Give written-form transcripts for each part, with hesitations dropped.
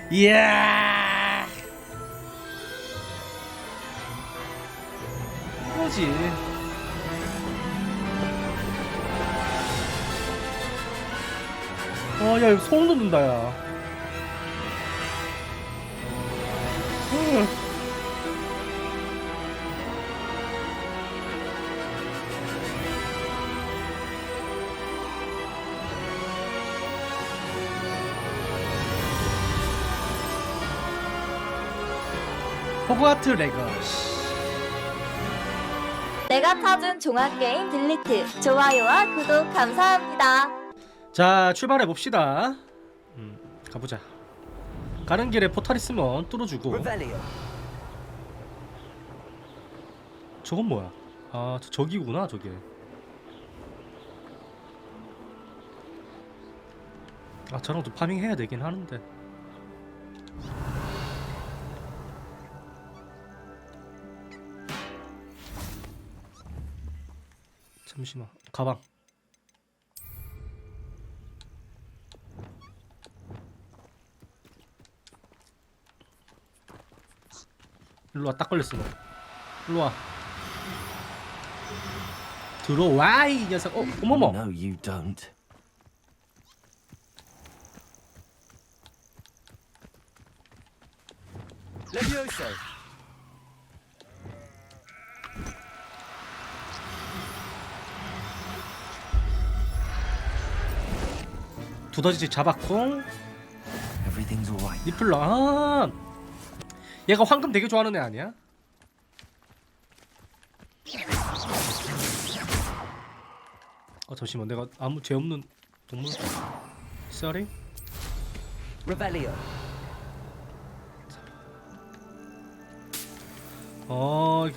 이야 이거지. 야 이거 소름 돋는다 야. 호그와트 레거시. 내가 찾은 종합게임 딜리트. 좋아요와 구독 감사합니다. 자 출발해 봅시다. 가보자. 가는 길에 포탈 있으면 뚫어주고. 저건 뭐야? 아 저기구나 저게. 아 저랑 또 파밍 해야 되긴 하는데. 잠시만 가방. 일로와 딱 걸렸어 너. 일로와 들어와 이 녀석. 어머머. No, you don't. 레비오소. 두더지 잡았고. Everything's alright. 니플러. 아 얘가 황금 되게 좋아하는 애 아니야? 잠시만 내가 아무 죄 없는 동물. Sorry. 레벨리오.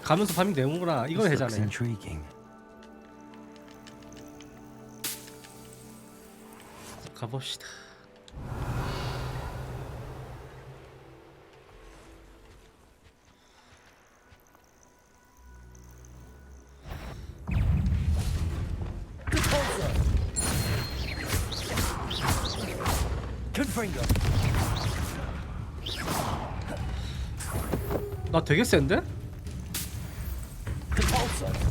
가면서 파밍 되는구나. 이거 This looks 해자네. intriguing. 가봅시다. 컨프링거. 나 되게 센데? 컨폴서.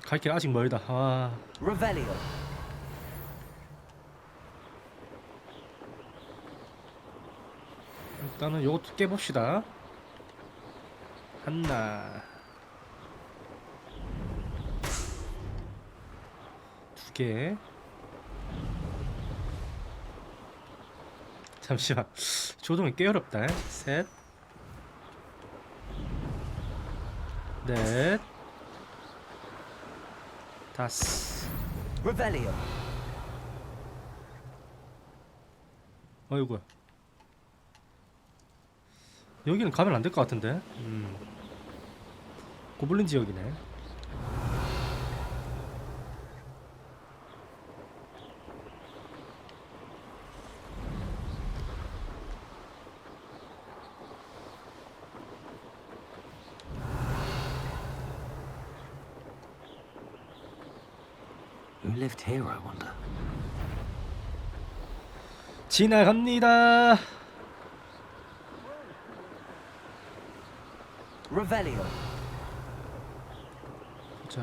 갈 길 아직 멀다. 레벨리오. 일단은 요것도 깨봅시다. 하나 두 개. 잠시만 조종이 꽤 어렵다. 셋 넷 다섯. 레벨리오. 어이구야. 여기는 가면 안 될 것 같은데. 고블린 지역이네. Who lived here, I wonder? 지나갑니다. 레벨리오. 자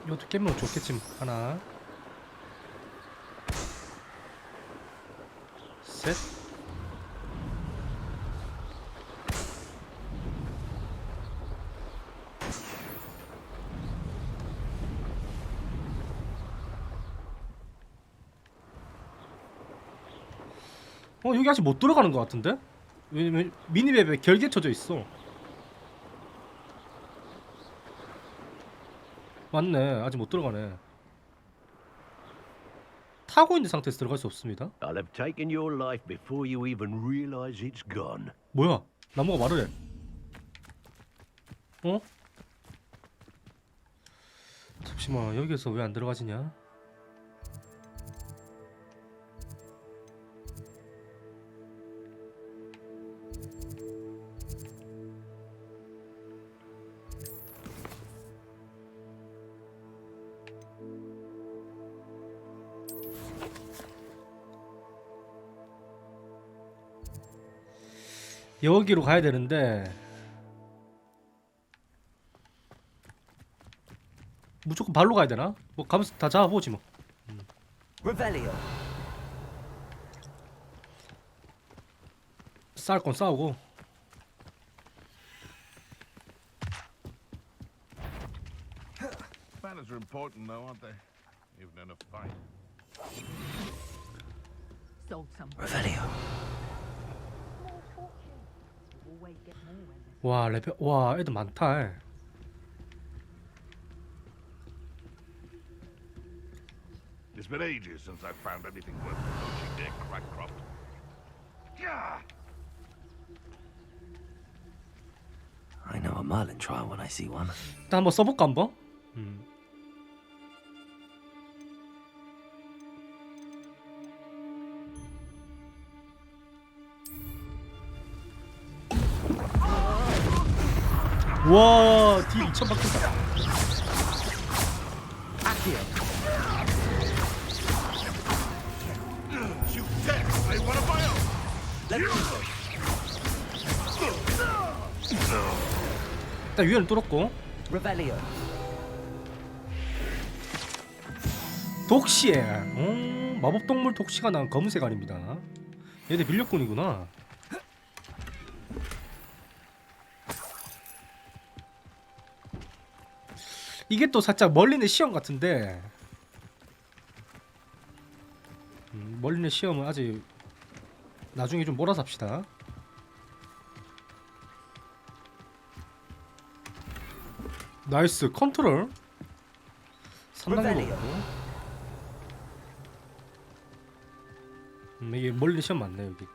이것도 깨면 좋겠지. 하나 셋. 여기 아직 못 들어가는 것 같은데? 왜냐면 미니맵에 결계 쳐져 있어. 맞네. 아직 못 들어가네. 타고 있는 상태에서 들어갈 수 없습니다. I'll have taken your life before you even realize it's gone. 뭐야? 나무가 말을 해. 잠시만 여기서 왜 안 들어가지냐? 여기로 가야 되는데 무조건 발로 가야 되나? 뭐 가면서 다 잡아보지 뭐. Revelio. 싸울 건 싸우고. Manners are important, though, aren't they? Even in a fight. Sold some. Revelio. Always get more when there's 와 레벨 와 애들 많다. It's been ages since I've found anything worth poaching near Crackcroft. Yeah! I know a Merlin trial when I see one. 일단 한번 써볼까 한번. 와, 딜 2000 박힌다. Shoot dead! They want a bio! 일단 위에는 뚫었고. Revelio. 독시에 마법동물 독시가 나온 검은색 아닙니다. 얘들 밀렵꾼이구나. 이게 또 살짝 멀리는 시험 같은데 멀리는 시험은 아직 나중에 좀 몰아서 합시다. 나이스 컨트롤 3단계 먹고. 이게 멀리 시험 맞네 여기.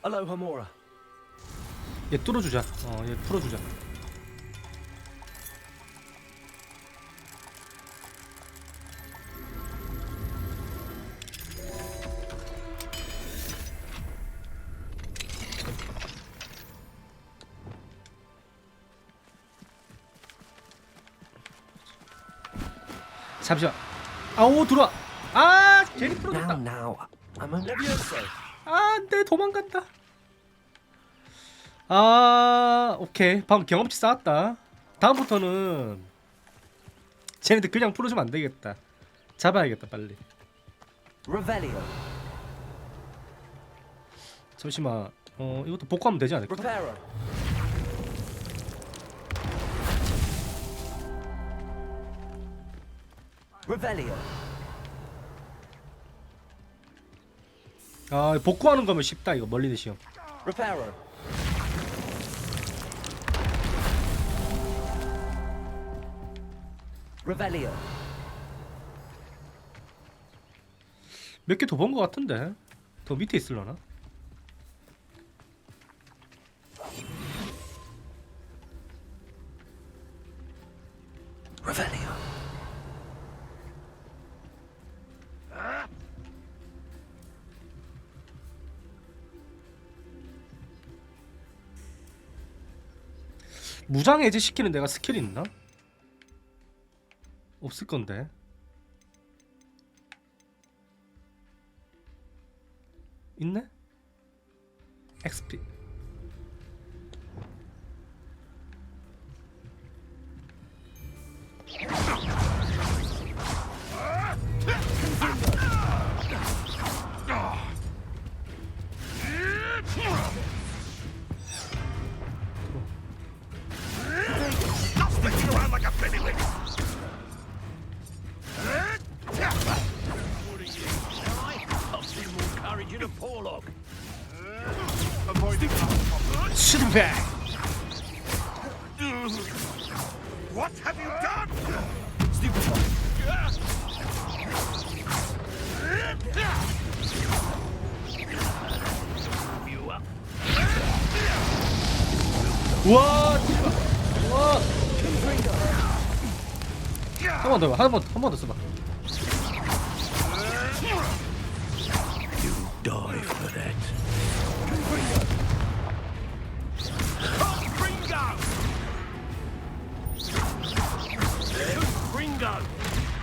Aloha Mora. 얘 뚫어주자. 얘 풀어주자. 잠시만. 아오 들어와. 아 괜히 풀어졌다. Now, I'm a Levioso. 아 안돼 도망간다. 아 오케이 방금 경험치 쌓았다. 다음부터는 쟤네들 그냥 풀어주면 안 되겠다. 잡아야겠다 빨리. Revelio. 잠시만. 이것도 복구하면 되지 않을까? Reparo. Revelio. 아 복구하는 거면 쉽다 이거 멀리 시험. Reparo. Revelio. 몇 개 더 본 거 같은데 더 밑에 있을려나? Revelio. 무장 해제 시키는 내가 스킬이 있나? 없을 건데. 있네? XP. Around like a baby. I've seen more courage in a Porlock. Avoid it. 실패. What have you done? You up? 와, 와. 한 번 더 써봐. 한 번 더 써봐.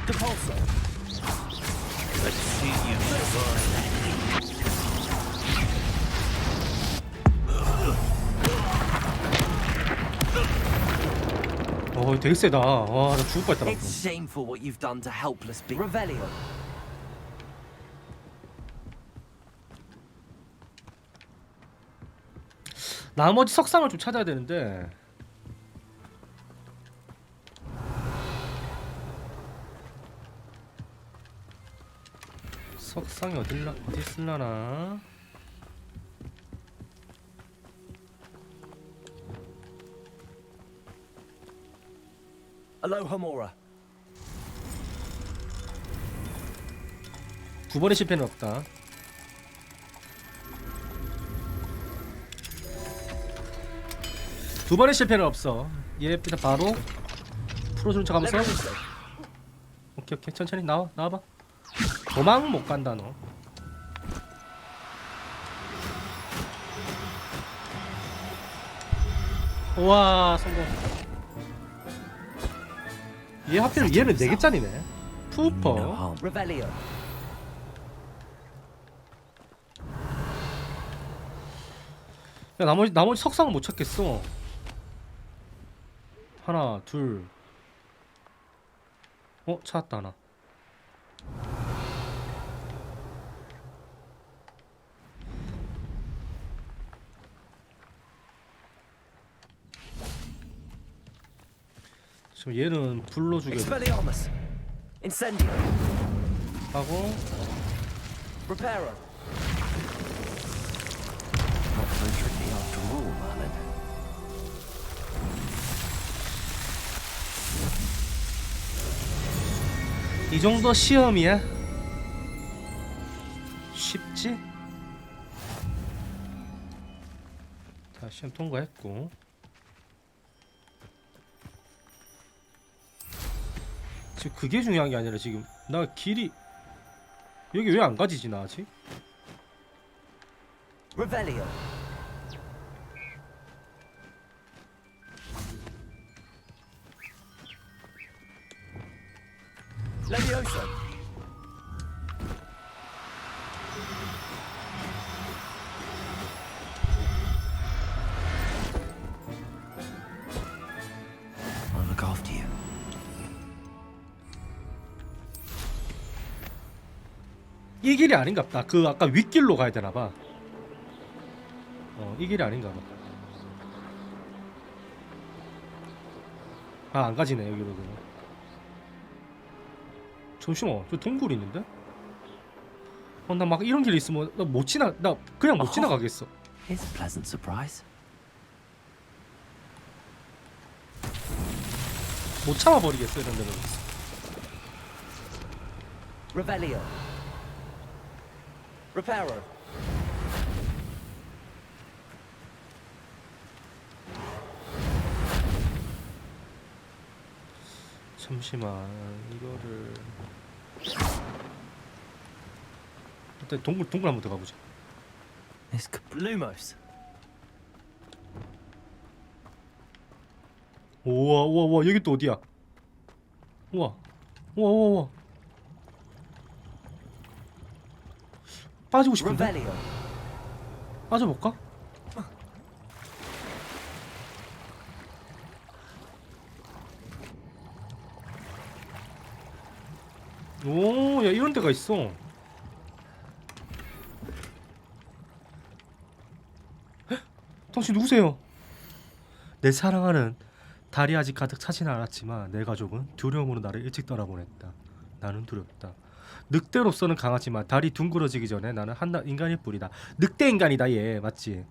Compulso. Let's see you survive. 되게 세다. 와, 나 죽을 것 같다. It's shameful what you've done to helpless beings. Revelio. 나머지 석상을 좀 찾아야 되는데. 석상이 어디 있을라나? Alohomora. 두 번의 실패는 없다. 두 번의 실패는 없어. 얘 일단 바로 풀어주는 척하면서. 오케이 천천히 나와봐. 도망 못 간다 너. 우와 성공. 얘 하필 얘는 4개짜리네. 푸퍼. Revelio. 야 나머지 석상은 못 찾겠어. 하나 둘. 찾았다 하나. 지금 얘는 불로 죽여 Expelliarmus. Incendio. 하고 Reparo. Not so tricky after all, Merlin. 이 정도 시험이야? 쉽지? 다 시험 통과했고. 지금 그게 중요한 게 아니라 지금 나 길이 여기 왜 안 가지지 나 아직? Revelio. Levioso. I'll look after you. 이 길이 아닌갑다. 그 아까 윗길로 가야 되나봐. 이 길이 아닌가봐. 안 가지네 여기로도. 잠시만, 저 동굴이 있는데? 나 막 이런 길 있으면 나 그냥 못 지나가겠어. Here's a pleasant surprise. 못 참아버리겠어 이런 데는. Revelio. Reparo. 잠시만 이거를 일단 동굴 한번 들어가보자. This could Lumos. 우와 여기 또 어디야? 우와 빠지고 싶은데? Revelio. 빠져볼까? 오, 야 이런 데가 있어. 헉? 당신 누구세요? 내 사랑하는 달이 아직 가득 차지는 않았지만 내 가족은 두려움으로 나를 일찍 떠나보냈다. 나는 두렵다. 늑대로서는 강하지만 달이 둥그러지기 전에 나는 한낱 인간일 뿐이다. 늑대 인간이다 얘 맞지?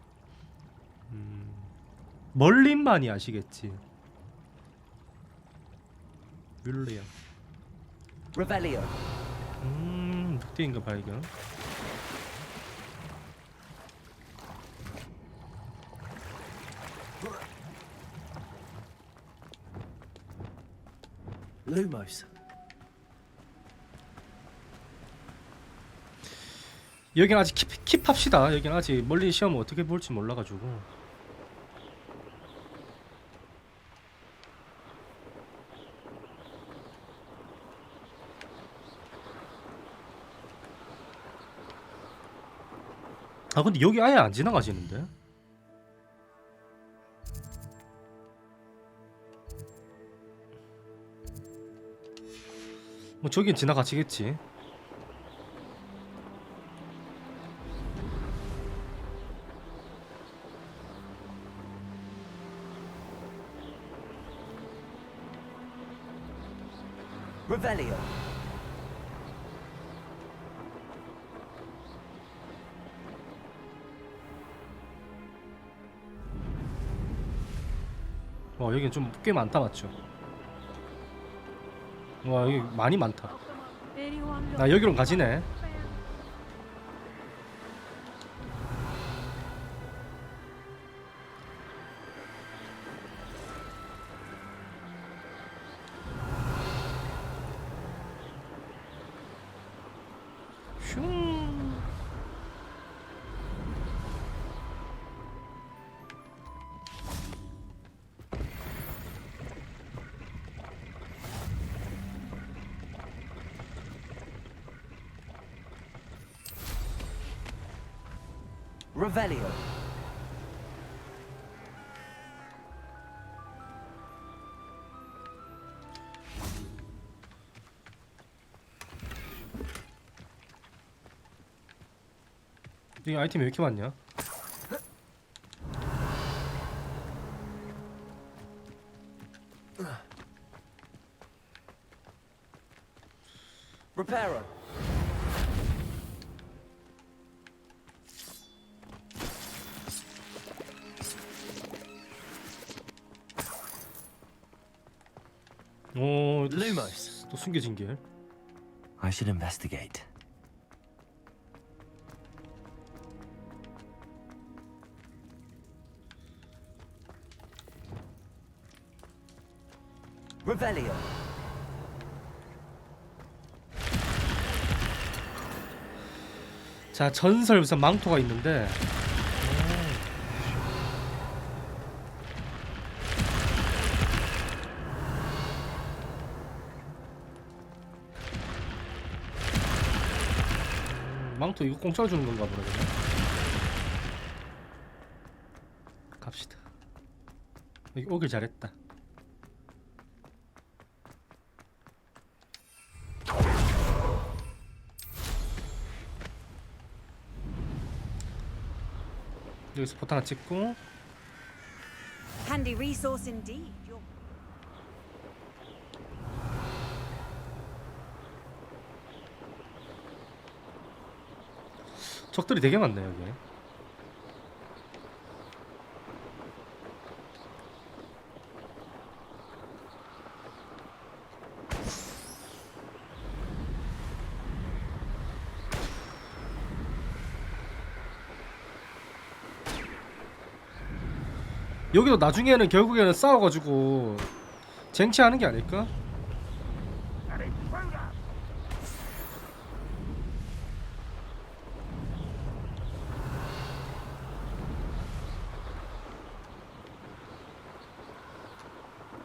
멀린만이 아시겠지? 윌리엄. Revelio. 늑대 인간 발견. Lumos. 여긴 아직 킵합시다. 여긴 아직 멀리 시험을 어떻게 볼지 몰라가지고. 아 근데 여기 아예 안 지나가시는데? 뭐 저긴 지나가시겠지. Revelio. 여긴 좀 꽤 많다 맞죠? 와 여기 많이 많다. 나 여기로 가지네. 슝. Revelio. 이 아이템이 왜 이렇게 많냐? Reparo. 오, Lumos. 또 숨겨진 길. I should investigate. Revelio. 자, 전설 우선 망토가 있는데. 망토 이거 공짜로 주는 건가 보네. 그냥. 갑시다. 여기 오길 잘했다. 여기서 포트 하나 찍고. Handy resource indeed. You're 적들이 되게 많네 여기. 여기도 나중에는 결국에는 싸워가지고 쟁취하는 게 아닐까?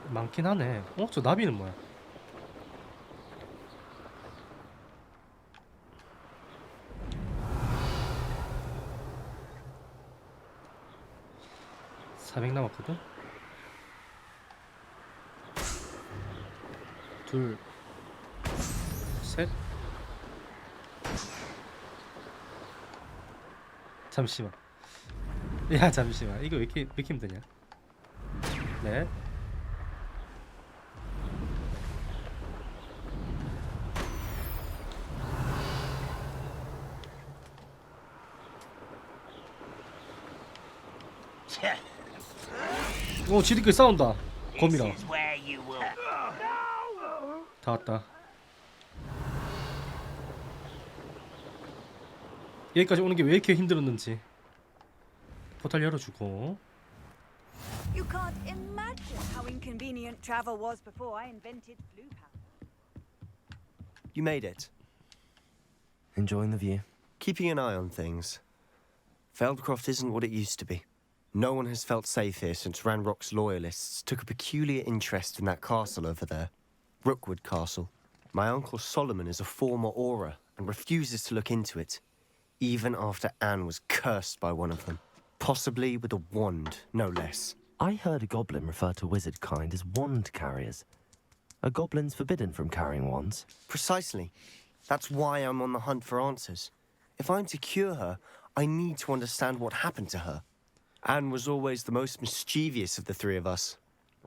많긴 하네. 저 나비는 뭐야? (400) 남았거든? 둘, 셋. 잠시만. 야 잠시만. 이거 왜 이렇게 힘드냐? 넷. 오, 지들끼리 싸운다. 검이랑. 다 왔다. 여기까지 오는 게 왜 이렇게 힘들었는지. 포탈 열어주고. You can't imagine how inconvenient travel was before I invented blue powder. You made it. Enjoying the view? Keeping an eye on things. Feldcroft isn't what it used to be. No one has felt safe here since Ranrock's loyalists took a peculiar interest in that castle over there. Rookwood Castle. My uncle Solomon is a former Auror and refuses to look into it. even after Anne was cursed by one of them, possibly with a wand, no less. I heard a goblin refer to wizard kind as wand carriers. Are goblins forbidden from carrying wands? Precisely. That's why I'm on the hunt for answers. If I'm to cure her, I need to understand what happened to her. Anne was always the most mischievous of the three of us.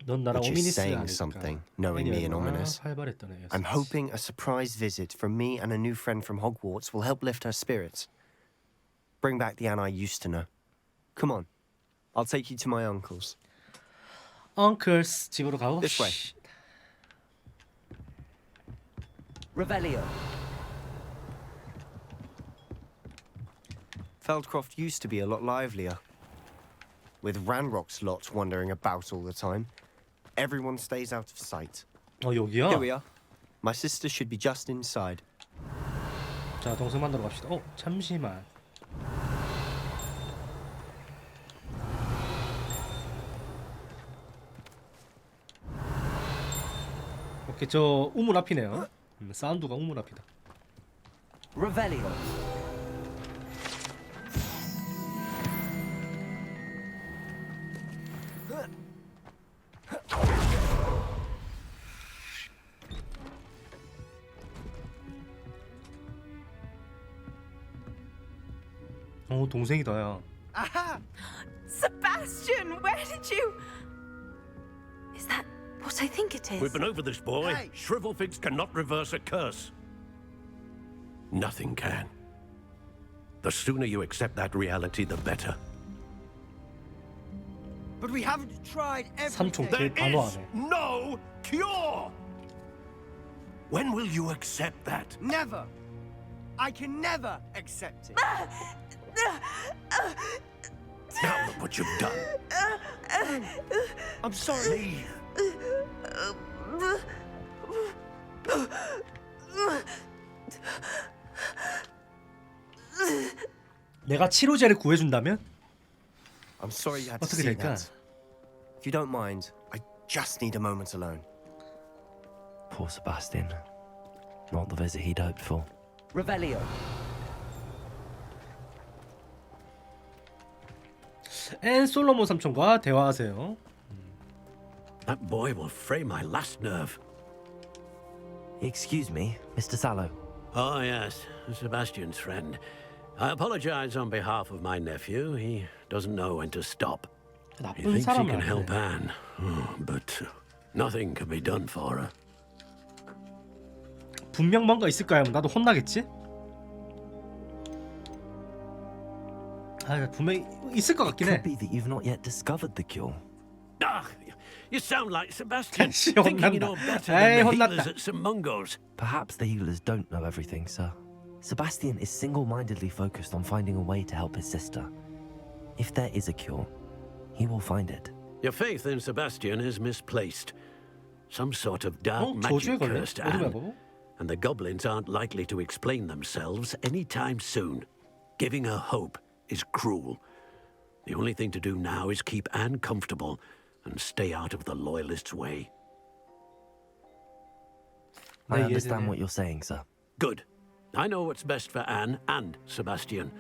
넌 나랑 Which is 오미니스가 saying 아닐까? something, knowing me and ominous. 활발했던 애였어. I'm hoping a surprise visit from me and a new friend from Hogwarts will help lift her spirits. Bring back the Anne I used to know. Come on. I'll take you to my uncle's. Uncle's 집으로 가고. This way. Revelio. Feldcroft used to be a lot livelier. With Ranrock's lot wandering about all the time, everyone stays out of sight. 여기야? Here we are. My sister should be just inside. 자, 동생 만나러 갑시다. 잠시만. 오케이, 저 우물 앞이네요. 사운드가 우물 앞이다. Revelio. 동생이다, 야. Sebastian, where did you? Is that what I think it is? We've been over this, boy. Shrivelfigs cannot reverse a curse. Nothing can. The sooner you accept that reality, the better. But we haven't tried 삼촌 There 길 바로 is 안에. no cure! When will you accept that? Never. I can never accept it. Now look what you've done. I'm sorry. 내가 치료제를 구해준다면? I'm sorry you had to 어떻게 see 될까? that. If you don't mind, I just need a moment alone. Poor Sebastian. Not the visit he'd hoped for. Revelio. 앤 솔로몬 삼촌과 대화하세요. That boy will fray my last nerve. Excuse me, Mr. Sallow. Oh, yes, Sebastian's friend. I apologize on behalf of my nephew. He doesn't know when to stop. He 나쁜 thinks he 사람은 can help 아니네. Anne, but nothing can be done for her. 분명 뭔가 있을까 하면 나도 혼나겠지? 아, 분명히 있을 것 같긴 해. Could be that you've not yet discovered the cure. Ah, you sound like Sebastian, 다시 thinking you know 혼난다. better 에이, than the 혼났다. healers at St. Mungo's. Perhaps the healers don't know everything, sir. Sebastian is single-mindedly focused on finding a way to help his sister. If there is a cure, he will find it. Your faith in Sebastian is misplaced. Some sort of dark 저주에 magic 걸려? cursed 어디 Anne, 말고? and the goblins aren't likely to explain themselves anytime soon. Giving her hope is cruel. The only thing to do now is keep Anne comfortable and stay out of the Loyalists' way. I 네, understand 이해되네. what you're saying, sir. Good. I know what's best for Anne and Sebastian.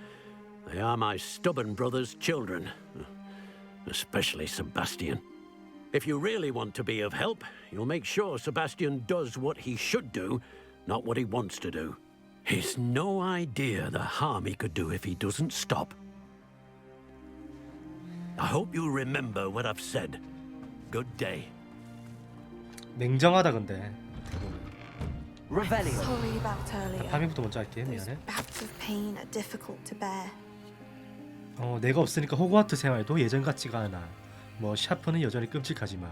They are my stubborn brother's children. Especially Sebastian. If you really want to be of help, you'll make sure Sebastian does what he should do, not what he wants to do. He's no idea the harm he could do if he doesn't stop. I hope you remember what I've said. Good day. 냉정하다 근데. Revelio. Sorry about earlier. 파밍부터 먼저 할게. Those 미안해. bouts of pain are difficult to bear. 내가 없으니까 호그와트 생활도 예전 같지가 않아. 뭐 샤프는 여전히 끔찍하지만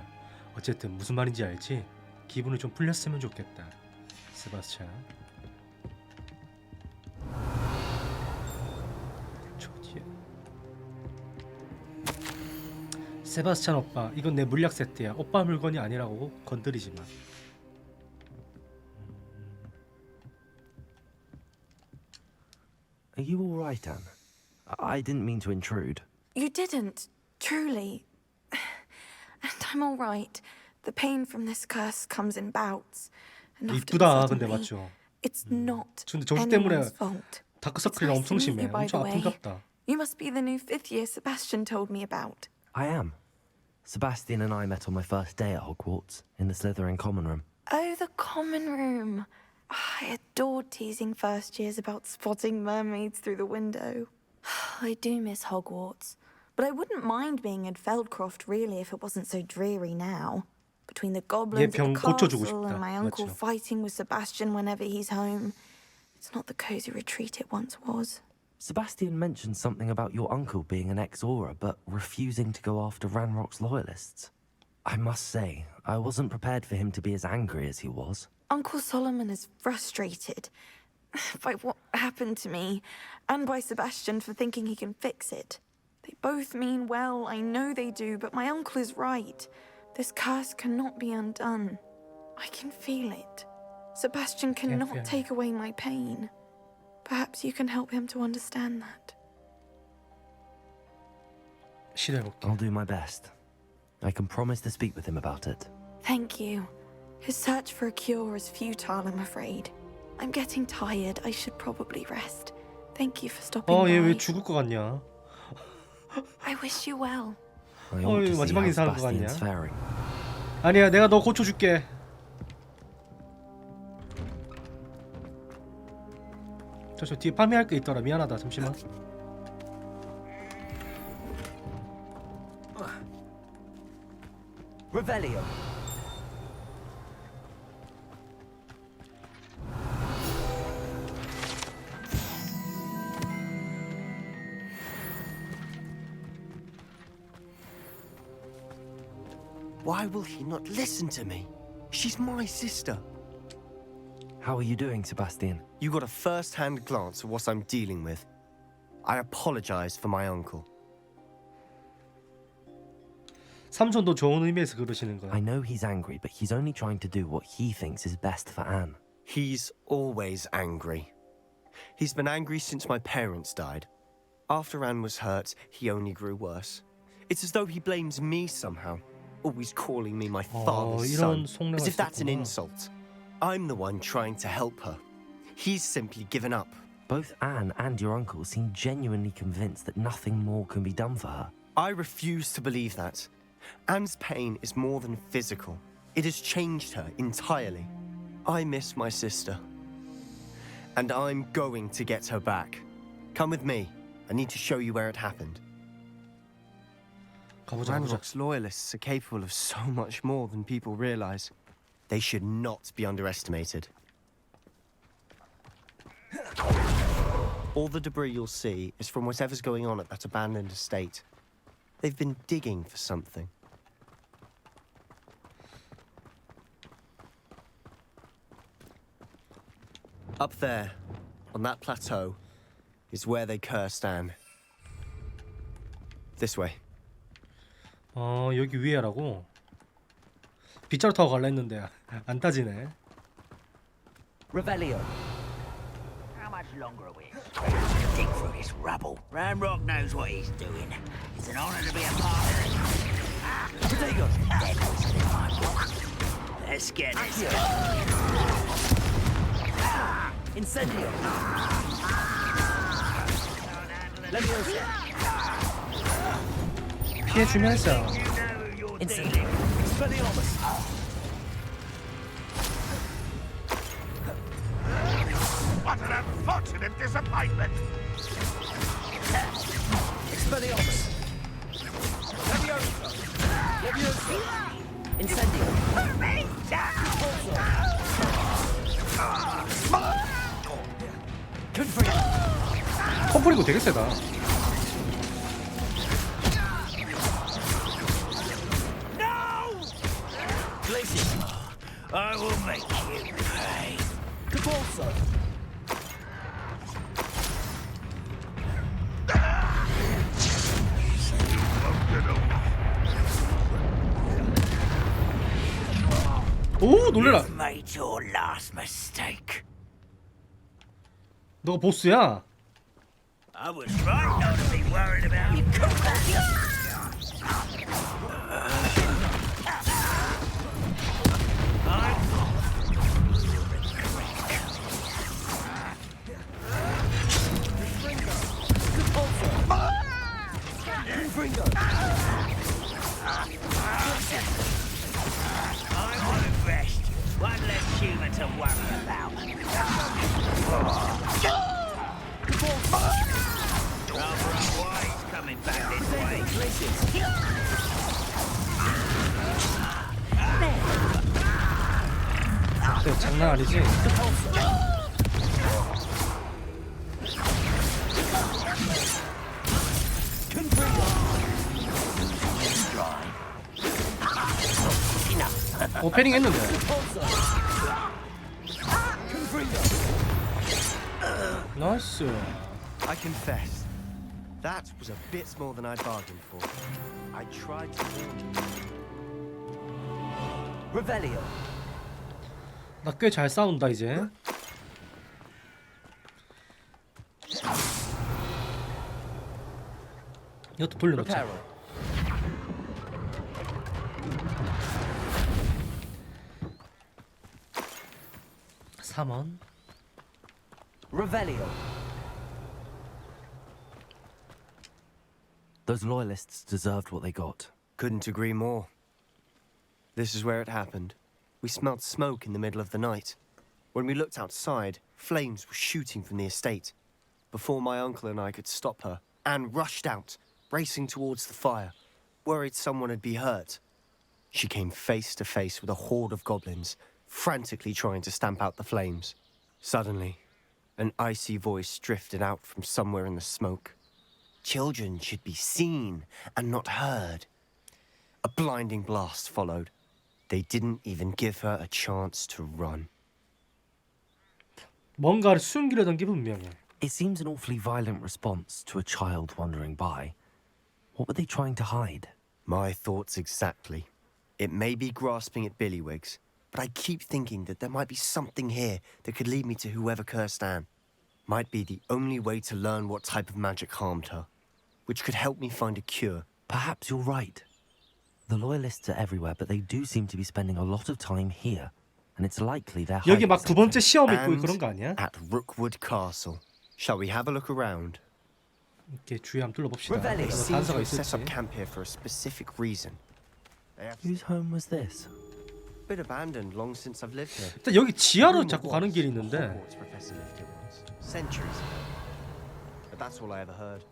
어쨌든 무슨 말인지 알지? 기분이 좀 풀렸으면 좋겠다. 세바스찬. 조디에. 세바스찬 오빠, 이건 내 물약 세트야. 오빠 물건이 아니라고 건드리지 마. Are you all right, Anne? I didn't mean to intrude. You didn't, truly. And I'm all right. The pain from this curse comes in bouts. And often 이쁘다 근데 suddenly, 맞죠? it's not 근데 저주 때문에 anyone's fault. 다크서클이랑 엄청 It's nice to 심해. meet you, by 엄청 the way. 아픈갑다. You must be the new 5th year Sebastian told me about. I am. Sebastian and I met on my first day at Hogwarts, in the Slytherin common room. Oh, the common room. I adored teasing first years about spotting mermaids through the window. I do miss Hogwarts, but I wouldn't mind being in Feldcroft really if it wasn't so dreary now. Between the goblins at 병 the 고쳐주고 castle 싶다. and my uncle 맞죠. fighting with Sebastian whenever he's home, it's not the cozy retreat it once was. Sebastian mentioned something about your uncle being an ex-Auror, but refusing to go after Ranrock's loyalists. I must say, I wasn't prepared for him to be as angry as he was. Uncle Solomon is frustrated by what happened to me, and by Sebastian for thinking he can fix it. They both mean well, I know they do, but my uncle is right. This curse cannot be undone. I can feel it. Sebastian feel cannot it. take away my pain. Perhaps you can help him to understand that. 시도해볼게. I'll do my best. I can promise to speak with him about it. Thank you. His search for a cure is futile, I'm afraid. I'm getting tired. I should probably rest. Thank you for stopping 얘 왜 by. 죽을 것 같냐? I wish you well. I ought to see 마지막 how 인사한 것 Sebastian's 같냐? faring. 아니야, 내가 너 고쳐줄게. 저 뒤에 파밍할 게 있더라. 미안하다. 잠시만. Revelio. Why will he not listen to me? She's my sister. How are you doing, Sebastian? You got a first-hand glance at what I'm dealing with. I apologize for my uncle. 삼촌도 좋은 의미에서 그러시는 거야. I know he's angry, but he's only trying to do what he thinks is best for Anne. He's always angry. He's been angry since my parents died. After Anne was hurt, he only grew worse. It's as though he blames me somehow, always calling me my father's 이런 son, 속내가 as if that's an 있었구나. insult. I'm the one trying to help her. He's simply given up. Both Anne and your uncle seem genuinely convinced that nothing more can be done for her. I refuse to believe that. Anne's pain is more than physical. It has changed her entirely. I miss my sister. And I'm going to get her back. Come with me. I need to show you where it happened. 가보자. Ranrock's loyalists are capable of so much more than people realize. They should not be underestimated. All the debris you'll see is from whatever's going on at that abandoned estate. They've been digging for something. Up there, on that plateau, is where they cursed Anne. This way. 여기 위에라고. 빗자루 타고 갈라 했는데 안 따지네. Revelio. How much longer are we expected to dig through this rubble? Ranrock knows what he's doing. It's an honor to be a part of it. Potatoes. Devil's in my book. Let's get this going. Incendio. Leviosa. 피해주면서. Incendio. Expelliarmus. What an unfortunate disappointment! Expelliarmus. Leviosa. Leviosa. Incendio. Confrere. 컴프리고 되게 세다. Glacier. I will make you pay. Capulso. 오, 놀래라. You've made your last mistake. 너가 보스야. I was right not to be worried about you. 네, 장난 아니지? 오페닝 했는데. 나이스. I confess, that was a bit more than I bargained for. I tried to warn you. Revelio. 나 꽤 잘 싸운다 이제. 이것도 돌려놓자. 3원. Revelio. Those loyalists deserved what they got. Couldn't agree more. This is where it happened. We smelled smoke in the middle of the night. When we looked outside, flames were shooting from the estate. Before my uncle and I could stop her, Anne rushed out, racing towards the fire, worried someone would be hurt. She came face to face with a horde of goblins, frantically trying to stamp out the flames. Suddenly, an icy voice drifted out from somewhere in the smoke. Children should be seen and not heard. A blinding blast followed. They didn't even give her a chance to run. 뭔가를 숨기려던 게 분명해. It seems an awfully violent response to a child wandering by. What were they trying to hide? My thoughts exactly. It may be grasping at Billywigs, but I keep thinking that there might be something here that could lead me to whoever cursed Anne. Might be the only way to learn what type of magic harmed her, which could help me find a cure. Perhaps you're right. The loyalists are everywhere, but they do seem to be spending a lot of time here. And it's likely they're 여기 hiding 막 두 번째 something. 시험 있고 And 그런 거 아니야? at Rookwood Castle. Shall we have a look around? 이렇게 주위 한번 둘러봅시다. Revelio. They 뭐 seem to 단서가 have set 있을지. up camp here for a specific reason. They have Whose home was this? been abandoned long since I've lived here. 일단 여기 지하로 Rumor 자꾸 was 가는 길이 the 있는데 Hogwarts professor lived here once, centuries ago. But that's all I ever heard.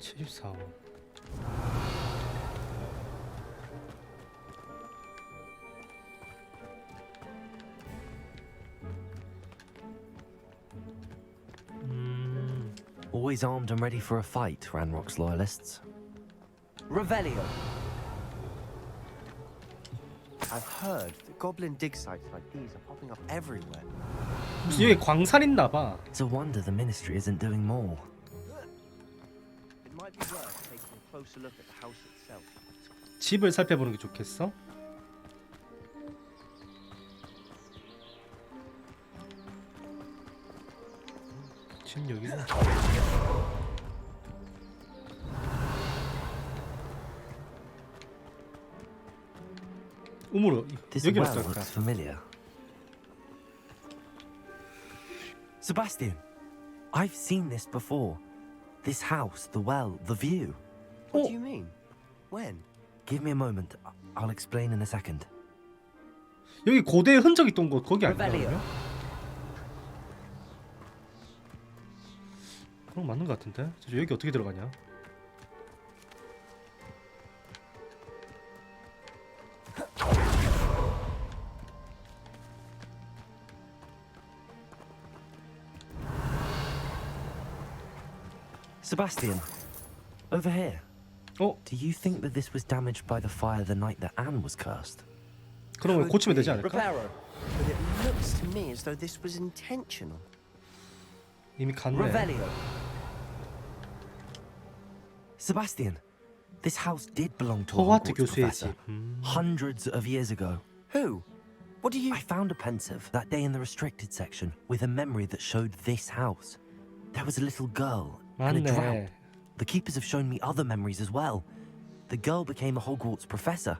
(74원) Always armed and ready for a fight, Ranrock's loyalists. Revelio. I've heard that goblin dig sites like these are popping up everywhere. 무슨 여기 광산 있나 봐. It's a wonder the ministry isn't doing more. It might be worth taking a closer look at the house itself. 집을 살펴보는 게 좋겠어. 지금 여기는 우물어 This 여기는 well 어떨까? looks familiar. Sebastian, I've seen this before. This house, the well, the view. What do you mean? When? Give me a moment. I'll explain in a second. 여기 고대 흔적 있던 곳 거기 아닌가? Revelio. 그러면? 그럼 맞는 것 같은데? 저 여기 어떻게 들어가냐? Sebastian, over here. 어? Do you think that this was damaged by the fire the night that Anne was cursed? 그럼 고치면 되지 않을까? But it looks to me as though this was intentional. 이미 갔네. Revelio. Sebastian, this house did belong to a 호그와트 Hogwarts 교수의 professor. 집. Hundreds of years ago. Who? What do you... I found a pensive that day in the restricted section with a memory that showed this house. There was a little girl and a 맞네. drought. The keepers have shown me other memories as well. The girl became a Hogwarts professor.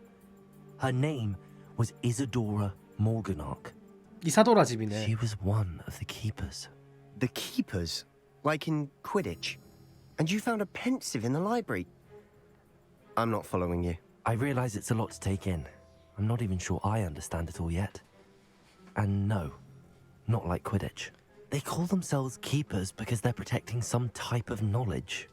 Her name was Isadora Morganach. 이사도라 집이네. She was one of the keepers. The keepers? Like in Quidditch? And you found a pensive in the library? I'm not following you. I realize it's a lot to take in. I'm not even sure I understand it all yet. And no, not like Quidditch. They call themselves keepers because they're protecting some type of knowledge.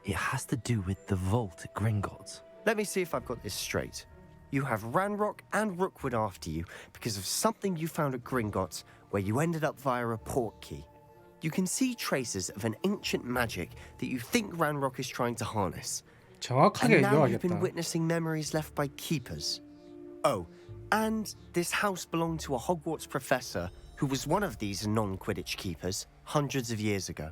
It has to do with the vault at Gringotts. Let me see if I've got this straight. You have Ranrock and Rookwood after you because of something you found at Gringotts where you ended up via a port key. You can see traces of an ancient magic that you think Ranrock is trying to harness. 정확하게 And now you've been 읽어야겠다. witnessing memories left by keepers. Oh, and this house belonged to a Hogwarts professor who was one of these non-Quidditch keepers hundreds of years ago.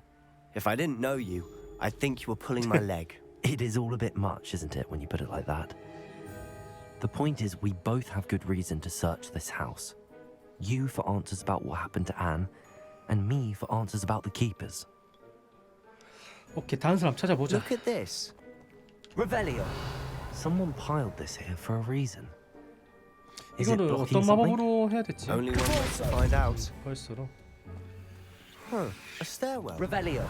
If I didn't know you, I'd think you were pulling my leg. It is all a bit much, isn't it, when you put it like that? The point is, we both have good reason to search this house. You for answers about what happened to Anne, and me for answers about the keepers. 오케이, 다른 사람 찾아보자. Look at this. Revelio. Someone piled this here for a reason. Is it 이거를 blocking 어떤 something? 마법으로 해야 됐지? Only one way to find out. 벌써로. Huh, a stairwell. Revelio.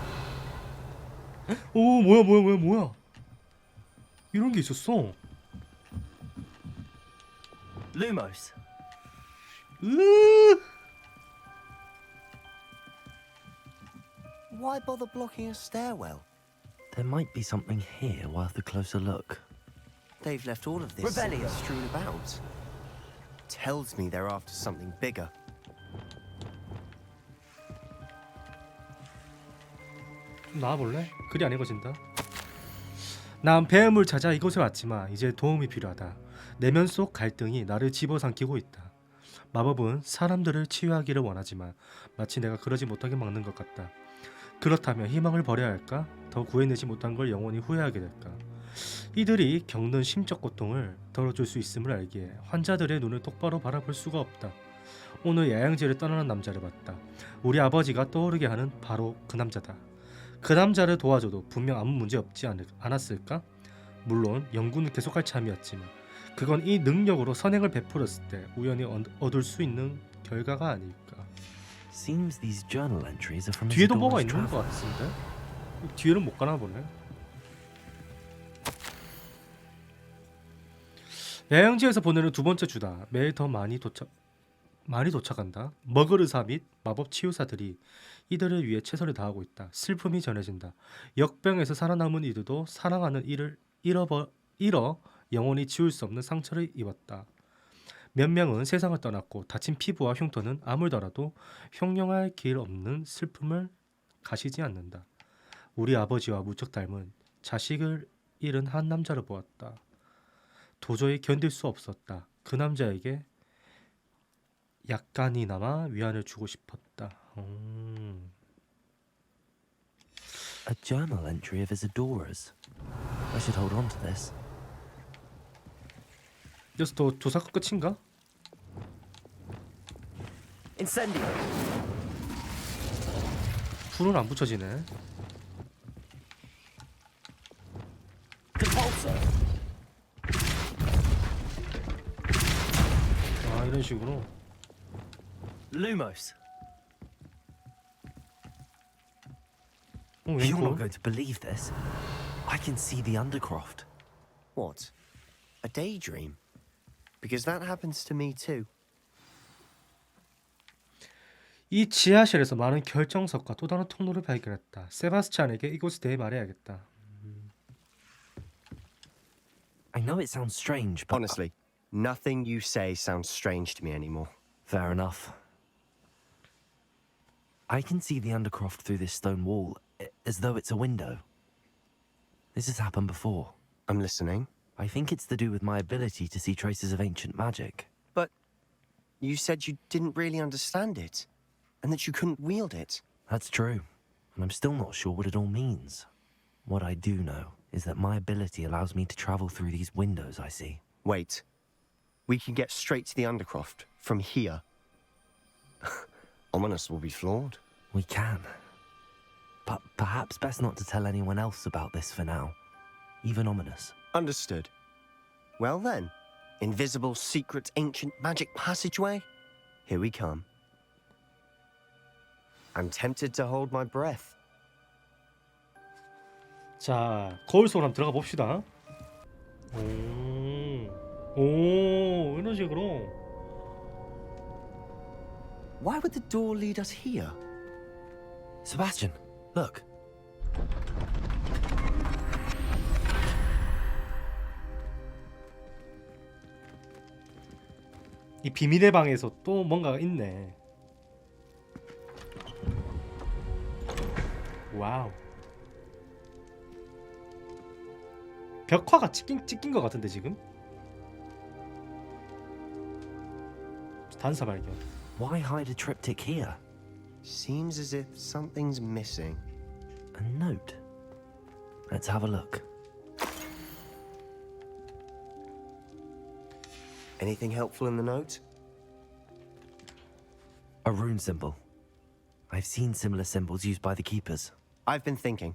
오, 뭐야? 이런 게 있었어. Lumos. Why bother blocking a stairwell? There might be something here worth a closer look. They've left all of this Revelio. strewn about. Tells me they're after something bigger. 좀 나와볼래? 글이 안 읽어진다. 난 배움을 찾아 이곳에 왔지만 이제 도움이 필요하다. 내면 속 갈등이 나를 집어삼키고 있다. 마법은 사람들을 치유하기를 원하지만 마치 내가 그러지 못하게 막는 것 같다. 그렇다면 희망을 버려야 할까? 더 구해내지 못한 걸 영원히 후회하게 될까? 이들이 겪는 심적 고통을 덜어줄 수 있음을 알기에 환자들의 눈을 똑바로 바라볼 수가 없다. 오늘 야영지를 떠나는 남자를 봤다. 우리 아버지가 떠오르게 하는 바로 그 남자다. 그 남자를 도와줘도 분명 아무 문제 없지 않았을까? 물론 연구는 계속할 참이었지만 그건 이 능력으로 선행을 베풀었을 때 우연히 얻을 수 있는 결과가 아닐까. Seems these journal entries are from 뒤에도 뭐가 Isadora's 있는 것 travels. 같은데? 뒤에는 못 가나 보네. 야영지에서 보내는 두 번째 주다. 매일 더 많이 도착한다. 먹을의사 및 마법 치유사들이 이들을 위해 최선을 다하고 있다. 슬픔이 전해진다. 역병에서 살아남은 이들도 사랑하는 이를 잃어 영원히 지울 수 없는 상처를 입었다. 몇 명은 세상을 떠났고 다친 피부와 흉터는 아물더라도 형용할 길 없는 슬픔을 가시지 않는다. 우리 아버지와 무척 닮은 자식을 잃은 한 남자를 보았다. 도저히 견딜 수 없었다. 그 남자에게 약간이나마 위안을 주고 싶었다. A journal entry of Isadora's. I should hold on to this. 이어서 또 조사가 끝인가? Incendio. 불은 안 붙여지네. Compulsor. 아, 이런 식으로. Lumos. 왼손. You're not going to believe this. I can see the Undercroft. What? A daydream? Because that happens to me too. 이 지하실에서 많은 결정석과 또 다른 통로를 발견했다. 세바스찬에게 이곳에 대해 말해야겠다. I know it sounds strange, but Honestly, nothing you say sounds strange to me anymore. fair enough. I can see the Undercroft through this stone wall, as though it's a window. This has happened before. I'm listening. I think it's to do with my ability to see traces of ancient magic. But you said you didn't really understand it, and that you couldn't wield it. That's true, and I'm still not sure what it all means. What I do know is that my ability allows me to travel through these windows I see. Wait. We can get straight to the Undercroft from here. Ominous will be flawed. We can. But perhaps best not to tell anyone else about this for now. Even Ominous. Understood. Well then, invisible, secret, ancient magic passageway? Here we come. I'm tempted to hold my breath. 자, 거울 속으로 한번 들어가 봅시다. 오, 이런 식으로. Why would the door lead us here? Sebastian, look. 이 비밀의 방에서 또 뭔가가 있네. 와우. 벽화가 찍힌 것 같은데 지금? 단서 발견. Why hide a triptych here? Seems as if something's missing. A note. Let's have a look. Anything helpful in the note? A rune symbol. I've seen similar symbols used by the keepers. I've been thinking.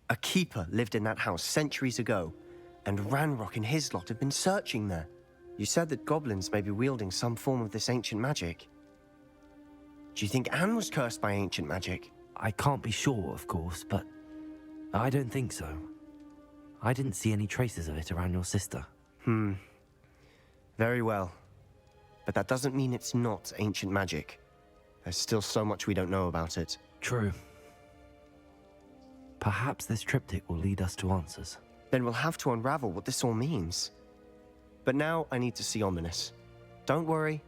A keeper lived in that house centuries ago, and Ranrock and his lot have been searching there. You said that goblins may be wielding some form of this ancient magic. Do you think Anne was cursed by ancient magic? I can't be sure, of course, but I don't think so. I didn't see any traces of it around your sister. Very well. But that doesn't mean it's not ancient magic. There's still so much we don't know about it. True. Perhaps this triptych will lead us to answers. Then we'll have to unravel what this all means. But now I need to see Ominous. Don't worry,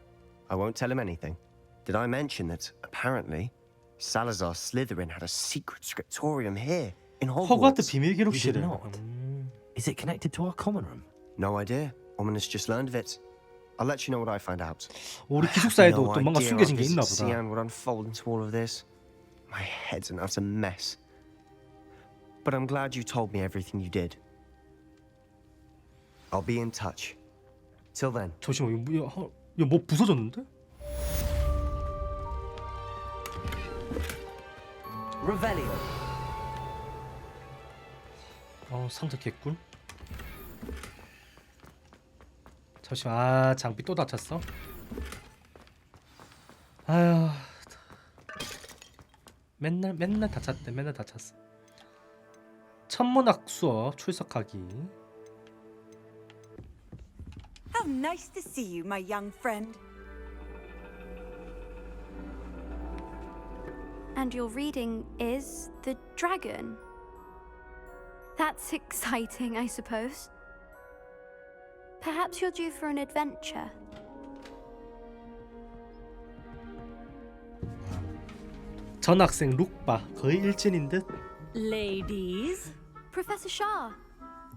I won't tell him anything. Did I mention that, apparently, Salazar Slytherin had a secret scriptorium here in 허그와트 Hogwarts? 비밀 You did 기록실을. not. Is it connected to our common room? No idea. Ominous just learned of it. I'll let you know what I find out. 우리 I have 기숙사에도 no 또 뭔가 idea 숨겨진 our 게 있나 visit to 보다. Sian would unfold into all of this. My head's an utter mess. But I'm glad you told me everything you did. I'll be in touch. Till then. 잠시만 이거 뭐 부서졌는데? Revelio. 상자 개꿀. 잠시만 장비 또 다쳤어? 아휴 맨날 다쳤대. 맨날 다쳤어. 천문학 수업 출석하기. How nice to see you, my young friend. And your reading is The Dragon. That's exciting, I suppose. Perhaps you're due for an adventure. 전학생 룩바 거의 일진인 듯. Ladies, Professor Shah.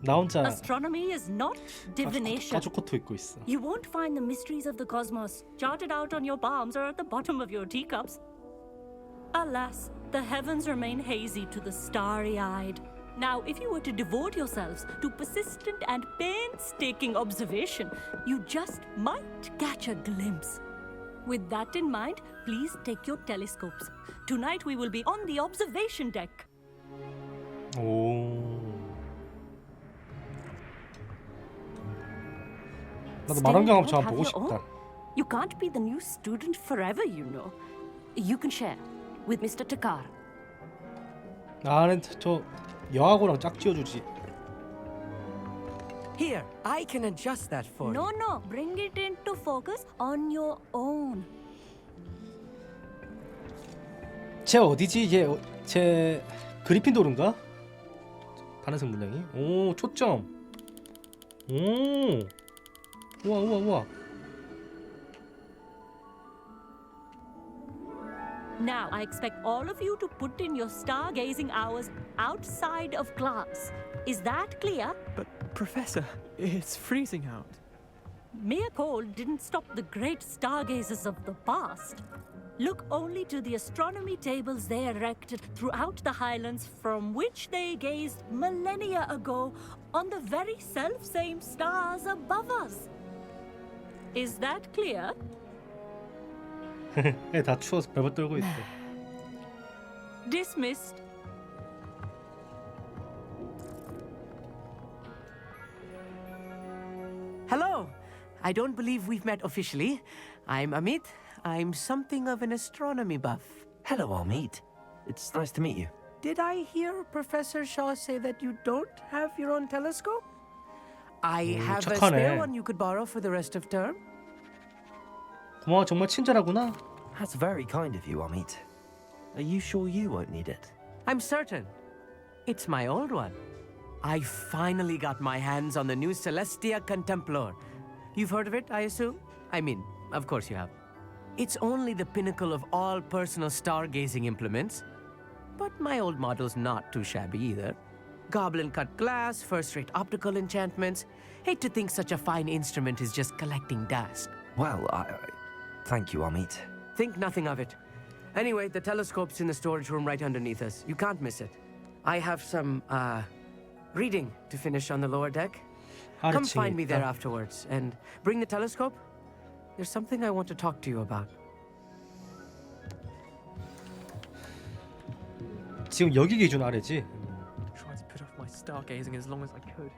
나 혼자 astronomy is not divination. 까조코토 입고 있어. You won't find the mysteries of the cosmos charted out on your palms or at the bottom of your teacups. Alas, the heavens remain hazy to the starry-eyed. Now, if you were to devote yourselves to persistent and painstaking observation, you just might catch a glimpse. With that in mind, please take your telescopes. Tonight we will be on the observation deck. 오. 나도 만원경 합쳐 한번 보고 싶다. You can't be the new student forever, you know. You can share with Mr. Takar. 나는 저 여하고랑 짝지어주지. Here, I can adjust that for No, you. no, bring it into focus on your own. 쟤 어디지? 쟤 그리핀도르인가? 파란색 문양이? 오 초점. 오. 우와. Now, I expect all of you to put in your stargazing hours outside of class. Is that clear? But, Professor, it's freezing out. Mere cold didn't stop the great stargazers of the past. Look only to the astronomy tables they erected throughout the Highlands from which they gazed millennia ago on the very self-same stars above us. Is that clear? 애 다 추워서 벌벌 떨고 있대. Dismissed. Hello. I don't believe we've met officially. I'm Amit. I'm something of an astronomy buff. Hello, Amit. It's nice to meet you. Did I hear Professor Shaw say that you don't have your own telescope? I have a 착하네. spare one you could borrow for the rest of term. 고마워 정말 친절하구나. That's very kind of you, Amit. Are you sure you won't need it? I'm certain. It's my old one. I finally got my hands on the new Celestia Contemplar. You've heard of it, I assume? I mean, of course you have. It's only the pinnacle of all personal stargazing implements. But my old model's not too shabby either. Goblin-cut glass, first-rate optical enchantments. Hate to think such a fine instrument is just collecting dust. Well, thank you, Amit. Think nothing of it. Anyway, the telescope's in the storage room right underneath us. You can't miss it. I have some, reading to finish on the lower deck. Come find me there afterwards, and bring the telescope. There's something I want to talk to you about. 지금 여기 기준 아래지? Tried to put off my stargazing as long as I could.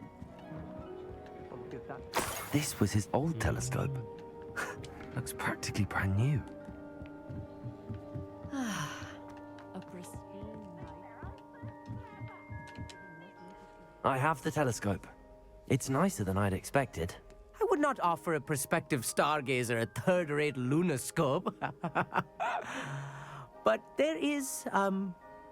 This was his old telescope. Looks practically brand new. A pristine I have the telescope. It's nicer than I'd expected. I would not offer a prospective stargazer a third-rate lunoscope. But there is,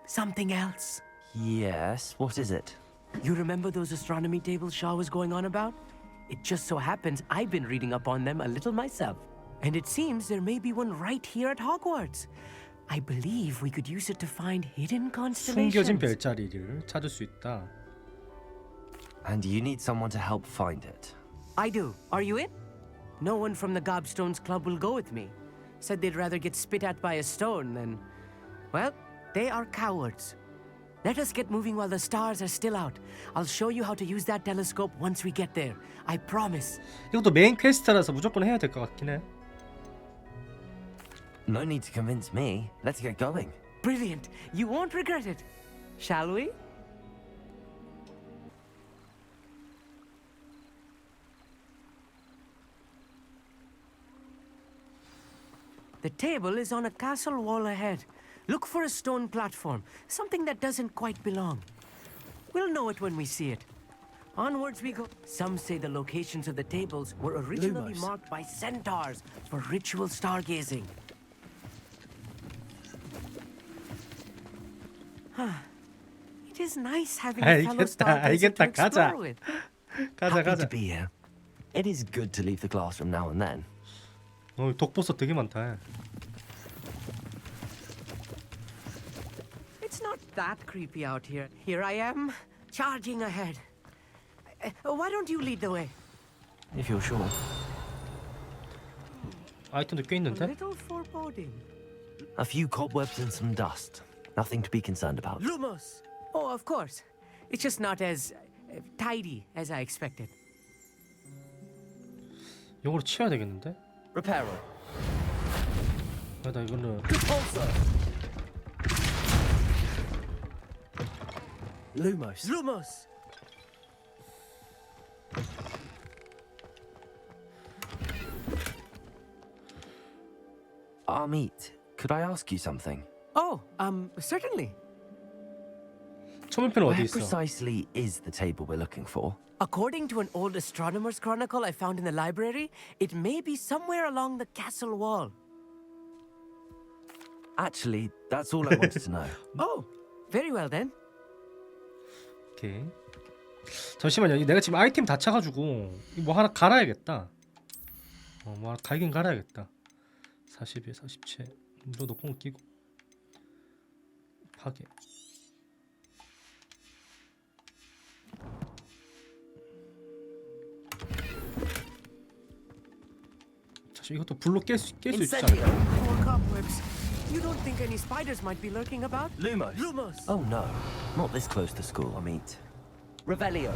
something else. Yes, what is it? You remember those astronomy tables Shaw was going on about? It just so happens I've been reading up on them a little myself. And it seems there may be one right here at Hogwarts. I believe we could use it to find hidden constellations. 숨겨진 별자리를 찾을 수 있다. And you need someone to help find it. I do. Are you in? No one from the Gobstones Club will go with me. Said they'd rather get spit at by a stone than... Well, they are cowards. Let us get moving while the stars are still out. I'll show you how to use that telescope once we get there. I promise. 이것도 메인 퀘스트라서 무조건 해야 될 것 같긴 해. No need to convince me. Let's get going. Brilliant. You won't regret it. Shall we? The table is on a castle wall ahead. Look for a stone platform, something that doesn't quite belong. We'll know it when we see it. Onwards we go. Some say the locations of the tables were originally marked by centaurs for ritual stargazing. It is nice having a fellow stargazer to explore with. Happy to be here. It is good to leave the classroom now and then. 독보서 되게 많다. It's not that creepy out here. Here I am, charging ahead. Why don't you lead the way? If you're sure. 아이템도 꽤 A 있는데? little foreboding. A few cobwebs and some dust. Nothing to be concerned about. Lumos! Oh, of course. It's just not as tidy as I expected. 이거로 치워야 되겠는데? Reparo. 나 이거는 Lumos. Lumos! Amit, could I ask you something? Oh, certainly. 초면표는 어디 Where 있어? precisely is the table we're looking for? According to an old astronomer's chronicle I found in the library, it may be somewhere along the castle wall. Actually, that's all I wanted to know. Oh, very well then. 오케이. 잠시만요. 내가 지금 아이템 다 차가지고 뭐 하나 갈아야겠다. 뭐 하나 갈긴 갈아야겠다. 42, 47. 저 높은 거 끼고 파괴. 자, 이것도 불로 깰 수 있지 않을까? More cobwebs. You don't think any spiders might be lurking about? Lumos. Lumos. Oh no, not this close to school, Amit. Revelio.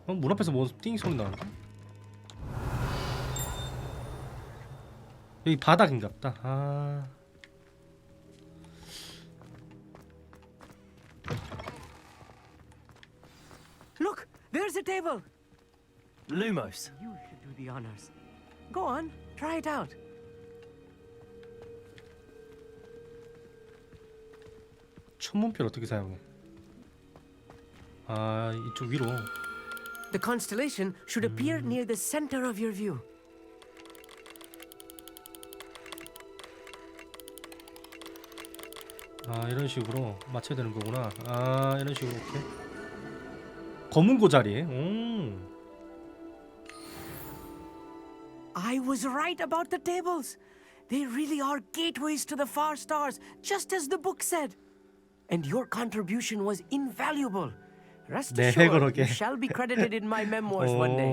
문 앞에서 뭐 띵 소리 나는데? 여기 바닥인갑다. 아. Look, there's a table. Lumos. You should do the honors. Go on, try it out. 천문표를 어떻게 사용해? 아, 이쪽 위로. The constellation should appear near the center of your view. 아 이런 식으로 맞춰야 되는 거구나. 아 이런 식으로. 오케이. 검은 고자리. I was right about the tables. They really are gateways to the far stars, just as the book said. And your contribution was invaluable. Rest 네, assured, 그러게. you shall be credited in my memoirs one day.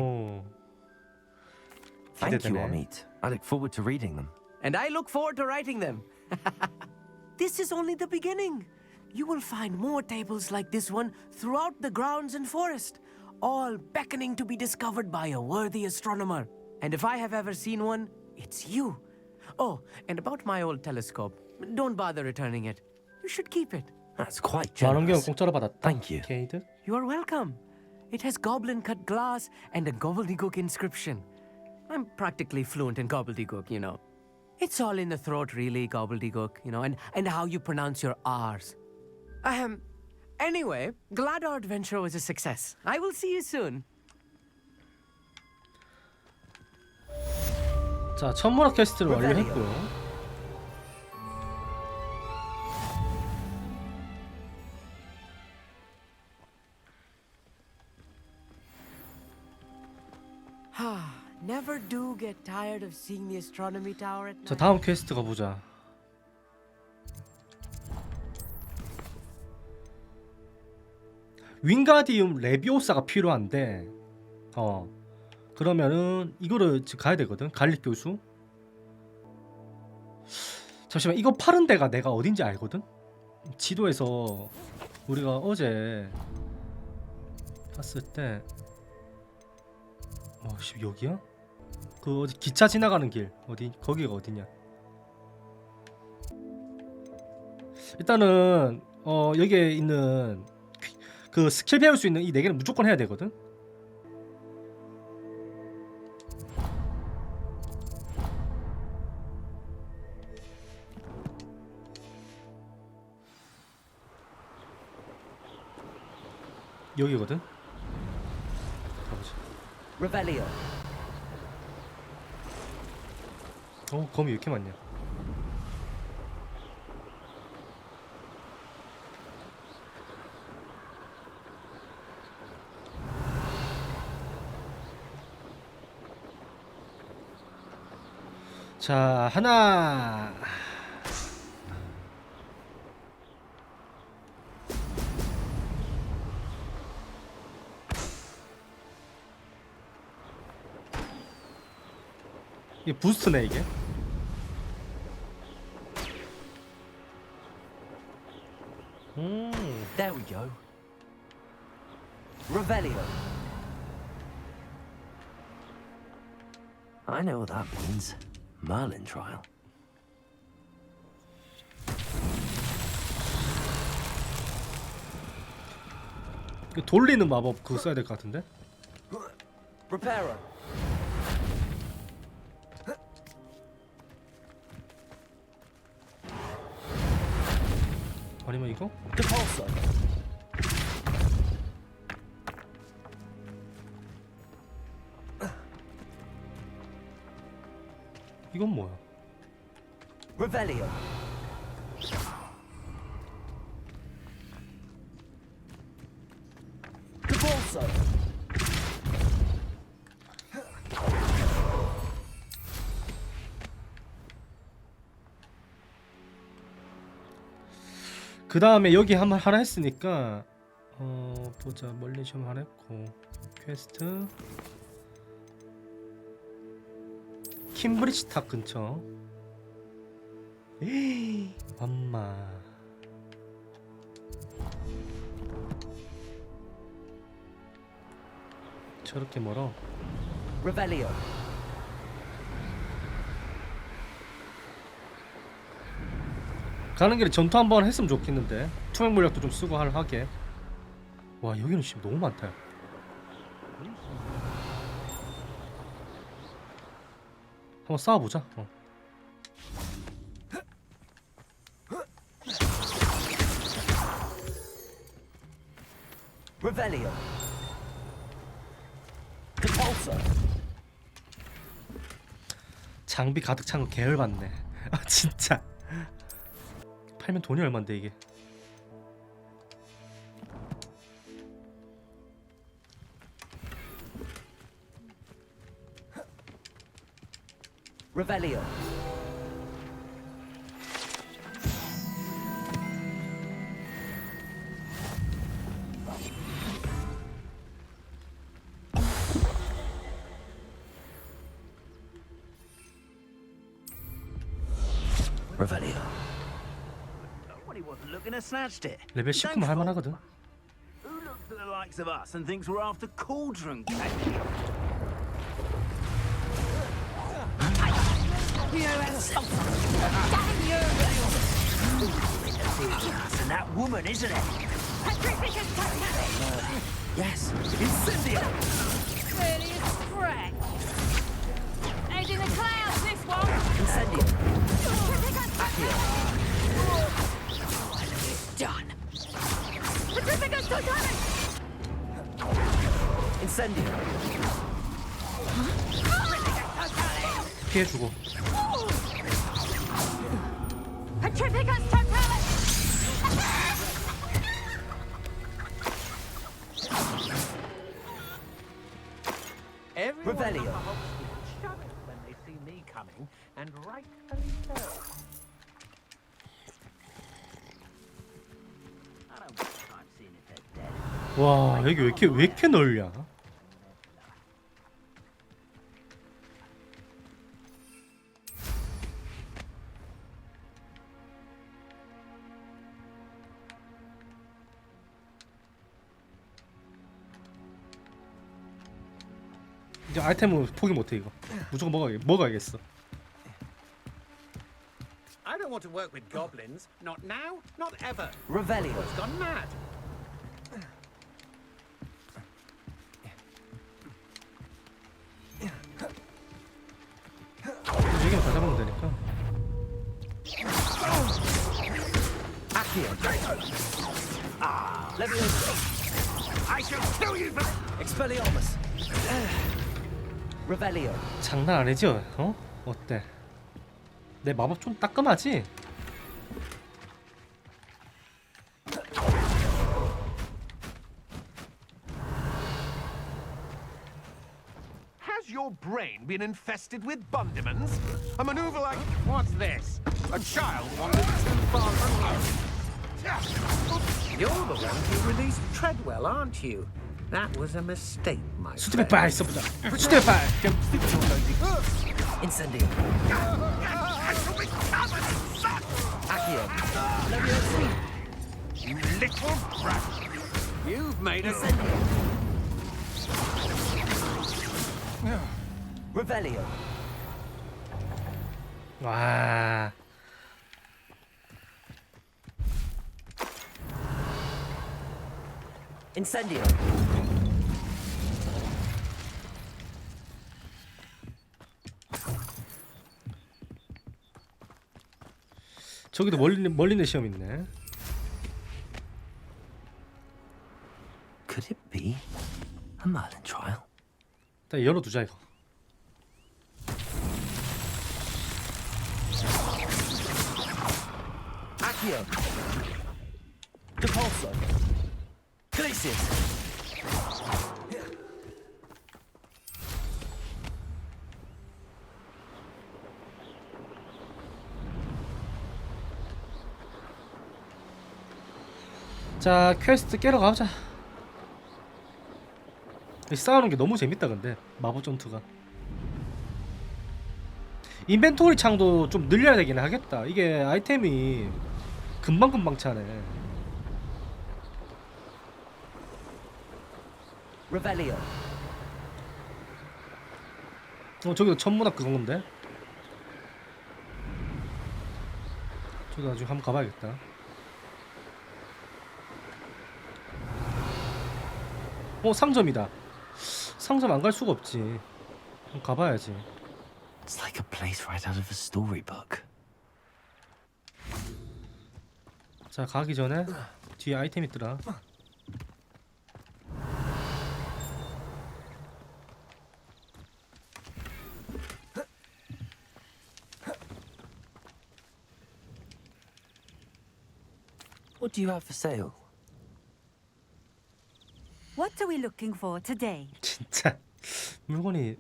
Thank you, 기대되네. Amit. I look forward to reading them. And I look forward to writing them. This is only the beginning. You will find more tables like this one throughout the grounds and forest, all beckoning to be discovered by a worthy astronomer. And if I have ever seen one, it's you. Oh, and about my old telescope, don't bother returning it. You should keep it. That's quite 만원경 generous. 공짜로 받았다. Thank you. 게이드. You are welcome. It has goblin-cut glass and a gobbledygook inscription. I'm practically fluent in gobbledygook, you know. It's all in the throat, really, gobbledygook, you know, and how you pronounce your R's. Anyway, glad our adventure was a success. I will see you soon. 자, 천문학 퀘스트를 완료했고요. Never do get tired of seeing the astronomy tower at night. 자, 다음 퀘스트 가보자. 윙가디움 레비오사가 필요한데 그러면은 이거를 지금 가야 되거든. 갈릭 교수. 잠시만, 이거 파는 데가 내가 어딘지 알거든. 지도에서 우리가 어제 봤을 때 씨, 여기야? 그 어디 기차 지나가는 길 어디, 거기가 어디냐? 일단은 여기에 있는 그 스킬 배울 수 있는 이 4개는 무조건 해야 되거든. 여기거든. 가보자. Revelio. 검이 왜 이렇게 많냐? 자, 하나. 이게 부스트네 이게. There we go. Revelio. I know what that means. Merlin trial. 이거 돌리는 마법 그거 써야 될 것 같은데? Reparo. 아니면 이거? Depulso. 이건 뭐야? Revelio. Depulso. 그 다음에 여기 한번 하나 했으니까 보자. 멀리 좀 하나 했고 퀘스트 킴브리지 탑 근처. 엄마. 저렇게 멀어. Revelio. 가는 길에 전투 한번 했으면 좋겠는데. 투명 물약도 좀 쓰고 하게. 와, 여기는 지금 너무 많다. 한번 싸워보자. Revelio. Depulso. 장비 가득 찬 거 계열받네. 아 진짜. 팔면 돈이 얼만데 이게. Revelio. Revelio. Nobody wasn't looking to snatched it. 레벨 19만 할만하거든. Who looks at the likes of us and thinks we're after cauldron cake? You know that's something. Damn you! And that woman, isn't it? Yes, Incendio. Really a threat. Head in the clouds, this one. Incendio. Done. Petrificus Titanic! Incendio. 피해주고. Petrificus Titanic! Everyone Revelio. when they see me coming, and rightfully so. I don't waste time seeing if they're dead. 와 여기 왜 이렇게 넓냐? 이제 아이템은 포기 못해 이거. 무조건 먹어야겠어. I don't want to work with goblins. Not now, not ever. Revelio. It's gone mad. 여기만 다 잡으면 되니까. Accio. Leviosa. I shall kill you for Expelliarmus. Revelio. 장난 아니죠? 어? 어때? 내 마법 좀 따끔하지? Has your brain been infested with bundimans? A maneuver like what's this? A child wandered too far from home. You're the one who released Treadwell, aren't you? That was a mistake, my 수트백 friend. 발 써보자. 수트백 발. Incendio. Accio. Leviosa. you little brat. You've made it. Revelio. 와. Incendio. 저기도 멀리 있는 시험 있네. Could it be a Merlin trial? 일단 열어두자 이거. Accio. Depulso. Glacius. 자 퀘스트 깨러 가보자. 싸우는 게 너무 재밌다 근데 마법 전투가. 인벤토리 창도 좀 늘려야 되긴 하겠다. 이게 아이템이 금방 차네. Revelio. 저기도 천문학 그건데. 저도 나중에 한번 가봐야겠다. 상점이다. 상점 안 갈 수가 없지. 그럼 가봐야지. It's like a place right out of a storybook. 자 가기 전에 뒤에 아이템 있더라. What do you have for sale? What are we looking for today? 진짜 물건이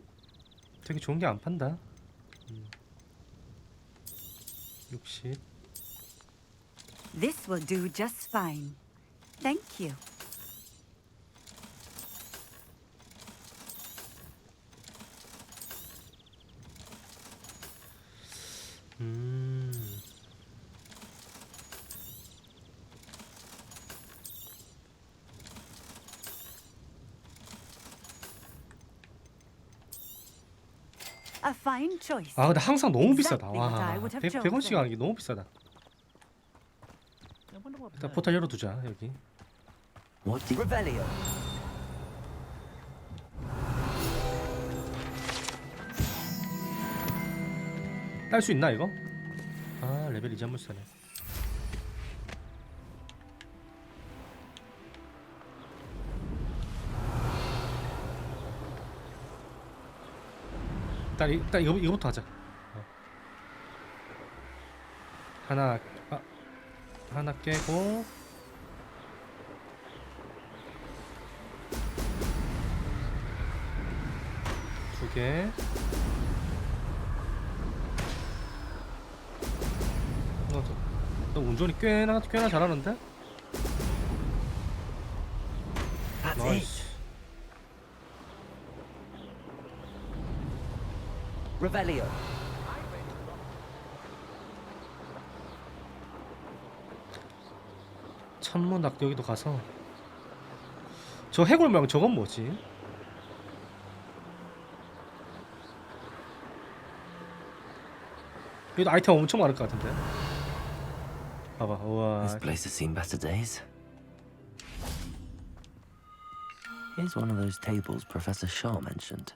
되게 좋은 게 안 판다. 60. This will do just fine. Thank you. A fine choice. 아 근데 항상 너무 비싸다. Exactly what I 와, would have 100원씩 chosen. 하는 게 너무 비싸다. 일단 포탈 열어두자 여기. What do Revelio. 딸 수 있나 이거? 아 레벨 이제 한번 싸네. 일단 이거부터 하자. 하나 깨고 두 개. 너 운전이 꽤나 잘하는데? 나이스. Revelio. 천문 낙여기도 가서 저 해골 모양 저건 뭐지? 여기도 아이템 엄청 많을 것 같은데. 봐봐. 우와. This place has seen better days. Here's one of those tables Professor Shaw mentioned.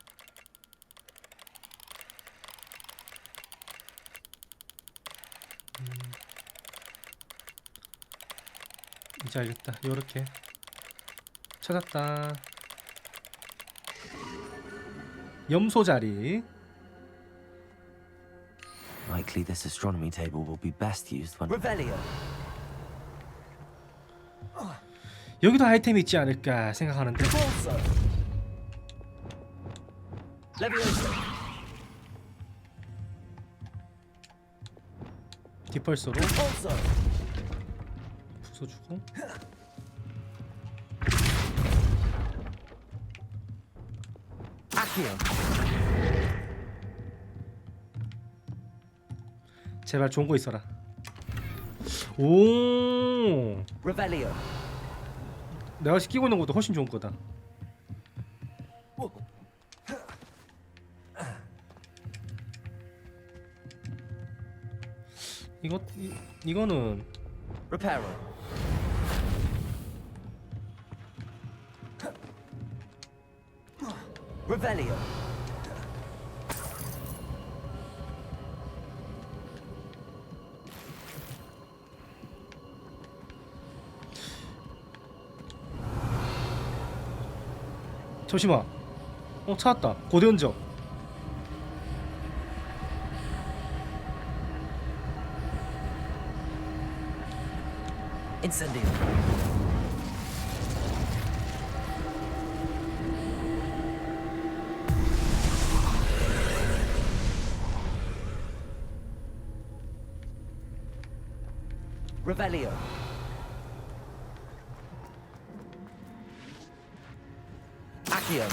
이제 알겠다. 요렇게 찾았다. 염소 자리. Likely this astronomy table will be best used when Revelio. 여기도 아이템이 있지 않을까 생각하는데. 디펄서로 부숴주고. 제발 좋은 거 있어라. 오. Revelio. 내가 시키고 있는 것도 훨씬 좋은 거다. 이거는 Reparo. Revelio. 잠시만. 찾았다. 고대 흔적. Incendio. Revelio. Accio.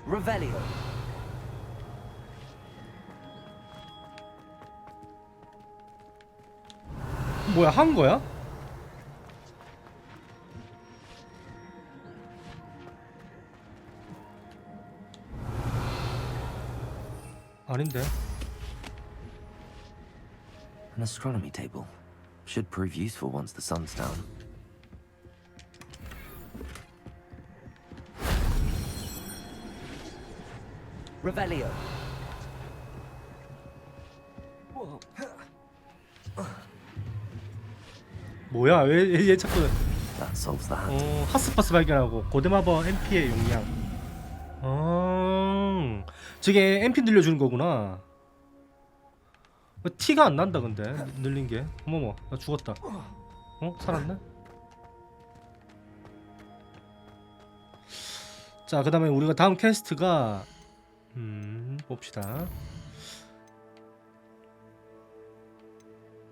Revelio. 뭐야, 한 거야? 아닌데. An astronomy table. Should prove useful once the sun's down. Revelio. 뭐야, 왜 얘 자꾸 That solves that. 하스파스 발견하고 고대마법 MP의 용량. 저게 MP 늘려주는 거구나. 티가 안 난다 근데 늘린 게. 어머머 나 죽었다. 어? 살았네? 자 그 다음에 우리가 다음 퀘스트가 봅시다.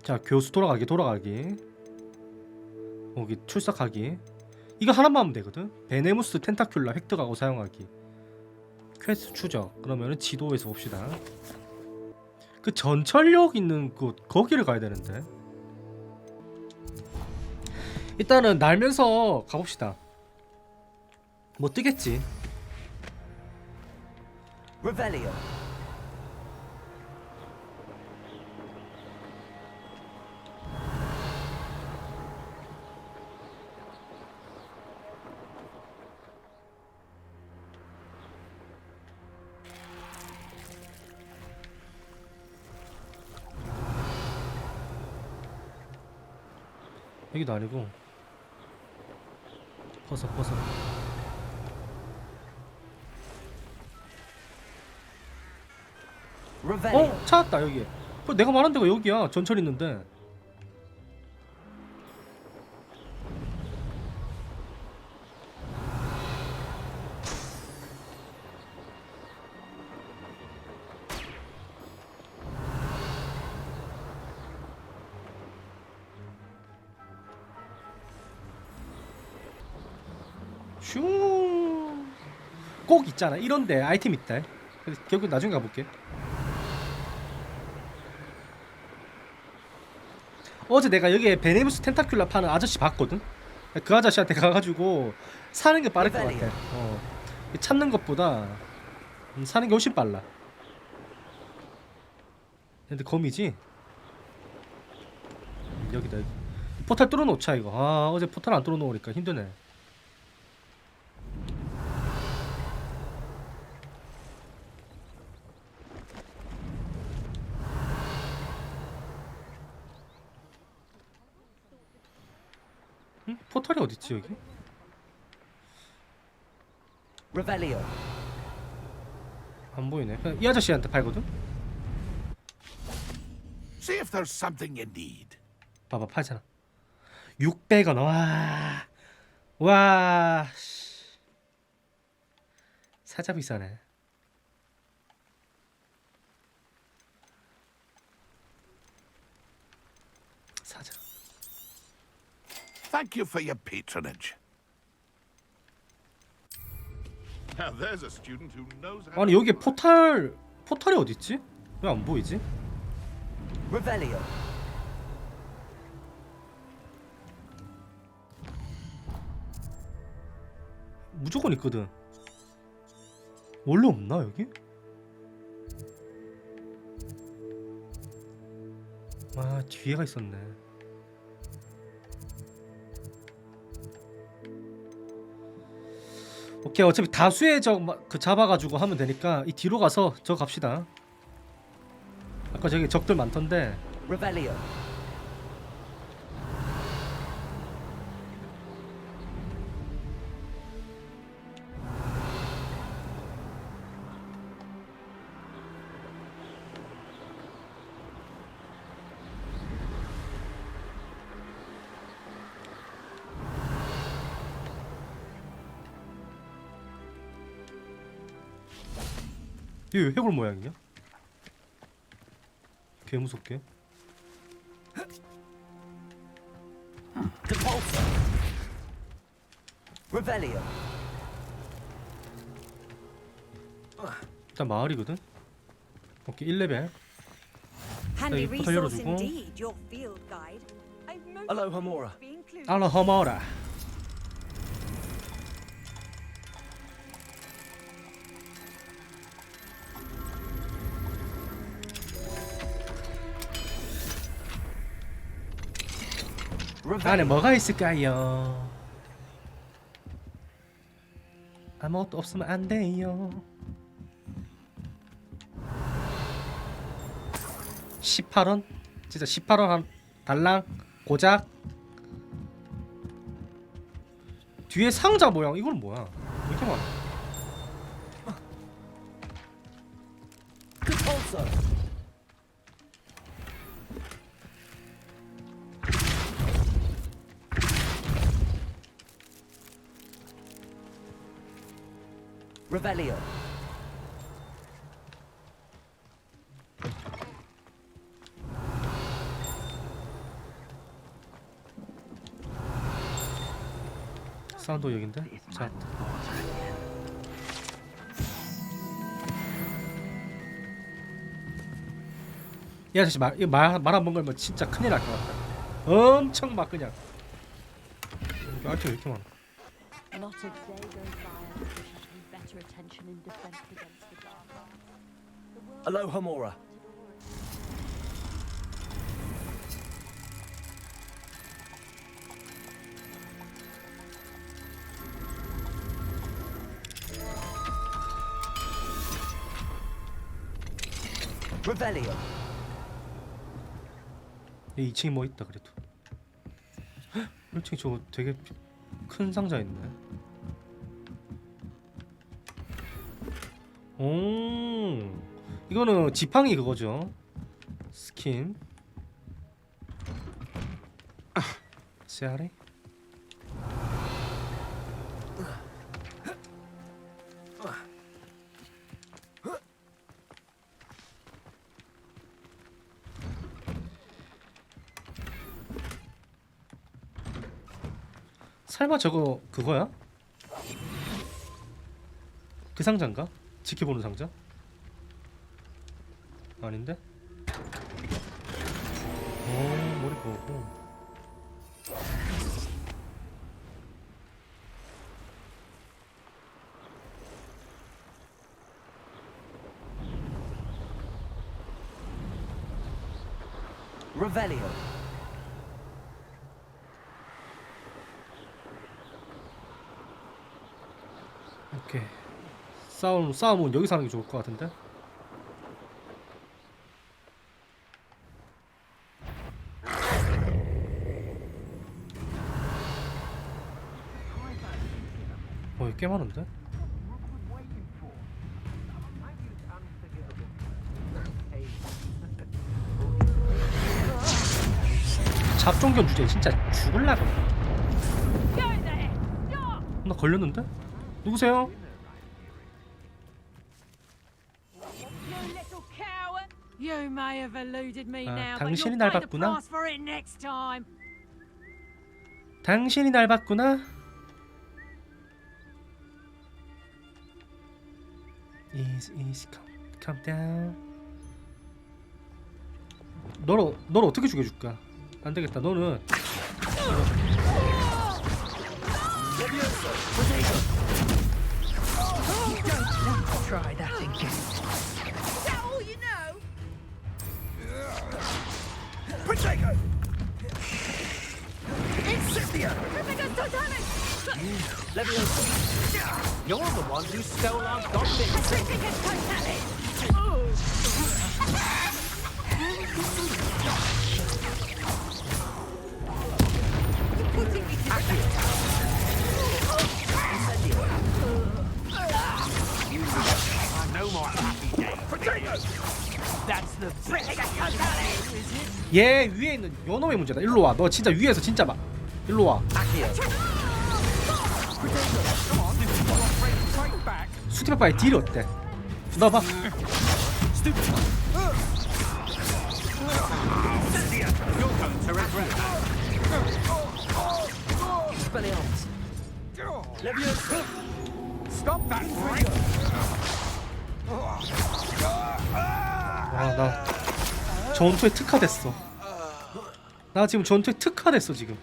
자 교수 돌아가기 여기 출석하기. 이거 하나만 하면 되거든. 베네무스 텐타큘라 획득하고 사용하기. 퀘스트 추적. 그러면은 지도에서 봅시다. 그 전철역 있는 곳 거기를 가야 되는데. 일단은 날면서 가봅시다. 뭐 뜨겠지. Revelio. 여기도 아니고 벗어 어? 찾았다 여기. 내가 말한 데가 여기야. 전철 있는데. 슝. 꼭 있잖아. 이런데 아이템 있다. 그래서 결국 나중에 가볼게. 어제 내가 여기에 베네무스 텐타큘라 파는 아저씨 봤거든? 그 아저씨한테 가가지고 사는 게 빠를 것 같아. 찾는 것보다 사는 게 훨씬 빨라. 근데 거미지? 여기다. 포탈 뚫어놓자 이거. 아 어제 포탈 안 뚫어놓으니까 힘드네. 포털이 어딨지 여기? Revelio. 안 보이네. 이 아저씨한테 팔거든? See if there's something you need. 봐봐 팔잖아. 600원. 와 사자 비싸네. 사자. Thank you for your patronage. Now there's a student who knows how. 아니 여기 포탈이 어딨지? 왜 안 보이지? Revelio. 무조건 있거든. 원래 없나 여기? 아 뒤에가 있었네. 오케이 어차피 다수의 적 그 잡아가지고 하면 되니까 이 뒤로 가서 저 갑시다. 아까 저기 적들 많던데. Revelio. 이거 왜 해골 모양이냐? 개 무섭게. Revelio. 일단 마을이거든. 오케이 1레벨. Handy 여기 포탈 resource 열어주고. indeed, your field guide. I've noticed Alohomora. to be included. 알라허마라. 안에 뭐가 있을까요? 아무것도 없으면 안 돼요. 18원? 진짜 18원 한 달랑 고작. 뒤에 상자 모양 이건 뭐야? 왜 이렇게 많아? Revelio. 사운드 여긴데? 자. 이 아저씨 말 한번 걸면 진짜 큰일 날 것 같다. 엄청 막 그냥. 여기 아이템 왜 이렇게 많아? Not a day goes by I wish I paid better attention in defense against the dark arts. Aloha Mora. Revelio. 2층에 뭐 있다 그래도. 1층에 저거 되게 큰 상자 있네. 오, 이거는 지팡이 그거죠. 스킨. 세아리. 설마 저거 그거야? 그 상자인가? 지켜보는 상자? 아닌데? 오, 머리 보고. Revelio. 오케이. 싸움은 여기서 하는 게 좋을 것 같은데? 꽤 많은데? 잡종견 주제 진짜 죽을라고. 나 걸렸는데? 누구세요? You may have eluded me now, but 당신이 you'll 날 pay the 봤구나. price for it next time. 당신이 날 봤구나. Easy, calm down. 너를 어떻게 죽여줄까? 안 되겠다. 너는 Try that again. Is that all you know? Protego! Incipio! Everything's totally. Leviosa! You're the one who stole our goblins. Everything's totally. You're putting me to No more happy days. That's the 얘 위에 있는 요놈의 문제다. 일로 와. 너 진짜 위에서 진짜 막. 일로 와. 수티파파의 딜이 어때? 너 봐. Stop that! 와, 나 전투에 특화됐어. 나 지금 전투에 특화됐어 지금.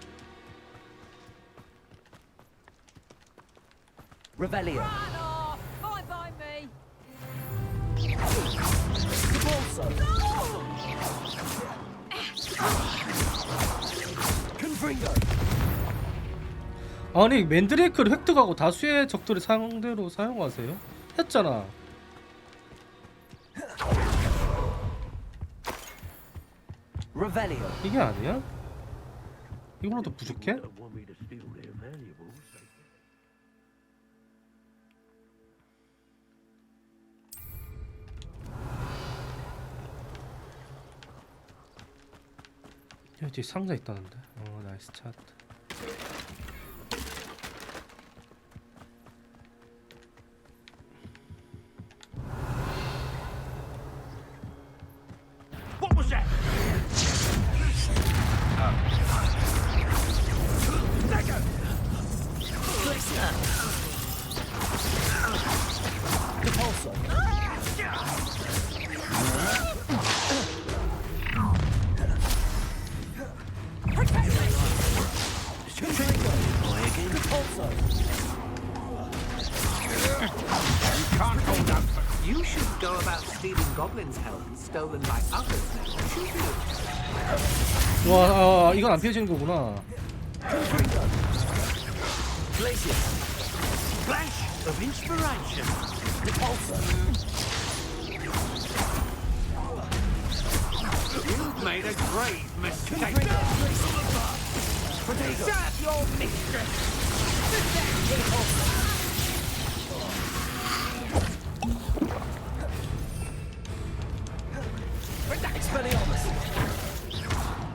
Revelio. Fine by me. Confringo. 아니 맨드레이크를 획득하고 다수의 적들을 상대로 사용하세요? 했잖아. Revelio. 이게 아니야? 이걸로도 부족해? 여기 상자 있다는데. 나이스 차트. What was that? You should go about stealing goblins' helms stolen by others now, shouldn't you? 와, 이건 안 피해지는 거구나. Flash of inspiration. You've made a grave mistake. Serve your mistress.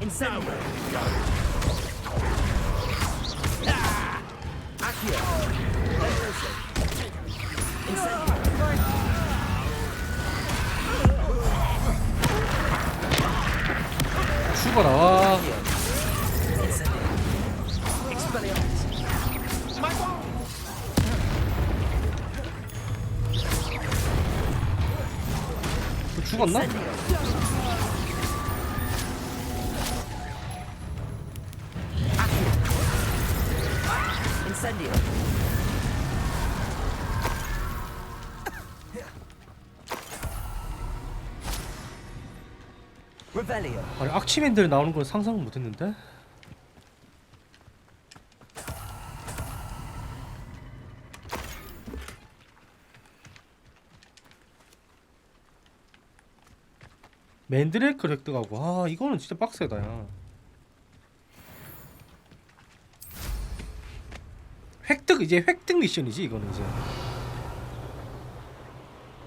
Incendio. Accio. 죽어라. 와. 죽었나? Incendio. Revelio. 아니, 악취맨들 나오는 건 상상은 못했는데. 맨드레이크 획득하고. 아, 이거는 진짜 빡세다. 야. 이제 획득 미션이지 이거는 이제.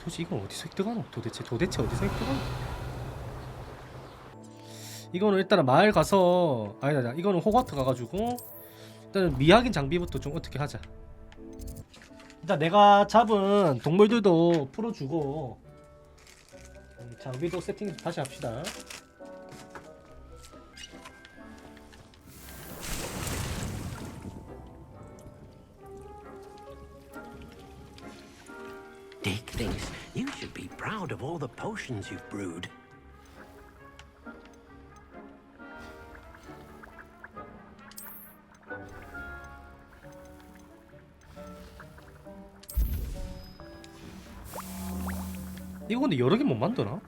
도대체 이건 어디서 획득하노? 도대체 어디서 획득하노? 이거는 일단은 마을 가서 아니다. 이거는 호그와트 가가지고 일단은 미확인 장비부터 좀 어떻게 하자. 일단 내가 잡은 동물들도 풀어주고 장비도 세팅 다시 합시다. Dick thinks you should be proud of all the potions you've brewed. 이거 근데 여러 개 못 만드나?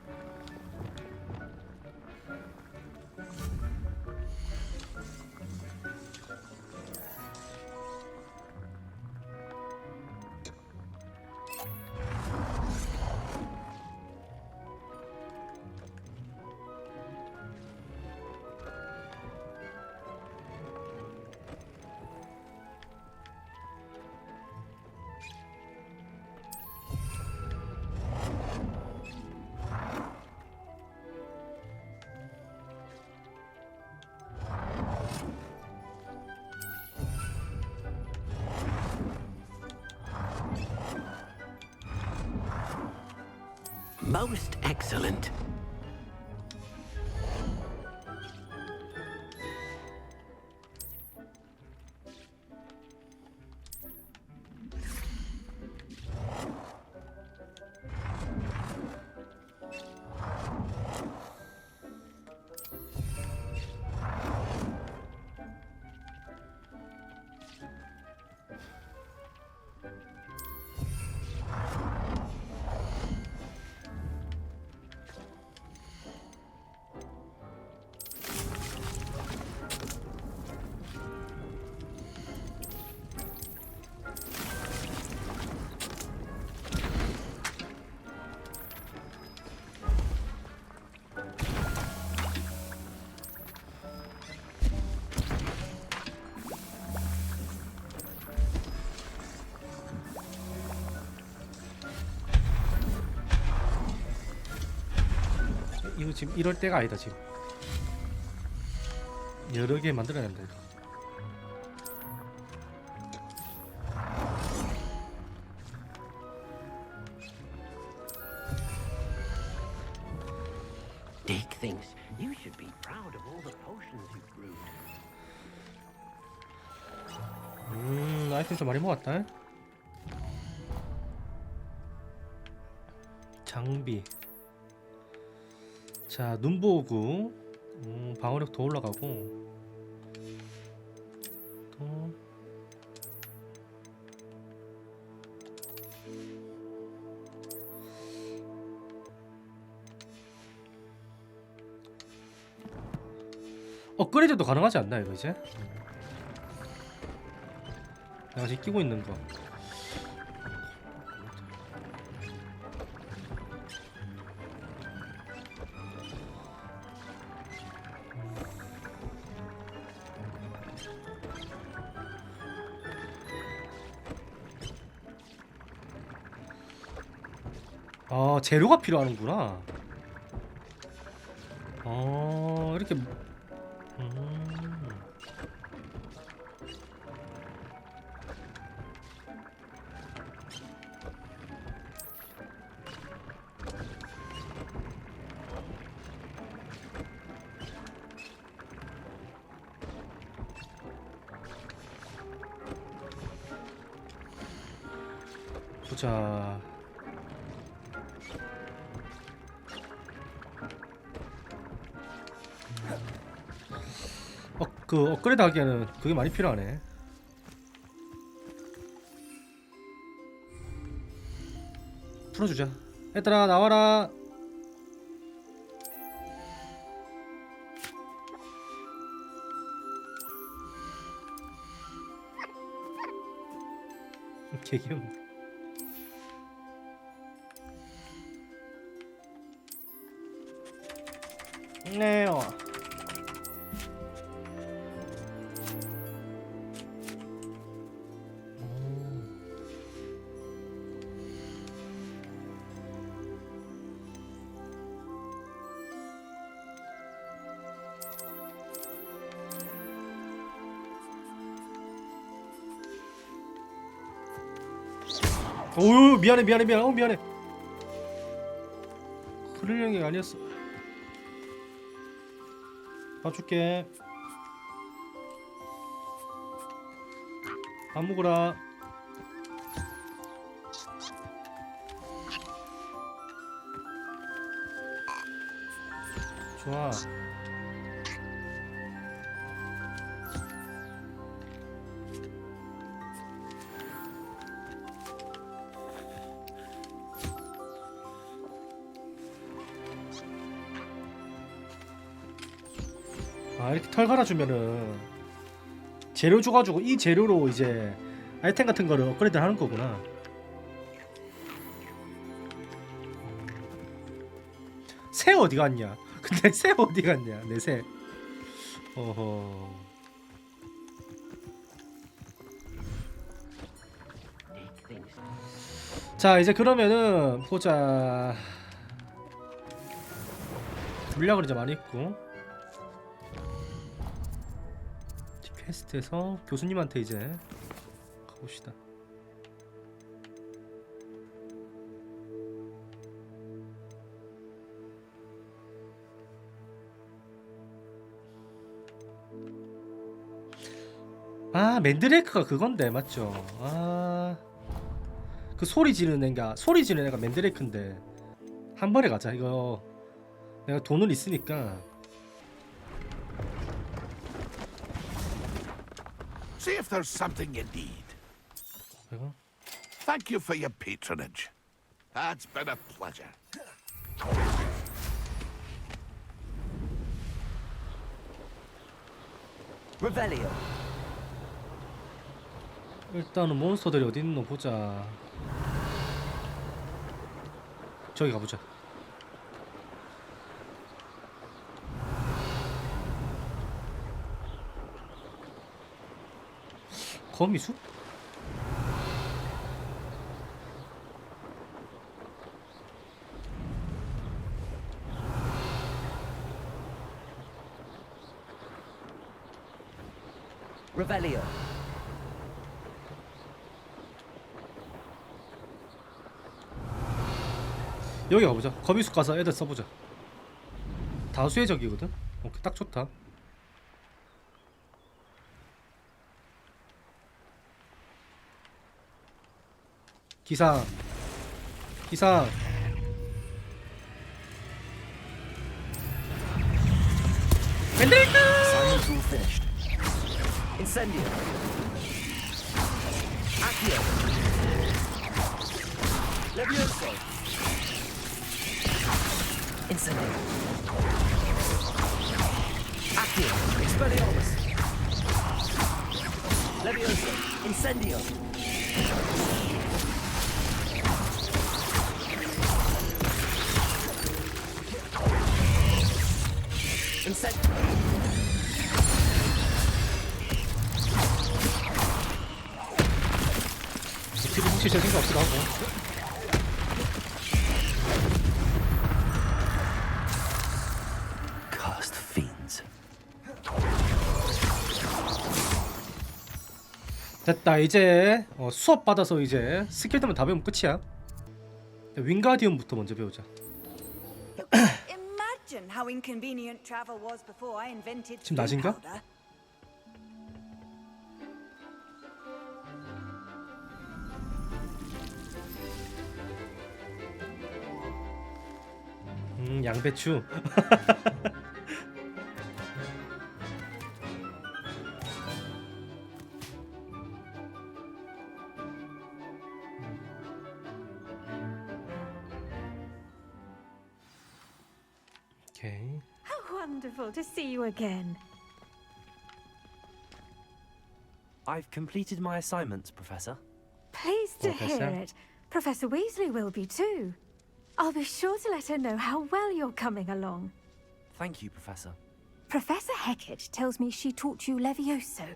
Most excellent. 이거 지금 이럴 때가 아니다 지금. 여러 개 만들어야 된다 이거. Dick thinks you should be proud of all the potions you've brewed. 아이템 좀 많이 모았다. 장비. 자, 눈보호구. 방어력 더 올라가고. 또 업그레이드도 가능하지 않나 이거 이제? 내가 지금 끼고 있는 거. 아, 재료가 필요하는구나. 이렇게 보자. 그 업그레이드 하기에는 그게 많이 필요하네. 풀어주자. 얘들아 나와라. 개 귀엽네. 네요. 오유 미안해. 미안해. 그럴 얘기가 아니었어. 봐줄게. 밥 먹으라. 좋아. 아, 이렇게 털 갈아주면은 재료 줘가지고 이 재료로 이제 아이템 같은 거를 업그레이드 하는 거구나. 새 어디 갔냐? 근데 새 어디 갔냐? 내 새. 어허. 자, 이제 그러면은 보자. 물약을 이제 많이 있고. 퀘스트에서 교수님한테 이제 가봅시다. 아, 맨드레이크가 그건데 맞죠? 아, 그 소리 지르는 애가 맨드레이크인데 한 번에 가자. 이거 내가 돈은 있으니까. See if there's something you need. Thank you for your patronage. That's been a pleasure. Revelio. 일단은 몬스터들이 어디 있노 보자. 저기 가보자. 거미수? Revelio. 여기 가보자. 거미숲 가서 애들 써보자. 다수의 적이거든. 오케이, 딱 좋다. 기상. 기상. Assignment's all finished. Incendio. Accio. Levioso. Incendio. Accio. Expelliarmus. Levioso. Incendio. 지금 혹시 제 생각 없기도 하고. Cursed fiends. 됐다. 이제 수업 받아서 이제 스킬들만 다 배우면 끝이야. 윙가디움부터 먼저 배우자. Imagine how inconvenient travel was before I invented 지금 낮인가? powder. 양배추. 오케이. How wonderful to see you again. I've completed my assignments, Professor. Pleased to hear Professor. it. Professor Weasley will be too. I'll be sure to let her know how well you're coming along. Thank you, Professor. Professor Hecat tells me she taught you Levioso,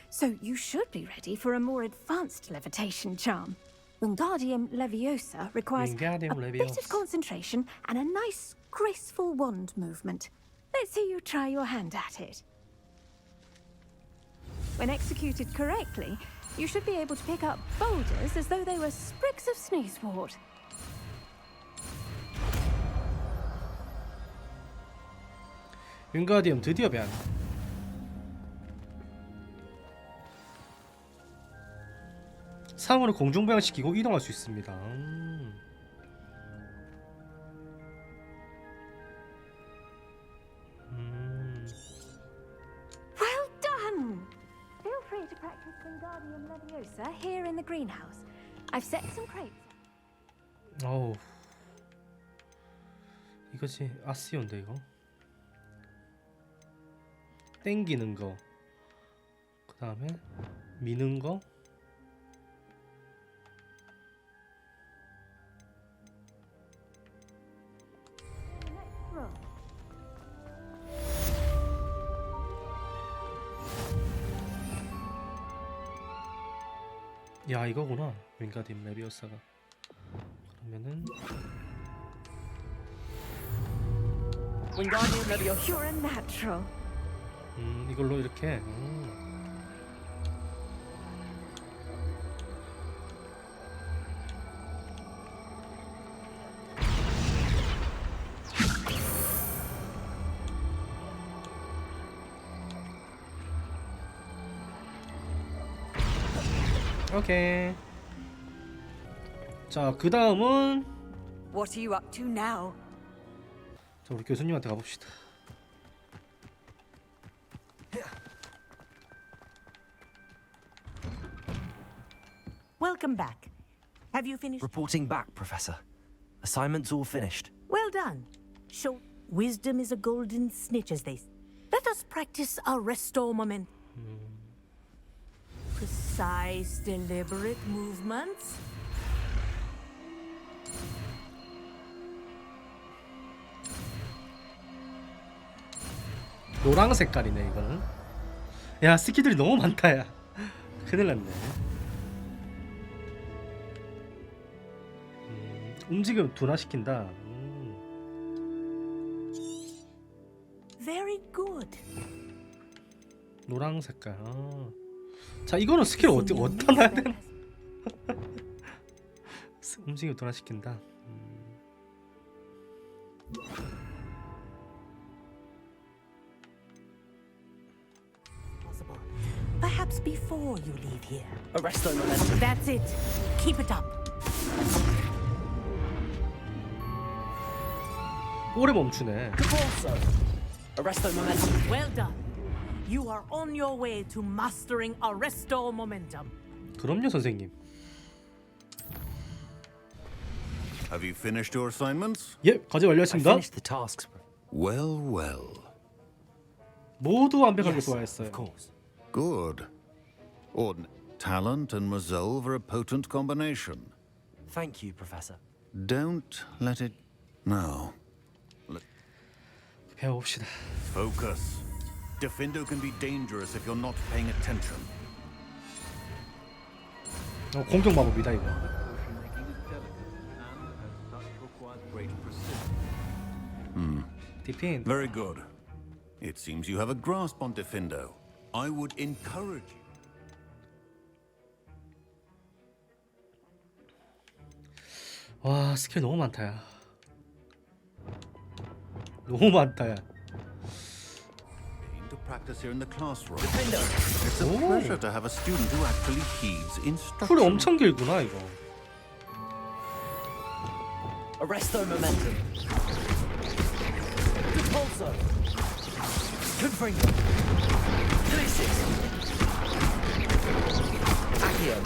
so you should be ready for a more advanced levitation charm. Wingardium Leviosa requires Wingardium a bit of Leviosa. concentration and a nice, graceful wand movement. Let's see you try your hand at it. When executed correctly, you should be able to pick up boulders as though they were sprigs of sneezewort. 윙가디움 드디어 배웠네. 상으로 공중부양시키고 이동할 수 있습니다. Well done! Feel free to practice Wingardium Leviosa here in the greenhouse. I've set some crates. 어우, 이거지. 아스온데 이거. 땡기는 거, 그 다음에 미는 거, 야 이거구나. 윙가디움 레비오사가. 그러면은 Wingardium Leviosa. You're a natural. 이걸로 이렇게. 오케이. 자, 그 다음은 What are you up to now? 자, 우리 교수님한테 가봅시다. Welcome back. Have you finished? Reporting back, Professor. Assignment's all finished. Well done. Show wisdom is a golden snitch, as they say. Let us practice our restore moment. Precise, deliberate movements. 노랑 색깔이네 이거는. 야 스킬들이 너무 많다 야. 큰일 났네. 움직임 둔화시킨다. Very good. 노랑 색깔. 자, 이거는 스킬 어디다 놔야 되나? 움직임을 변화시킨다. Perhaps before you leave here. Arrest the momentum. That's it. Keep it up. 오래 멈추네. Arrest the momentum. Well done. You are on your way to mastering arresto momentum. 그럼요, 선생님. Have you finished your assignments? 예, 과제 완료했습니다. Finished the tasks. Well, well. 모두 완벽하게 소화했어요. Good. Talent and resolve are a potent combination. Thank you, Professor. Don't let it... Now. 배워봅시다. Focus. Defendo can be dangerous if you're not paying attention. 공격 마법이다 이거. Defend. Very good. It seems you have a grasp on Defendo. I would encourage you. 와, 스킬 너무 많다야. 너무 많다야. To practice here in the classroom. It's a pleasure to have a student who actually heeds instruction. 쿨 엄청 길구나 이거. Arresto momentum. Repulso. Confringo. Delicious. Accio.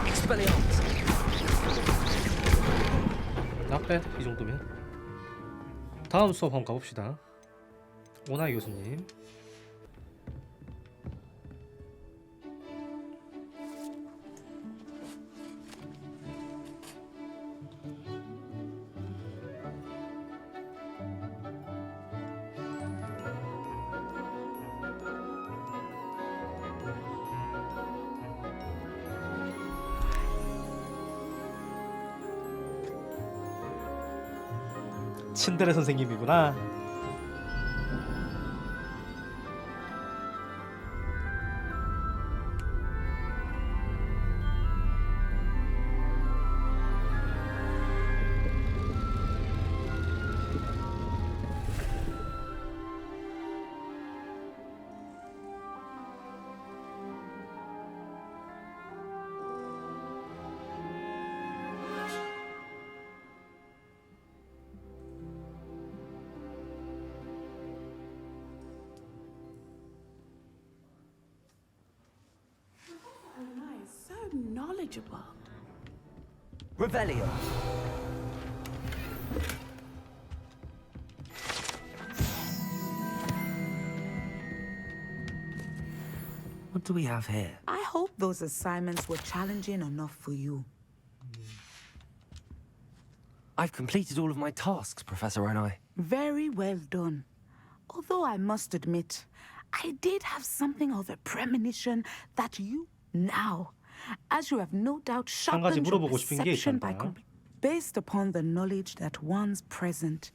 Expelliarmus. 나빼 이 정도면. 다음 수업 한번 가봅시다. 오나이 교수님. 친데레 선생님이구나. Knowledgeable. Revelio. What do we have here? I hope those assignments were challenging enough for you. I've completed all of my tasks, Professor Onai. Very well done. Although I must admit, I did have something of a premonition that you now, as you have no doubt sharpened your perception by based upon the knowledge that one's present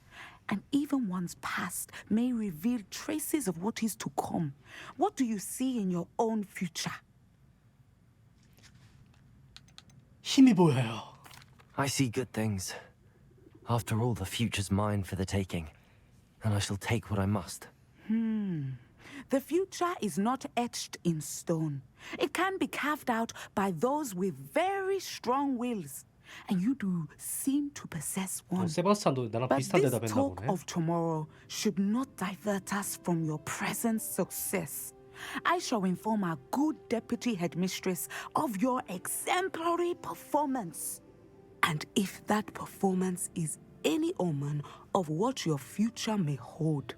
and even one's past may reveal traces of what is to come. What do you see in your own future? 힘이 보여요. I see good things. After all, the future's mine for the taking, and I shall take what I must. The future is not etched in stone. It can be carved out by those with very strong wills. And you do seem to possess one. 세바스찬도 나랑 But 비슷한 this 대답했나 talk 보네. of tomorrow should not divert us from your present success. I shall inform our good deputy headmistress of your exemplary performance. And if that performance is any omen of what your future may hold,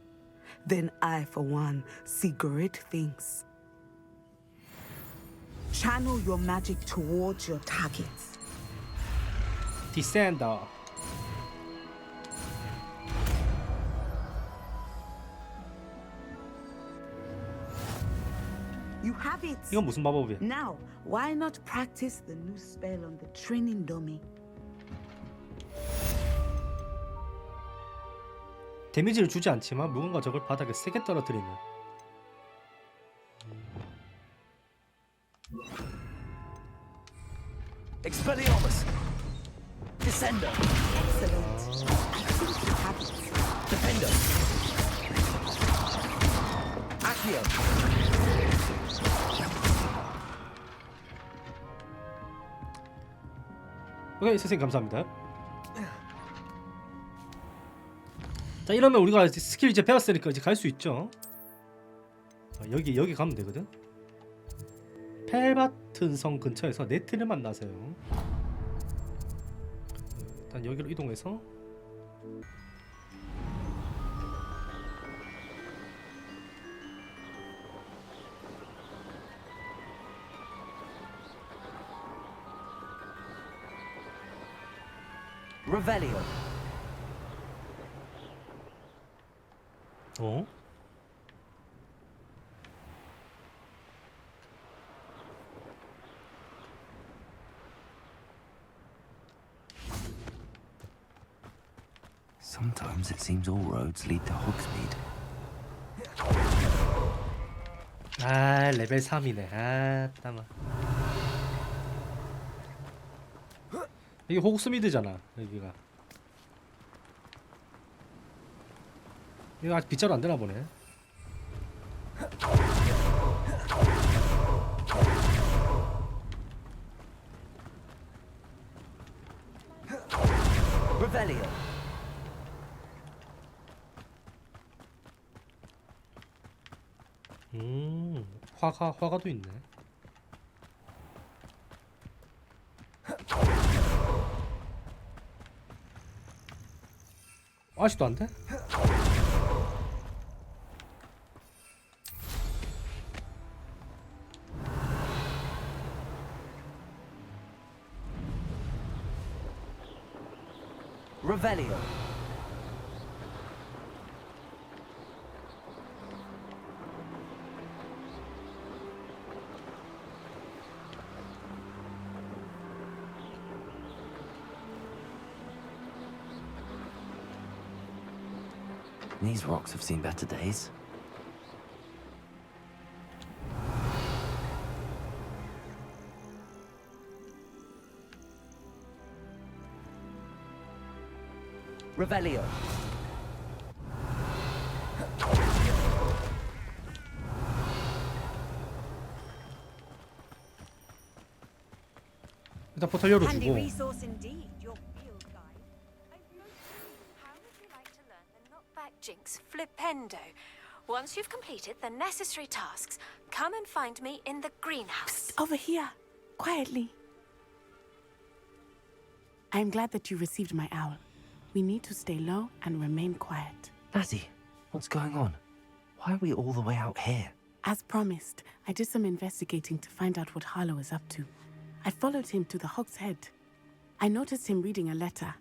then I, for one, see great things. Channel your magic towards your targets. 디센더. You have it. 이건 무슨 마법이야? Now, why not practice the new spell on the training dummy? 데미지를 주지 않지만 무언가 적을 바닥에 세게 떨어뜨리는. Expelliarmus. Descender. Excellent. I think you have it. Defender. Accio. 오케이, 선생님 감사합니다. 자, 이러면 우리가 스킬 이제 배웠으니까 이제 갈 수 있죠. 여기 가면 되거든. 펠바튼 성 근처에서 네트를 만나세요. 일단 여기로 이동해서 Revelio. 어? Sometimes it seems all roads lead to Hogsmeade. 아, 레벨 3이네. 아, 따마. 이게 호그스미드잖아, 여기가. 이거 아직 빗자루 안 되나 보네. Revelio. 화가도 있네. 아직도 안 돼? Revelio. These rocks have seen better days. Revelio. 일단 포탈 열어주고. Handy resource indeed, your field guide. How would you like to learn the knockback jinx flipendo? Once you've completed the necessary tasks, come and find me in the greenhouse. Over here, quietly. I'm glad that you received my owl. We need to stay low and remain quiet. Natty, what's going on? Why are we all the way out here? As promised, I did some investigating to find out what Harlow is up to. I followed him to the Hog's Head. I noticed him reading a letter.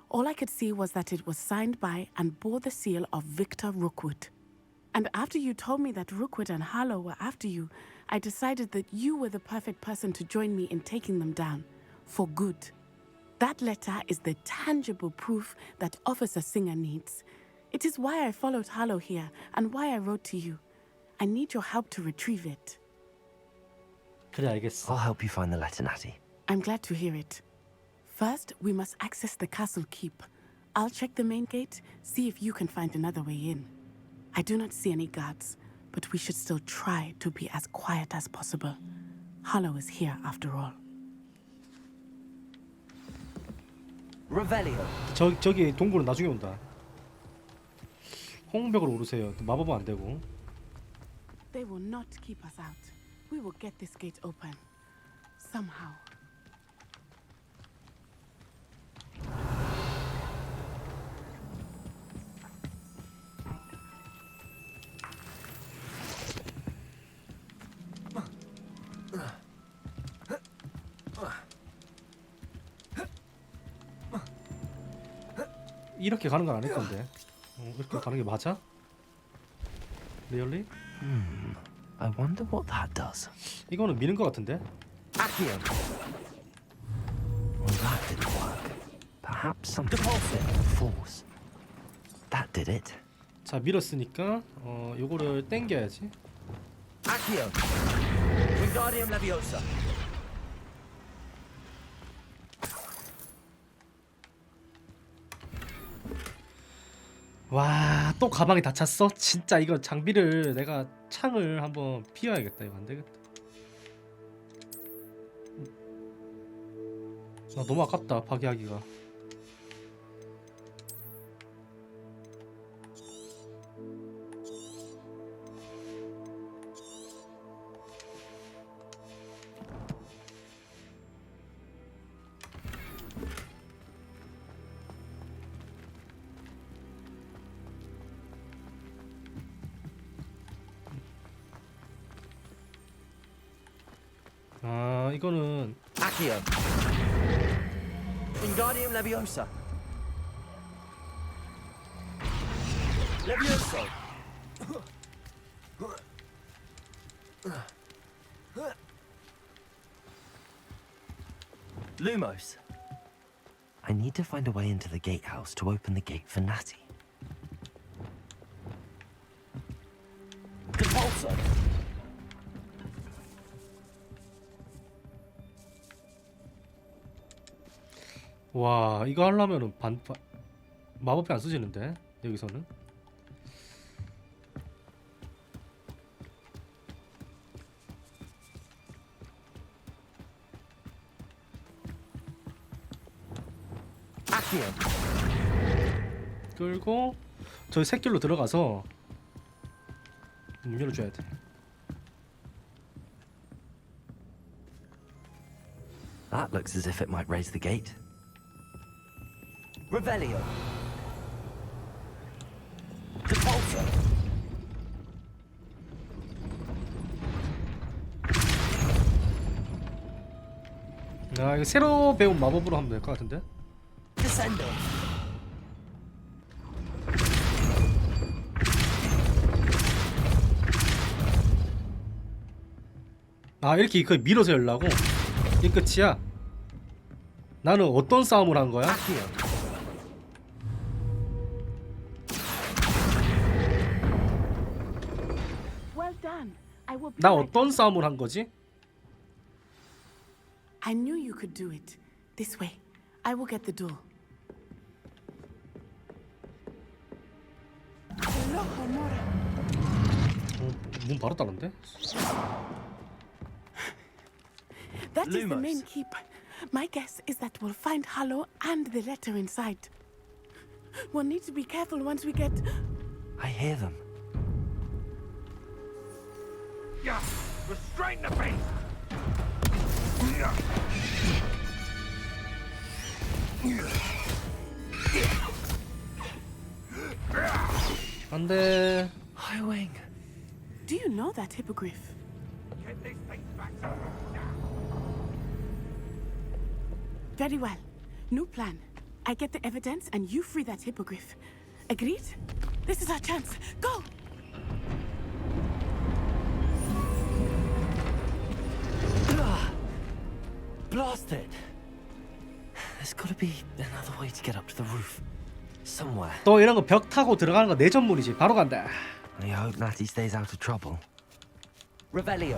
All I could see was that it was signed by and bore the seal of Victor Rookwood. And after you told me that Rookwood and Harlow were after you, I decided that you were the perfect person to join me in taking them down. For good. That letter is the tangible proof that Officer Singer needs. It is why I followed Harlow here and why I wrote to you. I need your help to retrieve it. 그래, 알겠어. I'll help you find the letter, Natty. I'm glad to hear it. First, we must access the castle keep. I'll check the main gate, see if you can find another way in. I do not see any guards, but we should still try to be as quiet as possible. Harlow is here after all. Revelio. 저기 동굴은 나중에 온다. 홍벽으로 오르세요. 마법은 안 되고. They will not keep us out. We will get this gate open. Somehow. 이렇게 가는 건 아닐 건데. 이렇게 가는 게 맞아? Really? I wonder what that does. 이거는 미는 것 같은데? Accio. Well, that didn't work. Perhaps something with force. That did it. 자, 밀었으니까 요거를 당겨야지. Accio. Wingardium Leviosa. 와, 또 가방이 다 찼어? 진짜 이거 장비를 내가 창을 한번 피워야겠다. 이거 안 되겠다. 나 너무 아깝다 파괴하기가. 아, 이거는 Accio. Wingardium Leviosa. Levioso. Lumos. I need to find a way into the gatehouse to open the gate for Natty. Compulso. 와, 이거 하려면은 마법이 안 쓰지는데 여기서는. Accio. 끌고 저 새길로 들어가서 문 열어줘야 돼. That looks as if it might raise the gate. Revelio. Compulso. 아, 이거 새로 배운 마법으로 하면 될 것 같은데. Descendo. 아, 이렇게 이거 밀어서 열라고? 이게 끝이야? 나는 어떤 싸움을 한 거야? Well done. I will be 나 right 어떤 싸움을 한 거지? I knew you could do it. This way. I will get the door. 문 바로 따는데? That is the Lumos. main keep. My guess is that we'll find Hallow and the letter inside. We'll need to be careful once we get... I hear them. Yeah, restrain the beast. 안 돼. Highwing. Do you know that hippogriff? Get these things back. Very well. New plan. I get the evidence and you free that hippogriff. Agreed? This is our chance. Go! Blasted! There's gotta be another way to get up to the roof. Somewhere. 또 이런 거 벽 타고 들어가는 거 내 전문이지. 바로 간다. I hope Natty stays out of trouble. Revelio.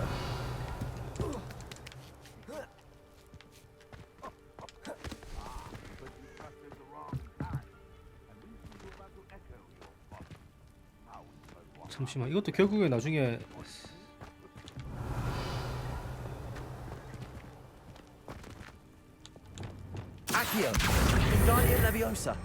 잠시만, 이것도 결국에 나중에 Accio. Wingardium Leviosa.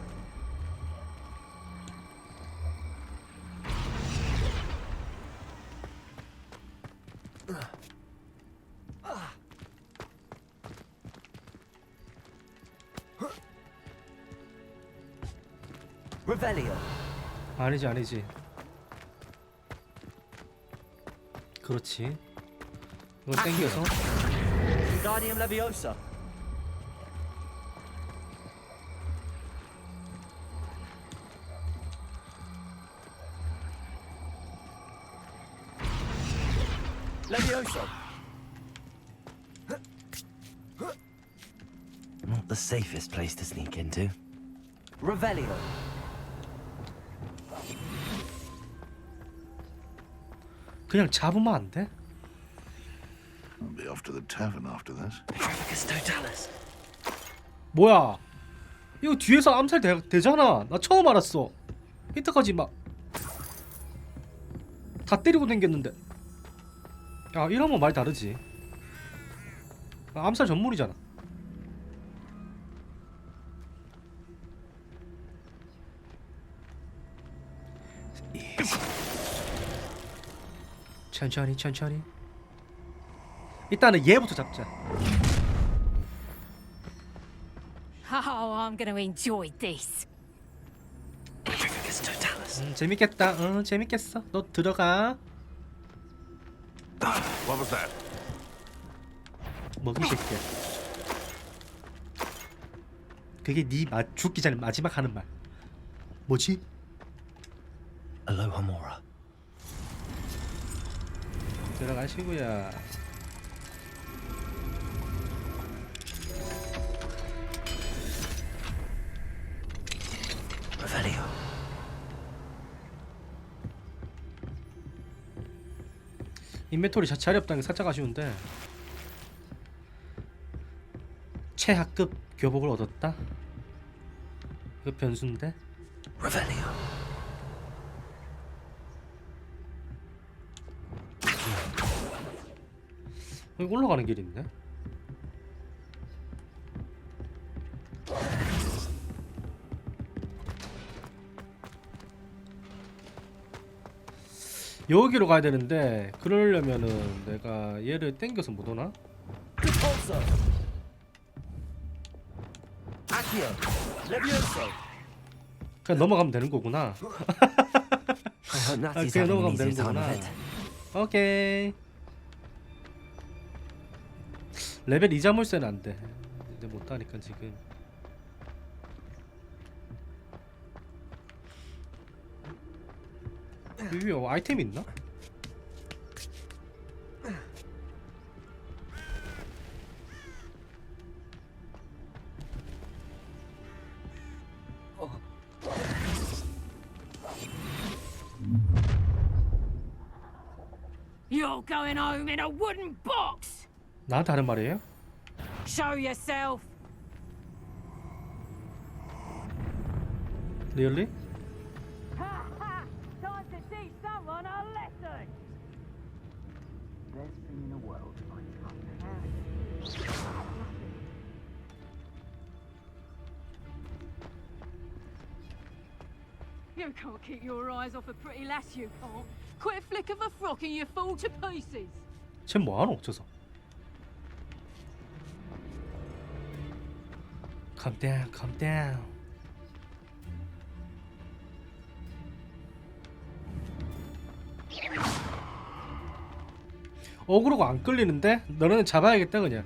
Revelio. 아니지, 아니지. 그렇지. 이거 땡겨서. Wingardium Leviosa. Levioso. Not the safest place to sneak into. Revelio. 그냥 잡으면 안 돼? I'll be off to the tavern after this. Petrificus totalis. 뭐야? 이거 뒤에서 암살 되잖아. 나 처음 알았어. 이때까지 막 다 때리고 댕겼는데. 야, 이러면 말이 다르지. 암살 전문이잖아. 천천히 천천히. 일단은 얘부터 잡자. Oh, I'm gonna enjoy this. 재밌겠다. 응, 재밌겠어. 너 들어가. What was that? 먹이 새끼야. 그게 네 죽기 전에 마지막 하는 말. 뭐지? Alohomora. 들어가시고요. Revelio. 인벤토리 자체이 없다는 게 살짝 아쉬운데. 최하급 교복을 얻었다? 이거 변수인데? Revelio. 여기 올라가는 길이 있네? 여기로 가야 되는데 그러려면은 내가 얘를 땡겨서 못 오나? 그냥 넘어가면 되는 거구나. 그냥 넘어가면 되는 거구나. 오케이. 레벨 2 자물쇠는 안 돼. 이제 못 하니까 지금. 여기 아이템 있나? You're going home in a wooden box. 나한테 하는 말이에요? Show yourself. Really? Time to teach someone a lesson. Best thing in the world to find You can't keep your eyes off a pretty lass, you can't. Quit a flick of a frock and you fall to pieces. 쟤 뭐하노 어째서? Calm down, calm down. 어그로가 안 끌리는데? 너네는 잡아야겠다 그냥.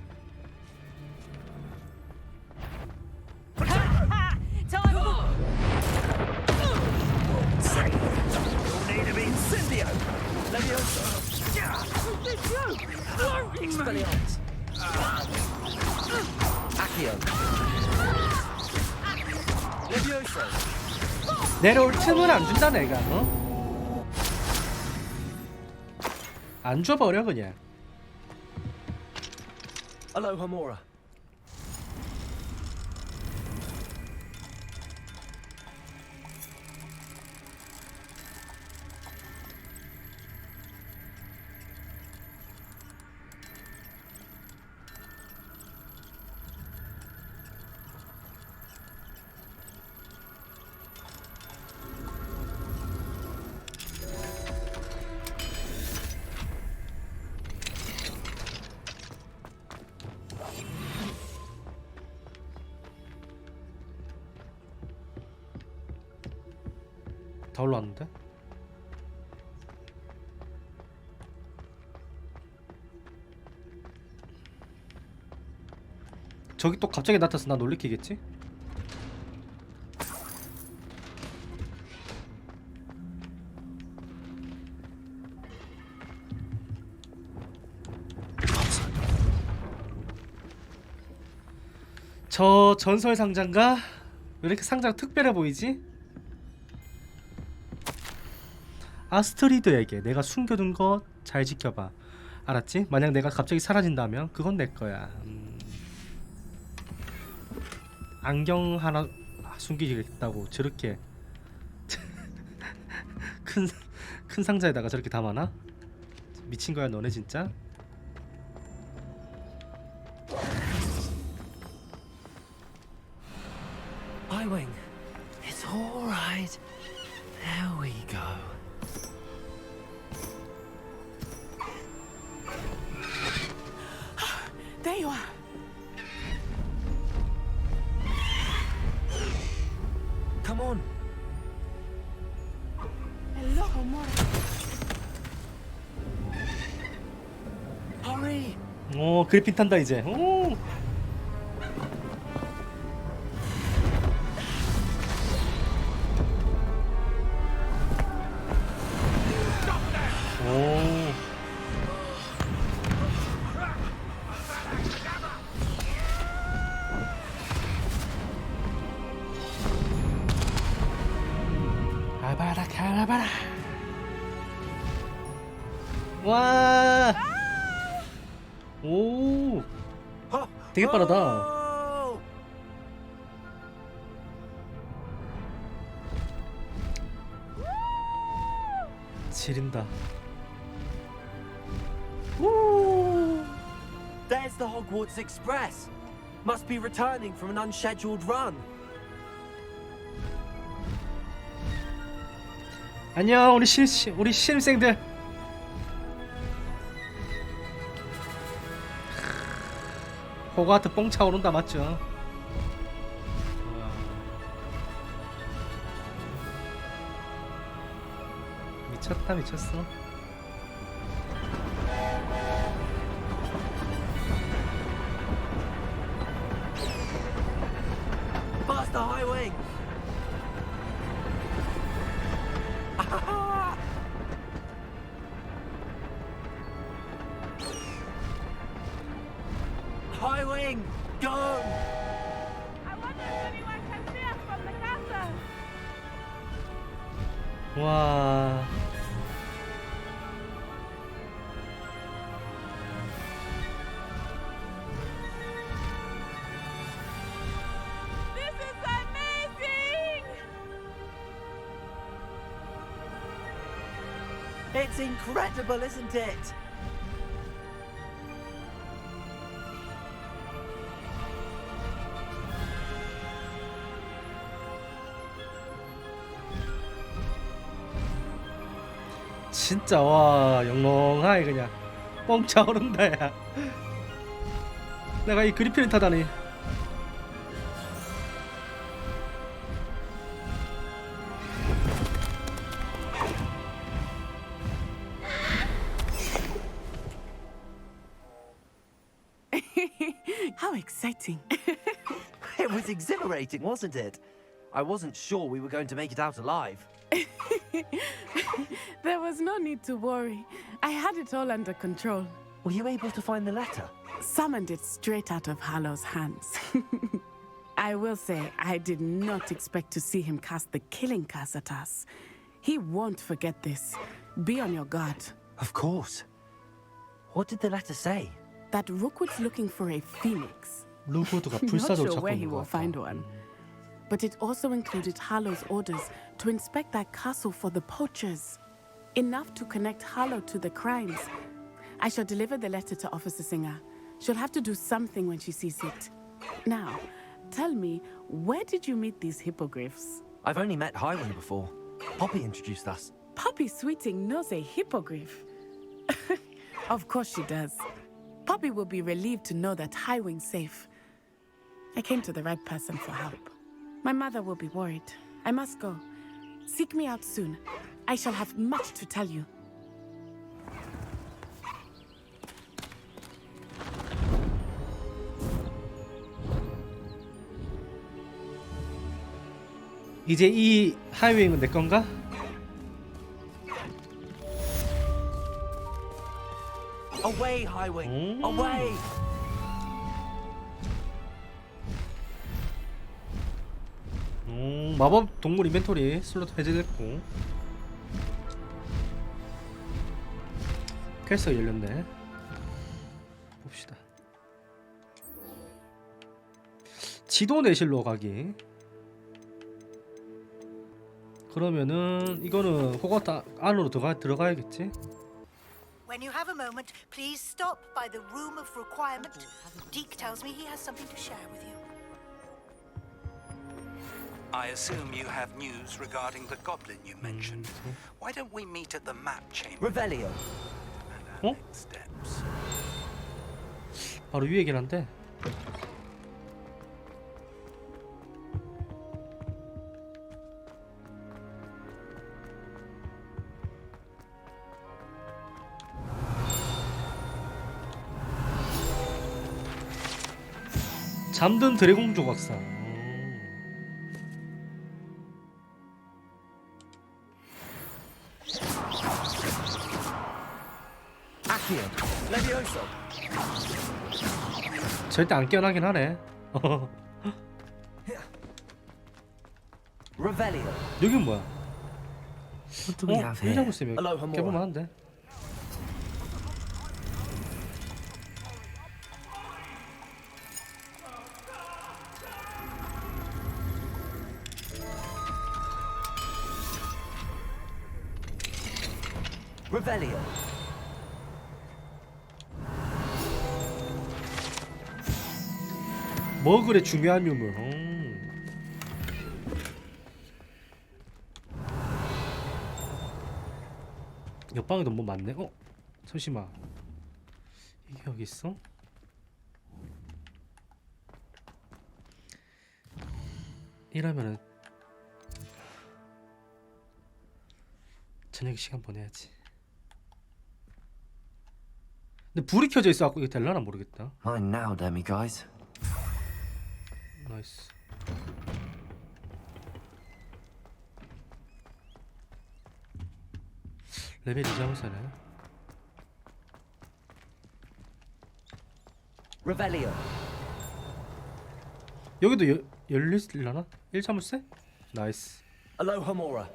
내려올 틈을 안 준다 내가. 어? 안 줘버려 그냥. Alohomora. 다 올라왔는데? 저기 또 갑자기 나타나서 나 놀리키겠지? 저 전설 상자인가? 왜 이렇게 상자가 특별해 보이지? 아스트리드에게 내가 숨겨둔 거 잘 지켜봐. 알았지? 만약 내가 갑자기 사라진다면 그건 내 거야. 안경 하나 숨기겠다고 저렇게 큰 상자에다가 저렇게 담아놔? 미친 거야 너네 진짜? Highwing, it's all right. There we go. There you are. Come on. Hello, Mora. Hurry. 오 그리핀 탄다 이제. 오. 오. 가봐라 가봐라. 와. 오. 되게 빠르다. 지린다. There's the Hogwarts Express. Must be returning from an unscheduled run. 안녕 우리 신입생들. 호그와트 뽕 차오른다 맞죠? 우와. 미쳤다 미쳤어. Faster, Highwing. Highwing, go! I wonder if anyone can see us from the castle. 와. This is amazing! It's incredible, isn't it? 진짜 와 영롱하게 그냥 뻥 차오른다 야. 내가 이 그리핀을 타다니. How exciting. It was exhilarating, wasn't it? I wasn't sure we were going to make it out alive. There was no need to worry. I had it all under control. Were you able to find the letter? Summoned it straight out of Hallow's hands. I will say, I did not expect to see him cast the killing curse at us. He won't forget this. Be on your guard. Of course. What did the letter say? That Rookwood's looking for a phoenix. 루그드가 Not 불사조를 sure 찾고 where he 있는 will 것 find 같아. one. But it also included Harlow's orders to inspect that castle for the poachers. Enough to connect Harlow to the crimes. I shall deliver the letter to Officer Singer. She'll have to do something when she sees it. Now, tell me, where did you meet these hippogriffs? I've only met Highwing before. Poppy introduced us. Poppy Sweeting knows a hippogriff. Of course she does. Poppy will be relieved to know that Highwing's safe. I came to the right person for help. My mother will be worried. I must go. Seek me out soon. I shall have much to tell you. 이제 이 하이웨이는 내 건가? Away, Highwing! Away! 마법 동물 인벤토리 슬롯 해제됐고 퀘스트가 열렸네. 봅시다. 지도 내실로 가기. 그러면은 이거는 호그와트 안으로 들어가야겠지? When you have a moment, please stop by the room of requirement. Deke tells me he has something to share with you. I assume you have news regarding the goblin you mentioned. Why don't we meet at the map chamber? Revelio. 어? Steps. 바로 위에긴 한데. 잠든 드래곤 조각상. 절대 안 깨어나긴 하네. 여긴 뭐야? 회자고 있으면 깨보면 한데. Revelio. 머글의 중요한 유물. 옆방에도 뭐 많네. 잠시만. 이게 여기 있어? 이러면은 저녁에 시간 보내야지. 근데 불이 켜져 있어갖고 이거 될라나 모르겠다. Fine now, Demi guys. 나이스. 레벨 2점사네. Revelio. 여기도 열릴라나? 1자물쇠? 나이스. Alohomora.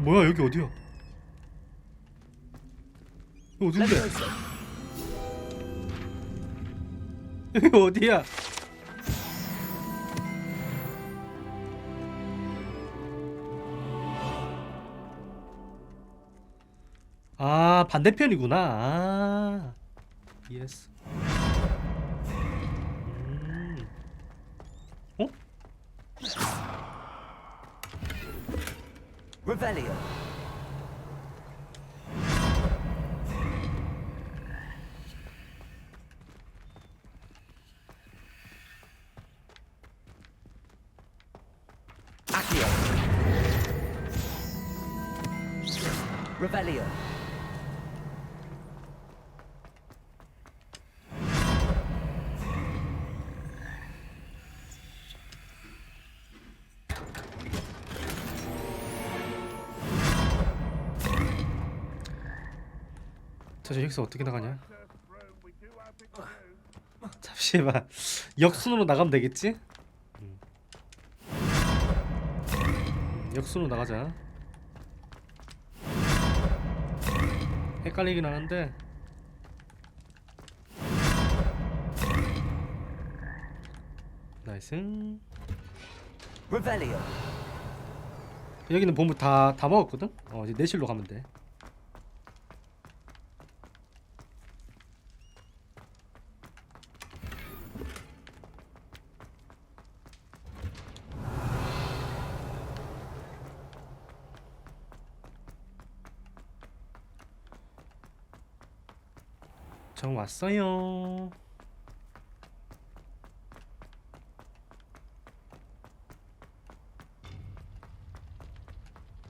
뭐야 여기 어디야? 여기 어딘데? 여기 어디야? 아 반대편이구나. 아 예스. 어? Revelio. Accio. Revelio. 저 여기서 어떻게 나가냐? 잠시만. 역순으로 나가면 되겠지? 역순으로 나가자. 헷갈리긴 하는데. 나이스. Revelio. 여기는 보물 다 먹었거든? 이제 내실로 가면 돼. 정 왔어요.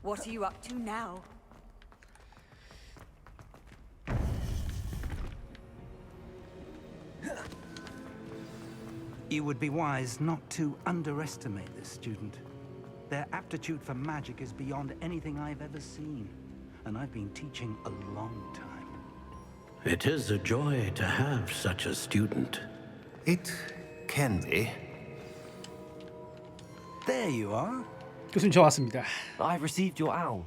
What are you up to now? You would be wise not to underestimate this student. Their aptitude for magic is beyond anything I've ever seen, and I've been teaching a long time. It is a joy to have such a student. It can be. There you are. 교수님 저 왔습니다. I received your owl.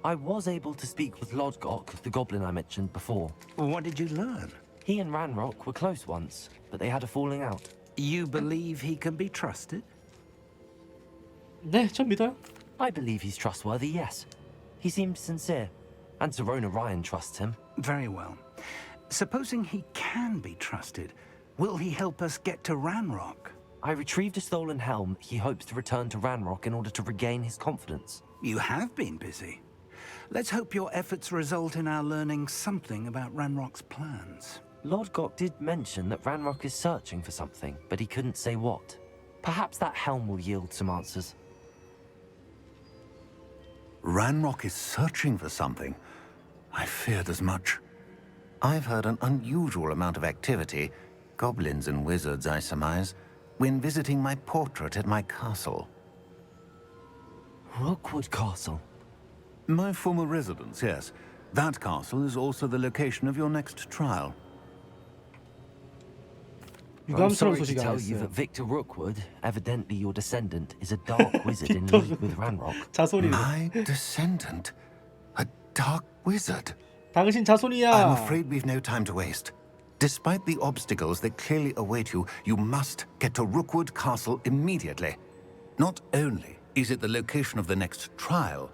I was able to speak with Lodgok, the goblin I mentioned before. What did you learn? He and Ranrock were close once, but they had a falling out. You believe he can be trusted? 네, 전 믿어요. I believe he's trustworthy, yes. He seemed sincere, and Serona Ryan trusts him. Very well. Supposing he can be trusted, will he help us get to Ranrock? I retrieved a stolen helm. He hopes to return to Ranrock in order to regain his confidence. You have been busy. Let's hope your efforts result in our learning something about Ranrock's plans. Lodgok did mention that Ranrock is searching for something, but he couldn't say what. Perhaps that helm will yield some answers. Ranrock is searching for something. I feared as much. I've heard an unusual amount of activity, goblins and wizards, I surmise, when visiting my portrait at my castle. Rookwood Castle? My former residence, yes. That castle is also the location of your next trial. I'm sorry to tell you that Victor Rookwood, evidently your descendant, is a dark wizard in league with Ranrock. My descendant? A dark wizard? 당신 자손이야. I'm afraid we've no time to waste. Despite the obstacles that clearly await you, you must get to Rookwood Castle immediately. Not only is it the location of the next trial,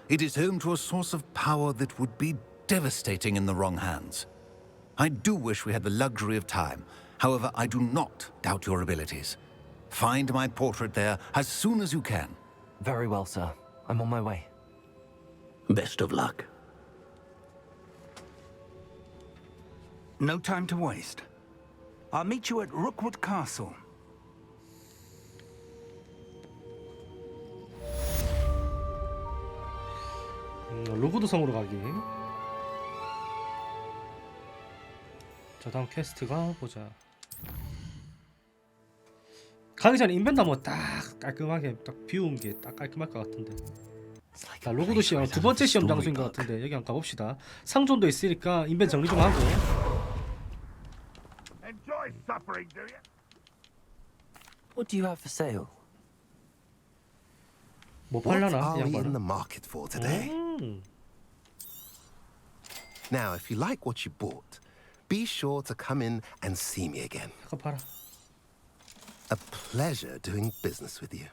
it is home to a source of power that would be devastating in the wrong hands. I do wish we had the luxury of time. However, I do not doubt your abilities. Find my portrait there as soon as you can. Very well, sir. I'm on my way. Best of luck. No time to waste. I'll meet you at Rookwood Castle. 로그드 성으로 가기. 자, 다음 퀘스트가 보자. 가기 전에 인벤트 한번 딱 깔끔하게 딱 비운 게 딱 깔끔할 것 같은데. 자, 로그드 시험 두 번째 시험 장소인 것 같은데 여기 한번 가봅시다. 상존도 있으니까 인벤트 정리 좀 하고. Enjoy suffering, do you? What do you have for sale? 뭐 What 팔려나? are we in 양반은? the market for today? Now, if you like what you bought, be sure to come in and see me again. 잠깐 봐라. A pleasure doing business with you.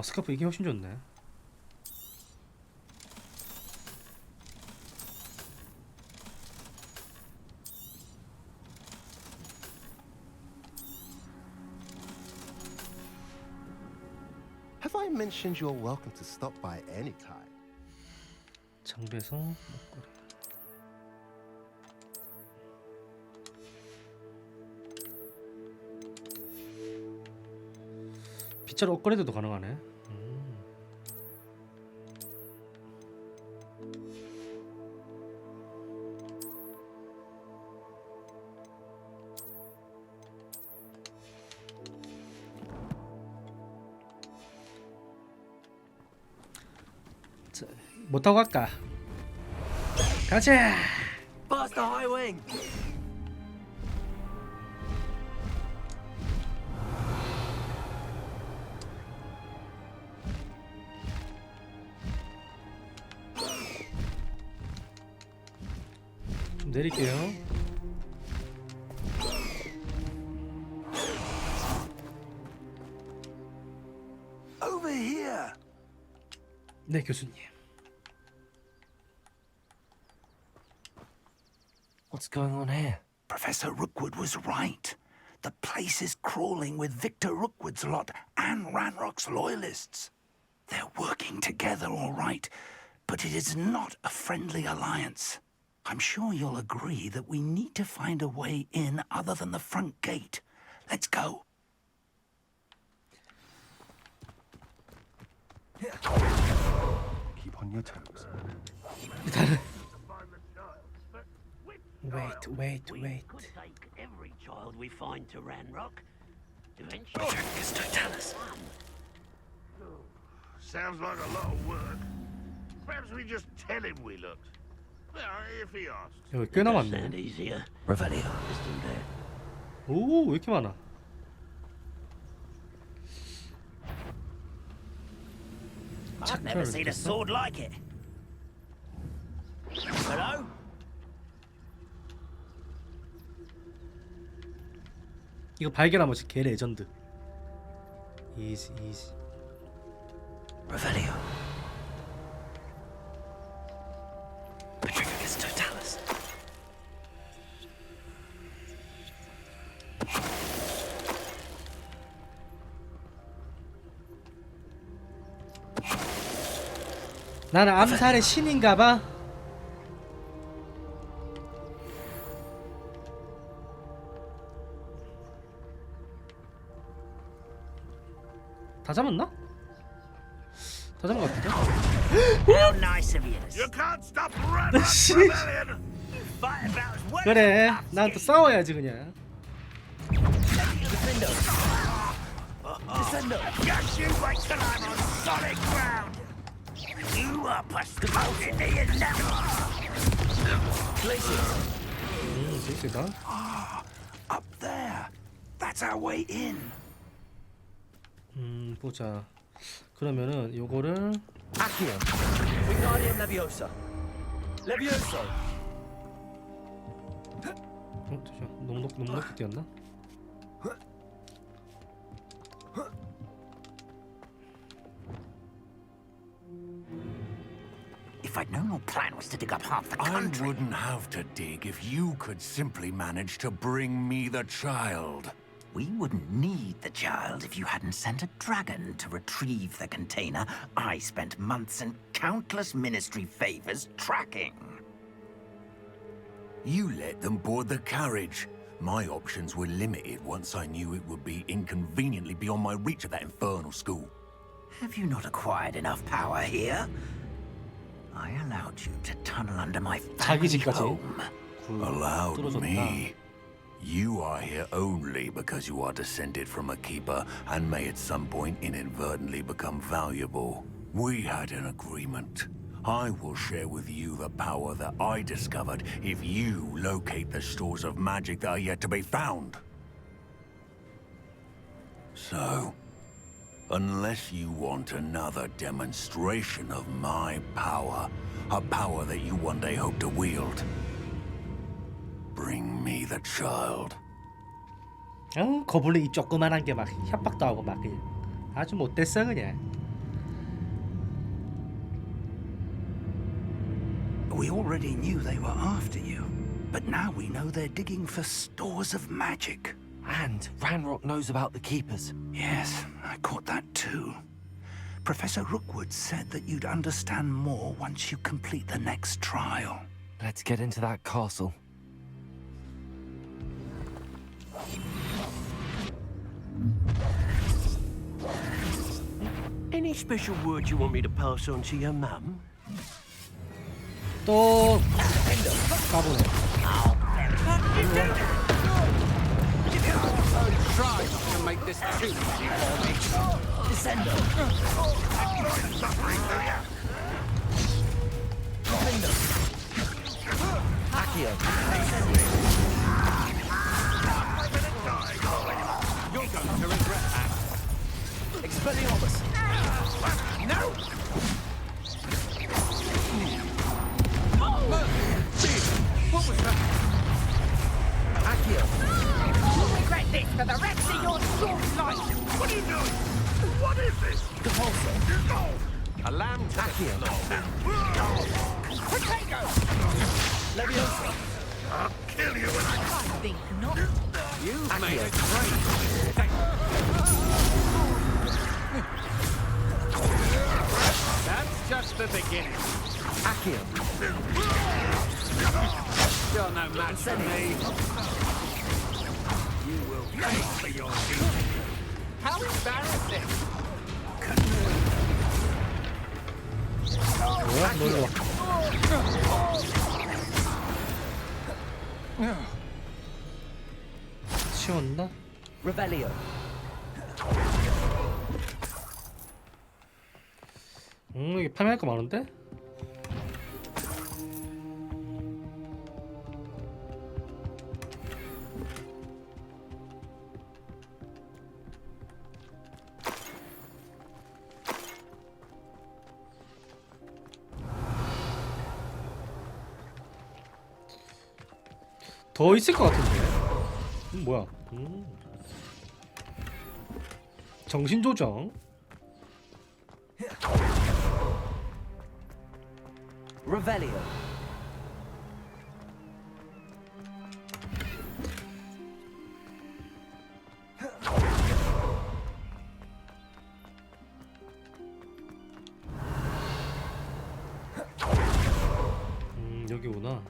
스카프 이게 훨씬 좋네. Have I mentioned you're welcome to stop by any time? 장비에서 목걸이. 빗자루 업그레이드도 가능하네. 자, 뭐 타고 갈까? 가자. Faster, high wing! 좀 내릴게요. Over here. 네, 교수님. What's going on here? Professor Rookwood was right. The place is crawling with Victor Rookwood's lot and Ranrock's loyalists. They're working together, all right, but it is not a friendly alliance. I'm sure you'll agree that we need to find a way in other than the front gate. Let's go. Keep on your toes. Wait. We could take every child we find to Ranrock. Eventually, Don't tell us. Sounds like a lot of work. Perhaps we just tell him we looked. If he asks. 여기 꽤나 많네. Revelio. 오, 왜 이렇게 많아? I've never seen a sword like it. Hello? 이거 발견하면 개 레전드. 이지. Revelio. Petrificus totalis. 나는 암살의 신인가봐. 다 잡았나? 다 잡은 것 같은데? How nice of you. You can't stop Ranrock 씨. Rebellion. Fight about as well. 그래, 난 또 싸워야지 그냥. Descendo. Just you wait till I'm on solid ground. You are postponing me in never. 재밌다. Up there. That's our way in. 보자. 그러면은 요거를 Accio. Wingardium Leviosa. Levioso. 잠시만. 너무 높게 뛰었나? If I'd known your plan was to dig up half the country. I wouldn't have to dig if you could simply manage to bring me the child. We wouldn't need the child if you hadn't sent a dragon to retrieve the container I spent months and countless ministry favors tracking. You let them board the carriage. My options were limited once I knew it would be inconveniently beyond my reach at that infernal school. Have you not acquired enough power here? I allowed you to tunnel under my family home. Allowed me? You are here only because you are descended from a keeper and may at some point inadvertently become valuable. We had an agreement. I will share with you the power that I discovered if you locate the stores of magic that are yet to be found. So, unless you want another demonstration of my power, a power that you one day hope to wield, bring me the child. 거블리 이 조그만한 게 막 협박도 하고 막 그냥 아주 못됐어 그냥. We already knew they were after you, but now we know they're digging for stores of magic. And Ranrock knows about the keepers. Yes, I caught that too. Professor Rookwood said that you'd understand more once you complete the next trial. Let's get into that castle. Any special word you want me to pass on to your mum? 또 까보네. Try to make this too easy for me. Descendo. Accio. You're going to regret that. Expelliarmus. No! What was that? Accio. You'll regret this for the rest of your short life. What are you doing? What is this? The pulsar. No! A lamb to Accio. Potato. Leviosa. I'll kill you when I think not. You've made a great. That's just the beginning. Accio. You're no match for me. You will pay for your deed. How embarrassing! 뭐야? 놀러 와. 치웠나? Revelio. 이게 파밍할 거 많은데? 더 있을 것 같은데. 뭐야? 정신 조정. Revelio. 여기구나.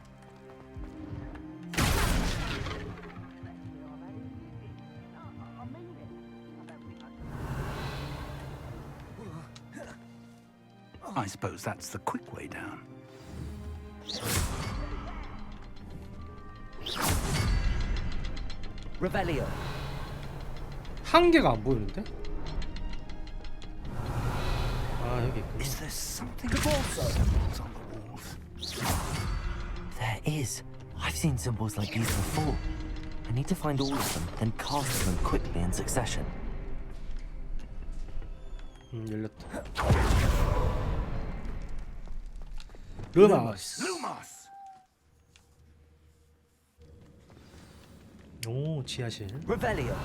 I suppose that's the quick way down. Revelio. 한 개가 안 보이는데? 아 여기 있구나. Is there something symbols on the walls? There is. I've seen symbols like these before. I need to find all of them, then cast them quickly in succession. 열렸다. 루마스. Lumos! 오 지하실. Revelio.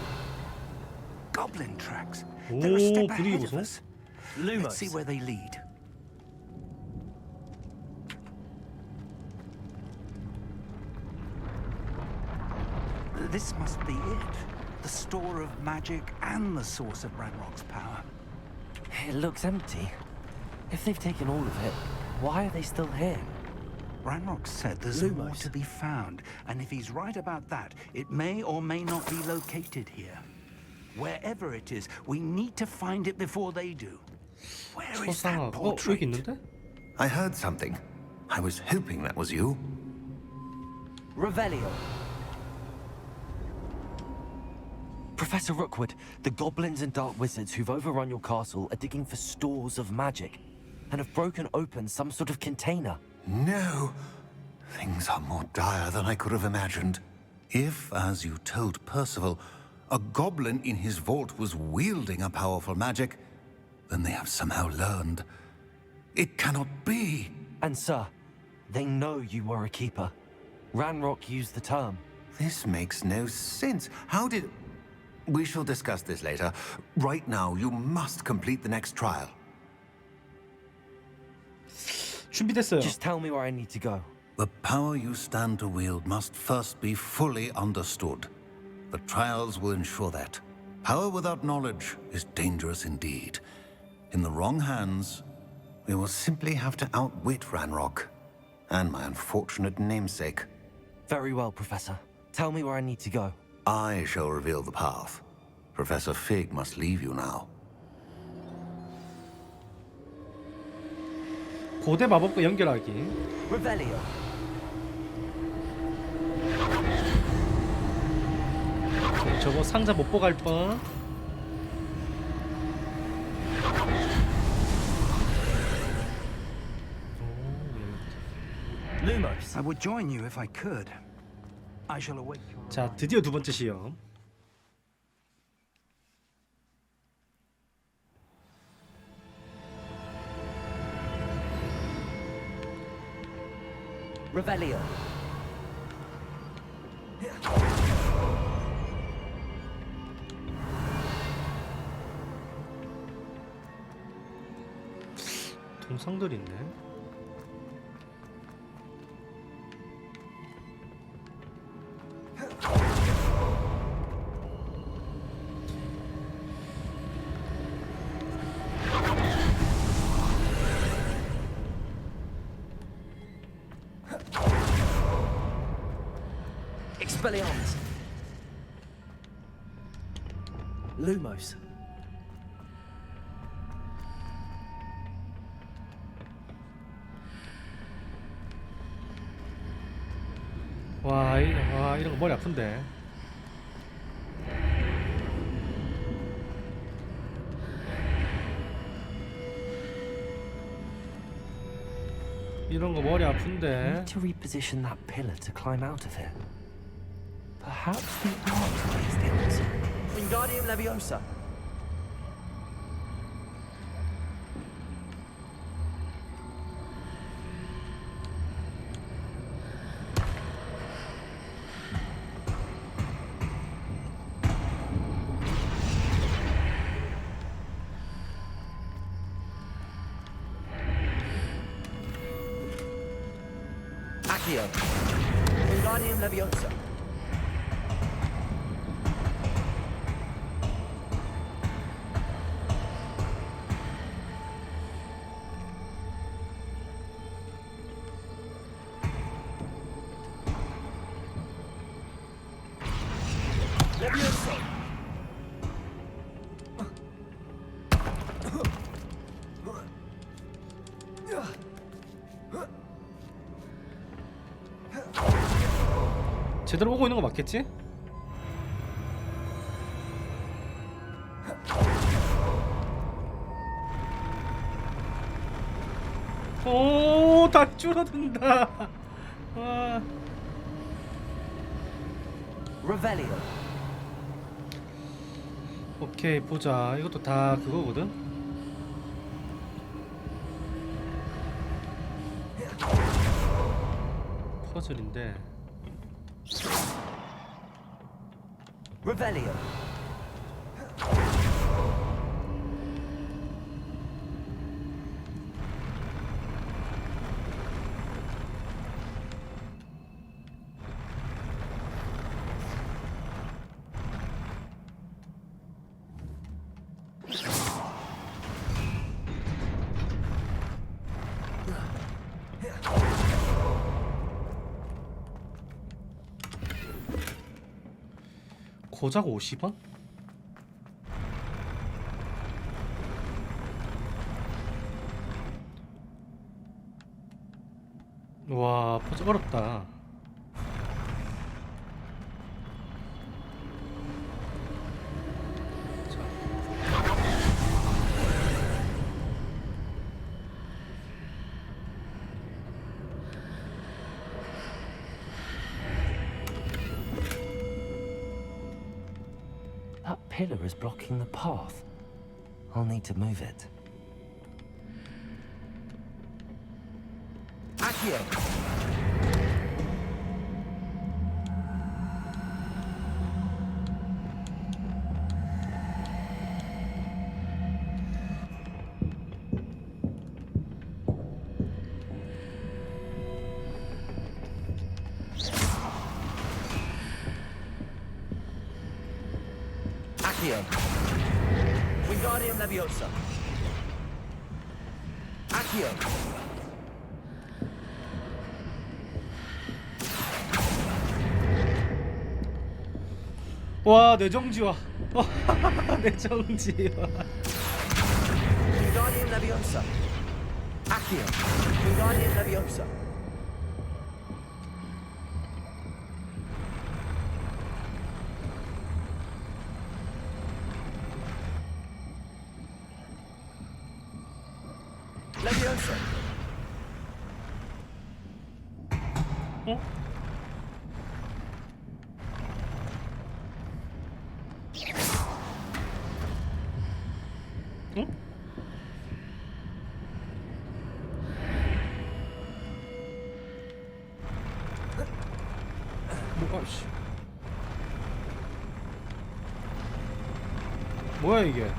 Goblin tracks. 오 They're a step 분위기 ahead of 보소. us. Let's see where they lead. This must be it. The store of magic and the source of Ranrock's power. It looks empty. If they've taken all of it, why are they still here? Ranrock said there's more to be found, and if he's right about that, it may or may not be located here. Wherever it is, we need to find it before they do. Where is that 여기 portrait? 있는데? I heard something. I was hoping that was you. Revelio. Professor Rookwood, the goblins and dark wizards who've overrun your castle are digging for stores of magic and have broken open some sort of container. No. Things are more dire than I could have imagined. If, as you told Percival, a goblin in his vault was wielding a powerful magic, then they have somehow learned. It cannot be. And sir, they know you were a keeper. Ranrock used the term. This makes no sense. How did... We shall discuss this later. Right now, you must complete the next trial. 준비됐어요. Just tell me where I need to go. The power you stand to wield must first be fully understood. The trials will ensure that. Power without knowledge is dangerous indeed. In the wrong hands, we will simply have to outwit Ranrock and my unfortunate namesake. Very well, Professor. Tell me where I need to go. I shall reveal the path. Professor Fig must leave you now. 고대 마법과 연결하기. Revelio. 저거 상자 못 보고 갈 뻔. Lumos. I would join you if I could. I shall await your... 자, 드디어 두 번째 시험. Revelio. 동상들 있네. Expelliarmus. Lumos. 와, 이런 거 머리 아픈데. 이런 거 머리 I 아픈데. need to reposition that pillar to climb out of it. Perhaps the archway is the answer. Wingardium Leviosa. Accio. Wingardium Leviosa. Leviosa. 제대로 오고 있는 거 맞겠지? 오, 다 줄어든다. 아. Revelio. 오케이, 보자. 이것도 다 그거거든. 퍼즐인데. Revelio. 고작 50원? 와, 퍼즐 어렵다. That pillar is blocking the path. I'll need to move it. Accio. Accio. Wingardium Leviosa. Accio. 와, 내 정지와. 내 정지와. Wingardium Leviosa. Accio. Wingardium Leviosa. Leviosa. 어? 응? 뭐야, 씨. 뭐야 이게?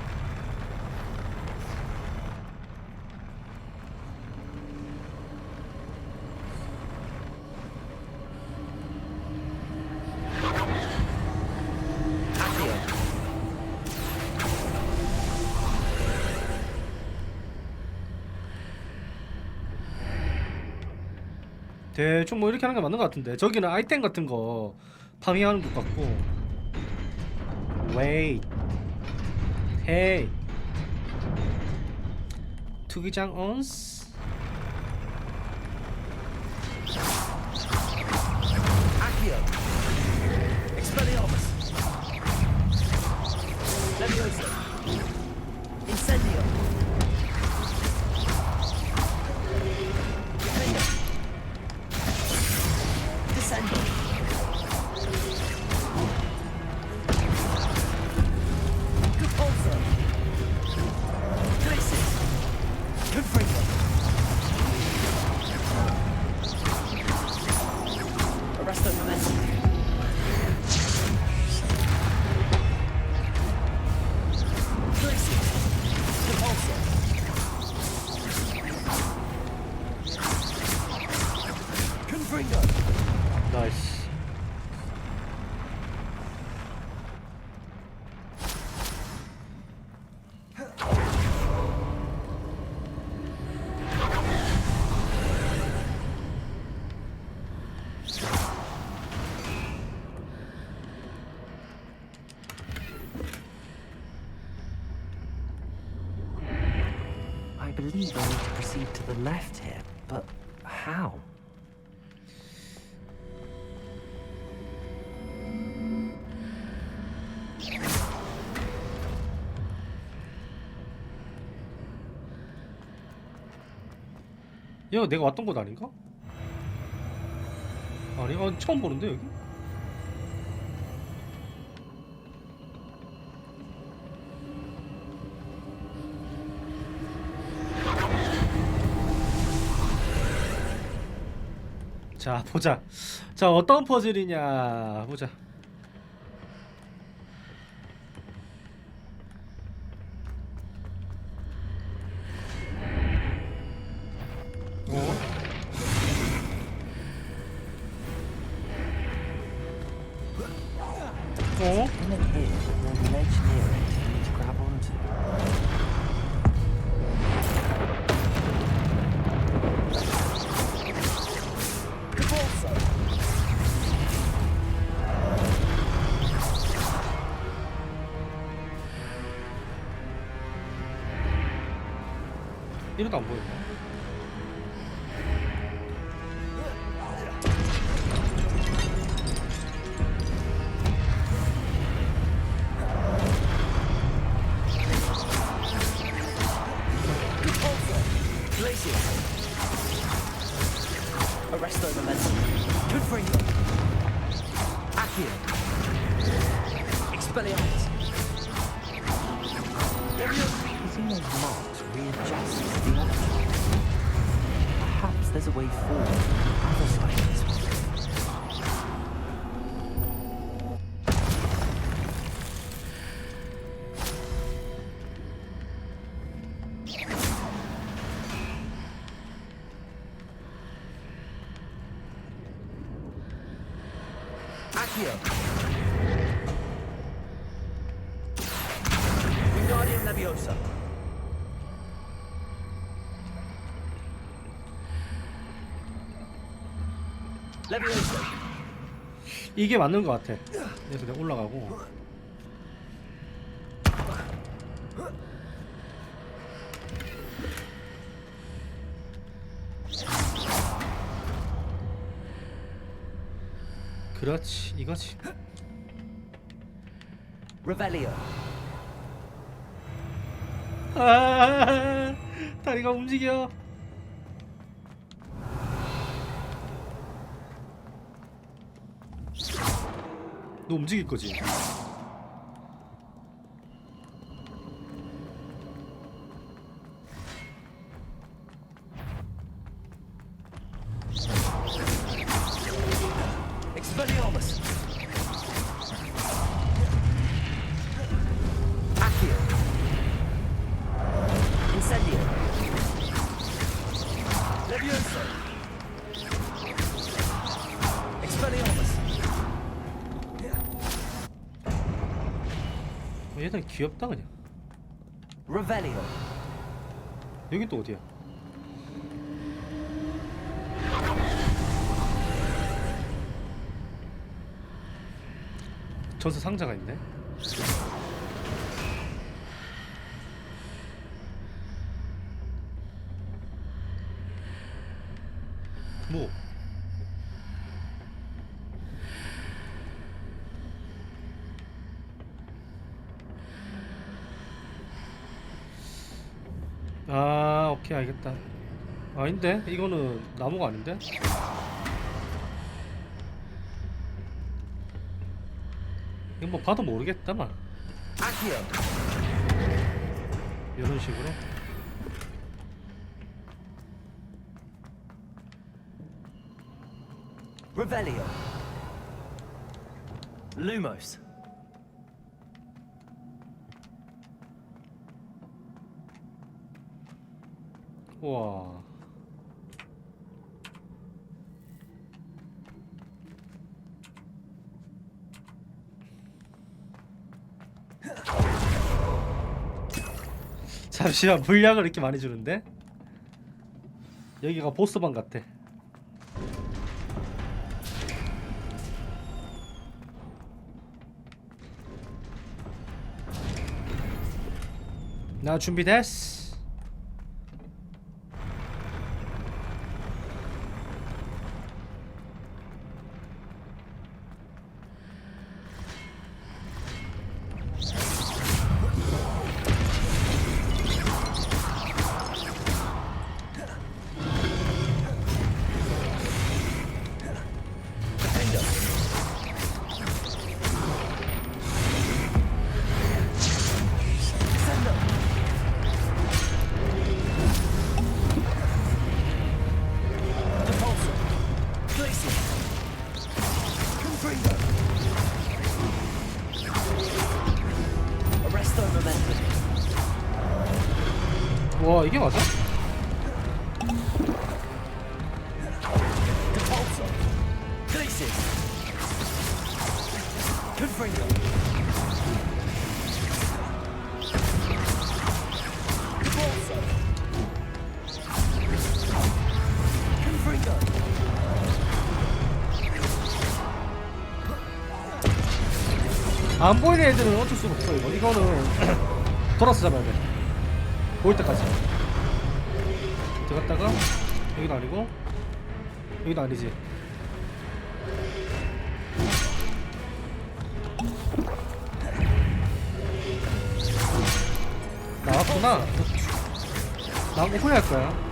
대충 뭐 이렇게 하는 게 맞는 것 같은데 저기는 아이템 같은 거 파밍하는 것 같고. Wait. Hey. 투기장 온스. Accio. Expelliarmus. Leviosa. Incendio. Descendo. Compulso. Glacis. Confringo. Arresto momentum. Glacis. Compulso. I believe I need to proceed to the left here, but how? 얘가 내가 왔던 곳 아닌가? 아니, 처음 보는데 여기? 자, 보자. 자, 어떤 퍼즐이냐 보자. 이러다 안 보이나? Arresto momentum. Good for you. Accio. Expelliarmus. Using those marks readjusts the object. Perhaps there's a way forward from the other side of this one. Accio. Wingardium Leviosa. Leviosa. 이게 맞는 것 같아. 그래서 내가 올라가고. 그렇지, 이거지. Revelio. 아, 다리가 움직여. 너 움직일 거지? Expelliarmus. Accio. Incendio. Leviosa. Expelliarmus. 얘들 귀엽다 그냥. Revelio. 여긴 또 어디야? 전세 상자가 있네. 뭐? 아, 오케이, 알겠다. 아닌데? 이거는 나무가 아닌데? 이건 뭐 봐도 모르겠다만. 이런 식으로. Revelio. Lumos. 와. 잠시만, 물약을 이렇게 많이 주는데? 여기가 보스방 같아. 나 준비됐어. 와 이게 맞아? 안 보이는 애들은 어쩔 수가 없어. 이거는 돌아서 잡아야 돼. 보일 때까지. 들어갔다가 여기도 아니고 여기도 아니지. 나왔구나. 나온 거 후회할 거야.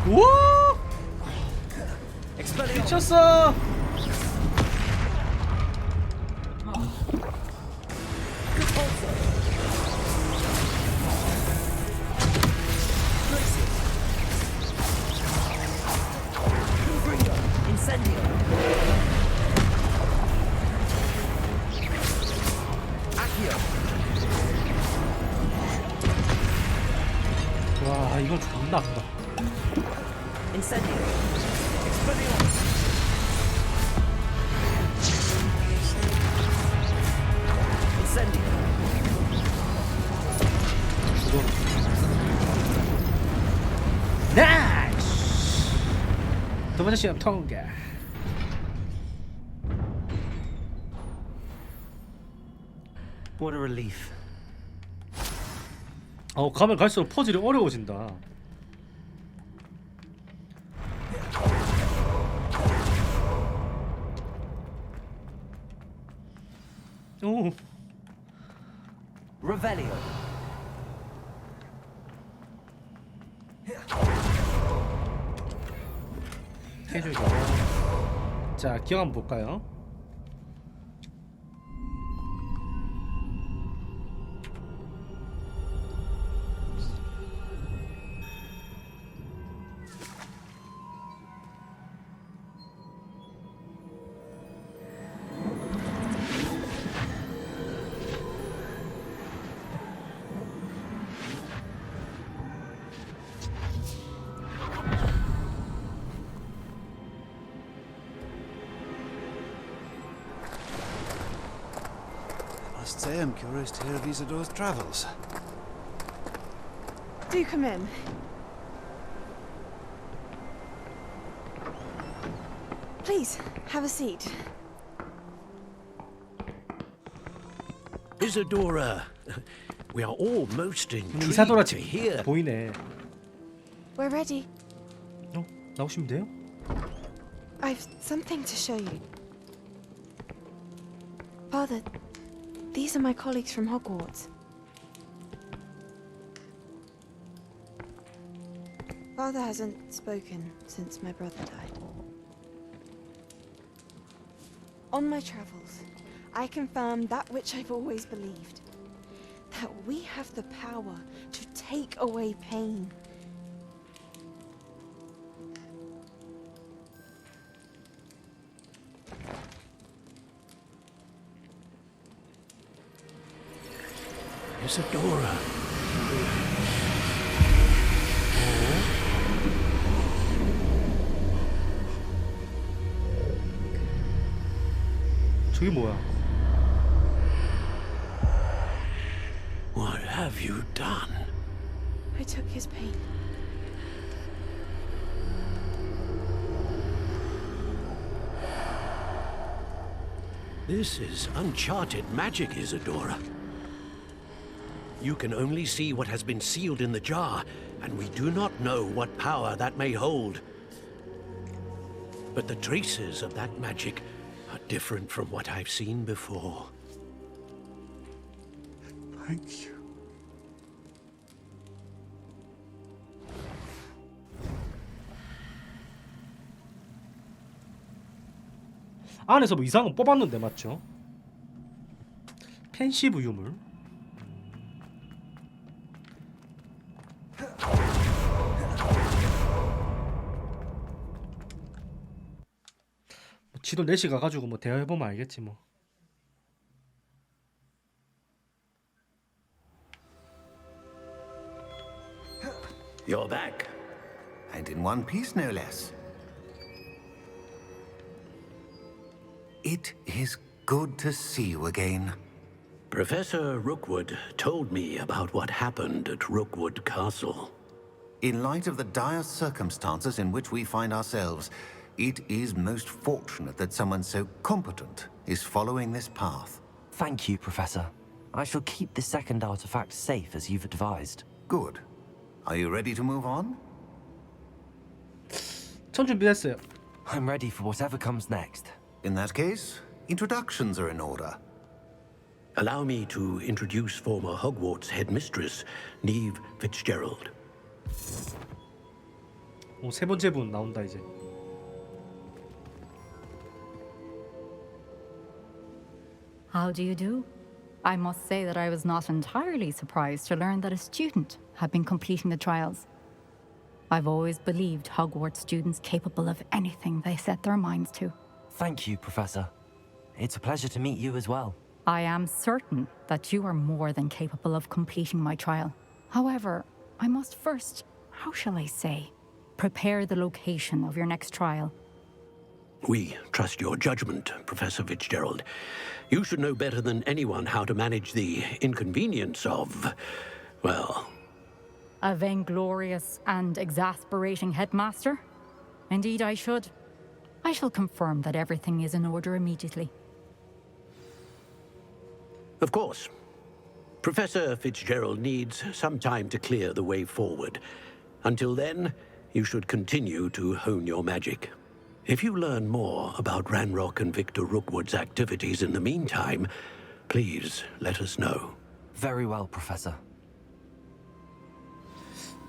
우와! 미쳤어! 와, 이건 존나 아프다. 나이스! 두 번째 시험 통과. What a relief. 가면 갈수록 퍼즐이 어려워진다. 오. Revelio. 해주죠. 자, 기억 한번 볼까요? Must say I'm curious to hear of Isadore's travels. Do come in. Please, have a seat. Isadora, we are all most 이사도라 intrigued to 집 hear. 보이네. We're ready. 나오시면 돼요? I've something to show you. Father, these are my colleagues from Hogwarts. Father hasn't spoken since my brother died. On my travels, I confirm that which I've always believed. That we have the power to take away pain. Isadora. 저게 뭐야? What have you done? I took his pain. This is uncharted magic, Isadora. You can only see what has been sealed in the jar, and we do not know what power that may hold. But the traces of that magic are different from what I've seen before. Thank you. 안에서 뭐 이상한 거 뽑았는데 맞죠? 펜시브 유물. 뭐 지도 4시 가가지고 뭐 대화해보면 알겠지 뭐. You're back. And in one piece, no less. It is good to see you again. Professor Rookwood told me about what happened at Rookwood Castle. In light of the dire circumstances in which we find ourselves, it is most fortunate that someone so competent is following this path. Thank you, Professor. I shall keep the second artifact safe as you've advised. Good. Are you ready to move on? 전 준비됐어요. I'm ready for whatever comes next. In that case, introductions are in order. Allow me to introduce former Hogwarts headmistress, Neve Fitzgerald. 오, 세 번째 분 나온다 이제. How do you do? I must say that I was not entirely surprised to learn that a student had been completing the trials. I've always believed Hogwarts students capable of anything they set their minds to. Thank you, Professor. It's a pleasure to meet you as well. I am certain that you are more than capable of completing my trial. However, I must first, how shall I say, prepare the location of your next trial. We trust your judgment, Professor Fitzgerald. You should know better than anyone how to manage the inconvenience of, well... A vainglorious and exasperating headmaster? Indeed I should. I shall confirm that everything is in order immediately. Of course. Professor Fitzgerald needs some time to clear the way forward. Until then, you should continue to hone your magic. If you learn more about Ranrock and Victor Rookwood's activities in the meantime, please let us know. Very well, Professor.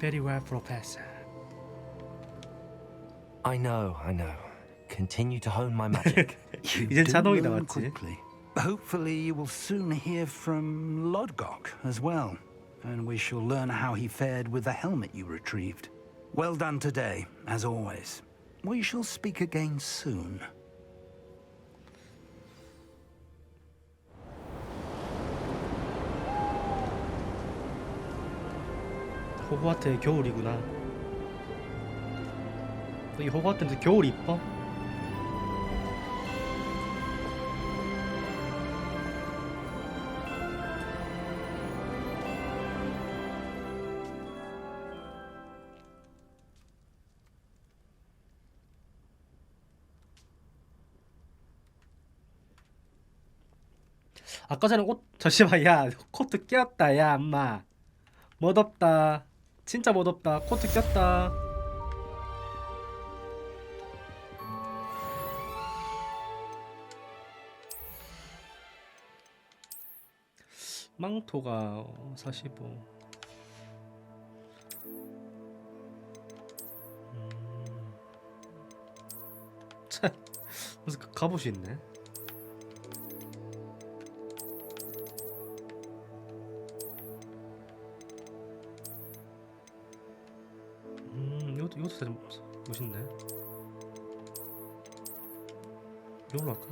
Very well, Professor. I know. Continue to hone my magic. 이젠 자동이다 맞지? Quickly. Hopefully you will soon hear from Lodgok as well, and we shall learn how he fared with the helmet you retrieved. Well done today, as always. We shall speak again soon. 호그와트의 겨울이구나. 이 호그와트인데 겨울이 이뻐? 아까 전에 옷 잠시만 야 코트 꼈다 야 엄마 멋없다 진짜 멋없다 코트 꼈다 망토가 45 참 무슨 갑옷이 있네 이것도 진짜 좀 멋있네. 이걸로 할까?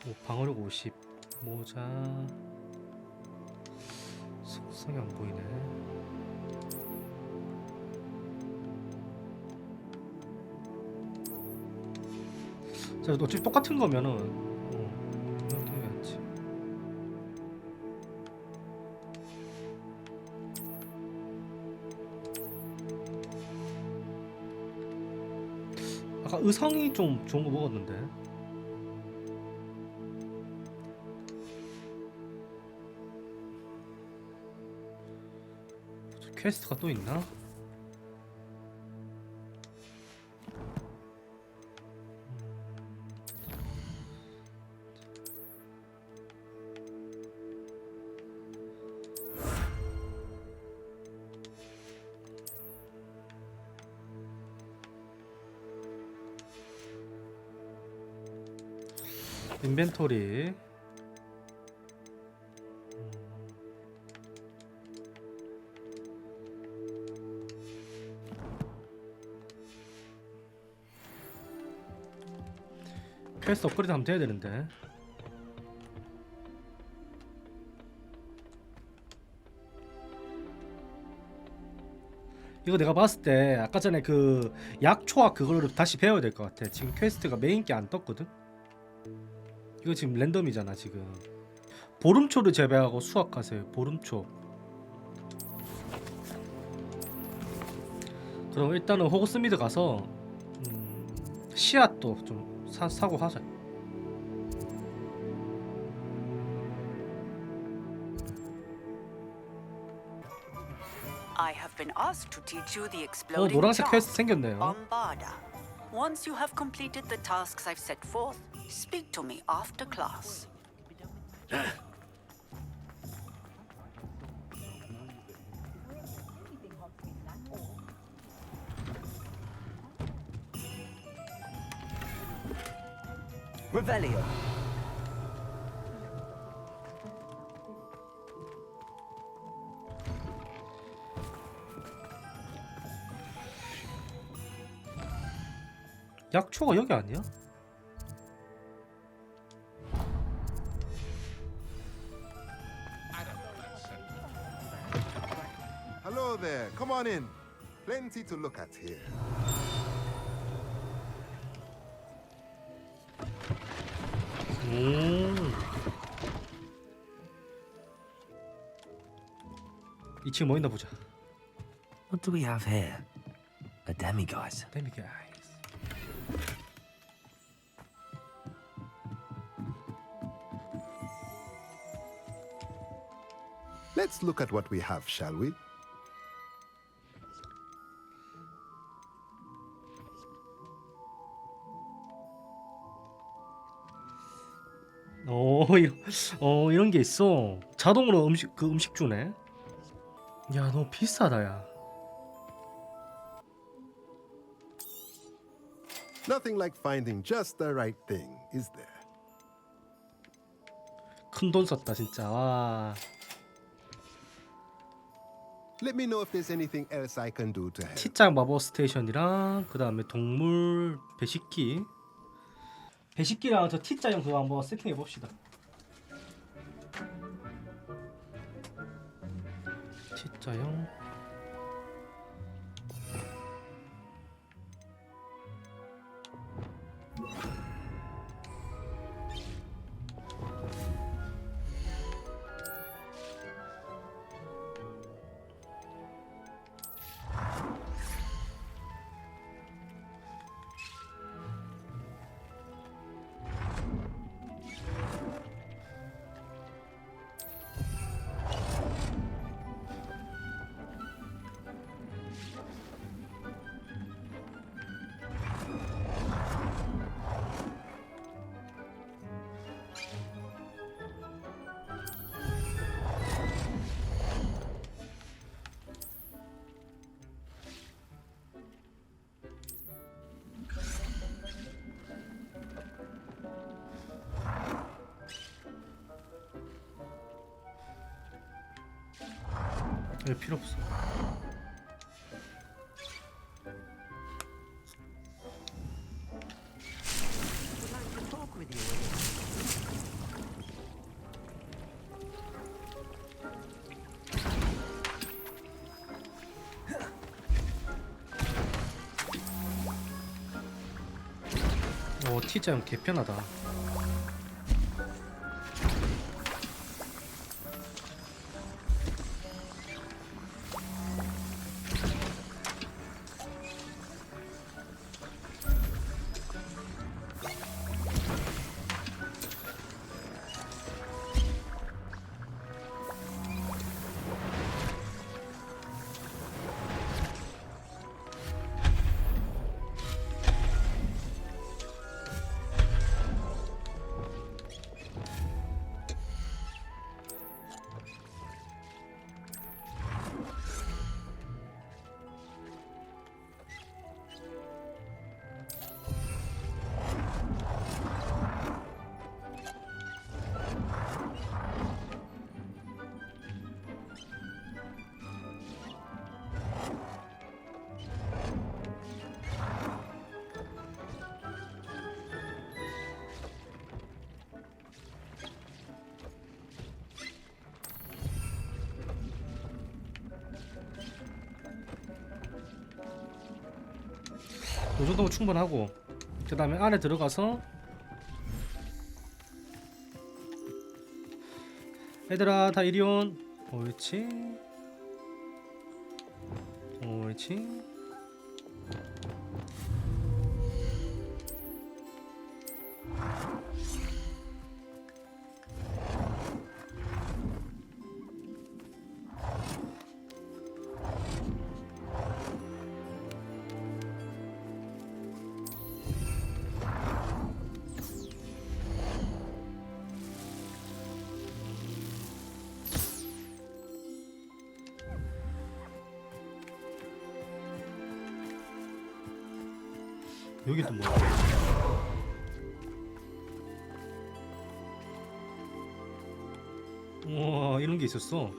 오, 방어력 50. 모자. 속성이 안 보이네. 자, 어차피 똑같은 거면은 이렇게 해야지. 아까 의상이 좀 좋은 거 먹었는데. 퀘스트가 또 있나? 인벤토리. 퀘스트 업그레이드 하면 돼야 되는데. 이거 내가 봤을 때 아까 전에 그 약초학 그거를 다시 배워야 될 것 같아. 지금 퀘스트가 메인 게 안 떴거든. 이거 지금 랜덤이잖아 지금. 보름초를 재배하고 수확하세요. 보름초. 그럼 일단은 호그스미드 가서 씨앗도 좀 사고 하자. I have been asked to teach you the exploding 노란색 charm, 퀘스트 생겼네요. Bombarda. Once you have completed the tasks I've set forth, speak to me after class. Revelio. 약초가 여기 아니야? Hello there. Come on in. Plenty to look at here. 이 친구 뭐 있나 보자. What do we have here? A demiguise. demiguise. Let's look at what we have, shall we? 이런 게 있어. 자동으로 음식 주네. 야, 너무 비싸다, 야. Nothing like finding just the right thing, is there? 큰 돈 썼다, 진짜. 와. Let me know if there's anything else I can do to help. T장 마법 스테이션이랑 그 다음에 동물 배식기. 배식기랑 저 T자형 그거 한번 세팅해 봅시다. T자형. 왜 필요 없어. T자형 개편하다. 이 정도면 충분하고, 그 다음에 안에 들어가서 얘들아 다 이리 온. 옳지 옳지. 여기 또 뭐야? 우와, 이런 게 있었어.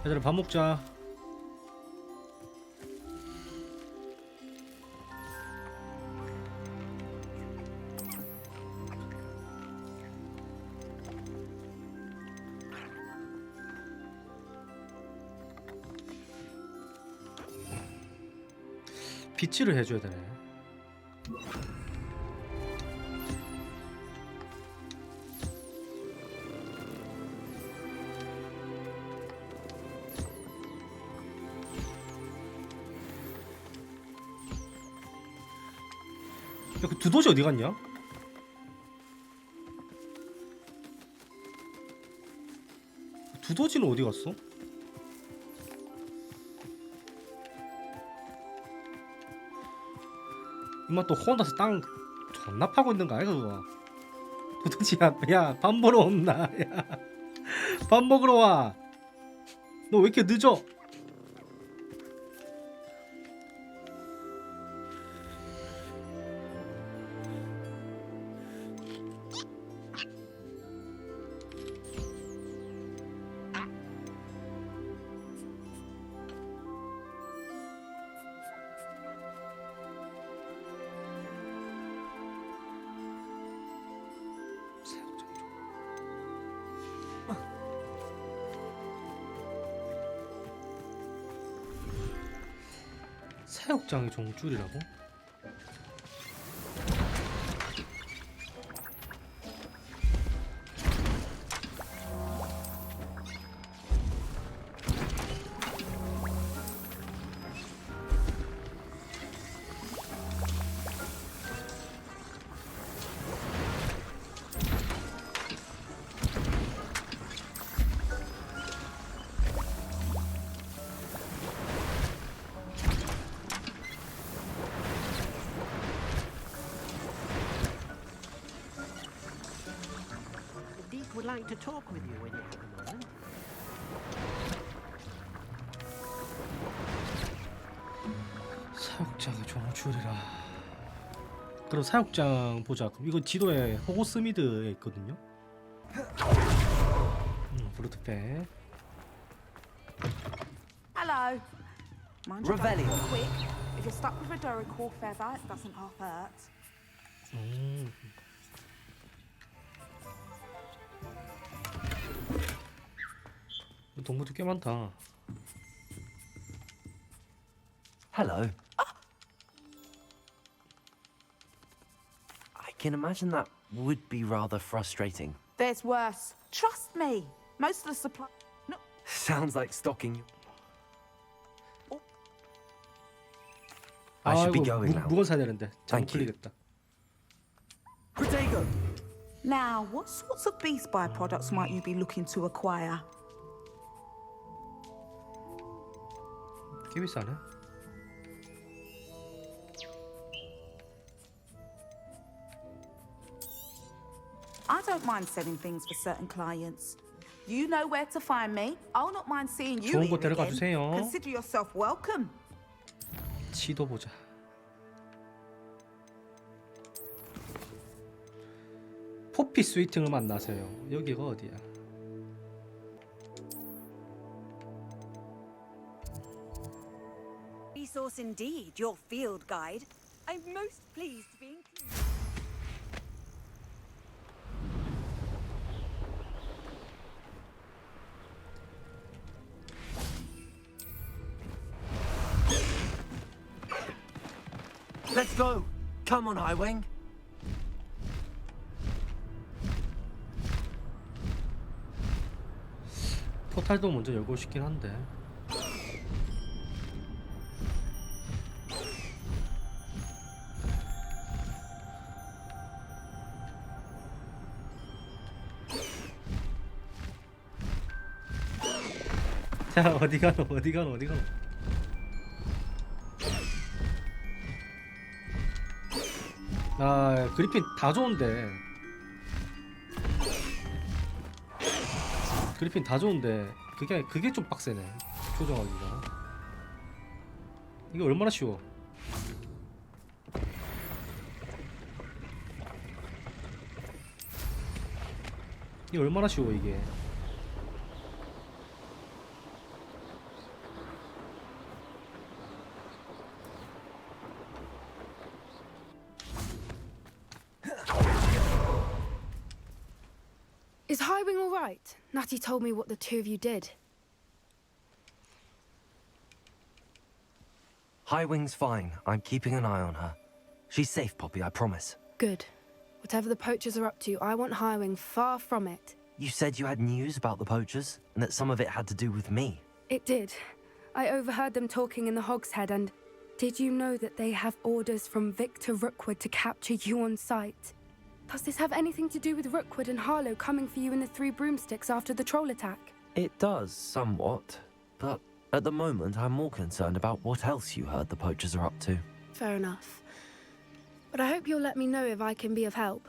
얘들아 밥 먹자. 비치를 해줘야 되네. 야, 그 두더지 어디 갔냐? 두더지는 어디 갔어? 이마 또 혼자서 땅 존나 파고 있는 거 아이가 그거? 도대체야, 야 밥 먹으러 온나? 야 밥 먹으러 와. 너 왜 이렇게 늦어? 사육장의 종줄이라고? Would like to talk with you when you have a moment. 사육장의 종줄이라. 그럼 사육장 보자. 그럼 이거 지도에 호고스미드에 있거든요. 블루투페. Hello. Mind your Revelio. going quick. If you're stuck with a Dorical feather, it doesn't half hurt. 동물도 꽤 많다. Hello. I can imagine that would be rather frustrating. There's worse. Trust me. Most of the supply. No. Sounds like stalking. I should be going now. 물건 사야 되는데. 잘못 Thank you. 클릭했다. Protego. Now, what sorts of beast byproducts might you be looking to acquire? 꽤 비싸네. I don't mind selling things for certain clients. You know where to find me. I'll not mind seeing you 좋은 곳 here 데려가 again. 주세요. Consider yourself welcome. 지도 보자. 포피 스위팅을 만나세요. 여기가 어디야? Resource indeed, your field guide. I'm most pleased to be included. Let's go. Come on, Highwing. 포탈도 먼저 열고 싶긴 한데. 자, 어디 가노? 아, 그리핀 다 좋은데. 그리핀 다 좋은데 그게 좀 빡세네. 조정하기가. 이게 얼마나 쉬워. 이게 얼마나 쉬워 이게. Is Highwing all right? Natty told me what the two of you did. Highwing's fine. I'm keeping an eye on her. She's safe, Poppy, I promise. Good. Whatever the poachers are up to, I want Highwing far from it. You said you had news about the poachers, and that some of it had to do with me. It did. I overheard them talking in the Hogshead, and did you know that they have orders from Victor Rookwood to capture you on sight? Does this have anything to do with Rookwood and Harlow coming for you in the Three Broomsticks after the troll attack? It does, somewhat. But at the moment, I'm more concerned about what else you heard the poachers are up to. Fair enough. But I hope you'll let me know if I can be of help,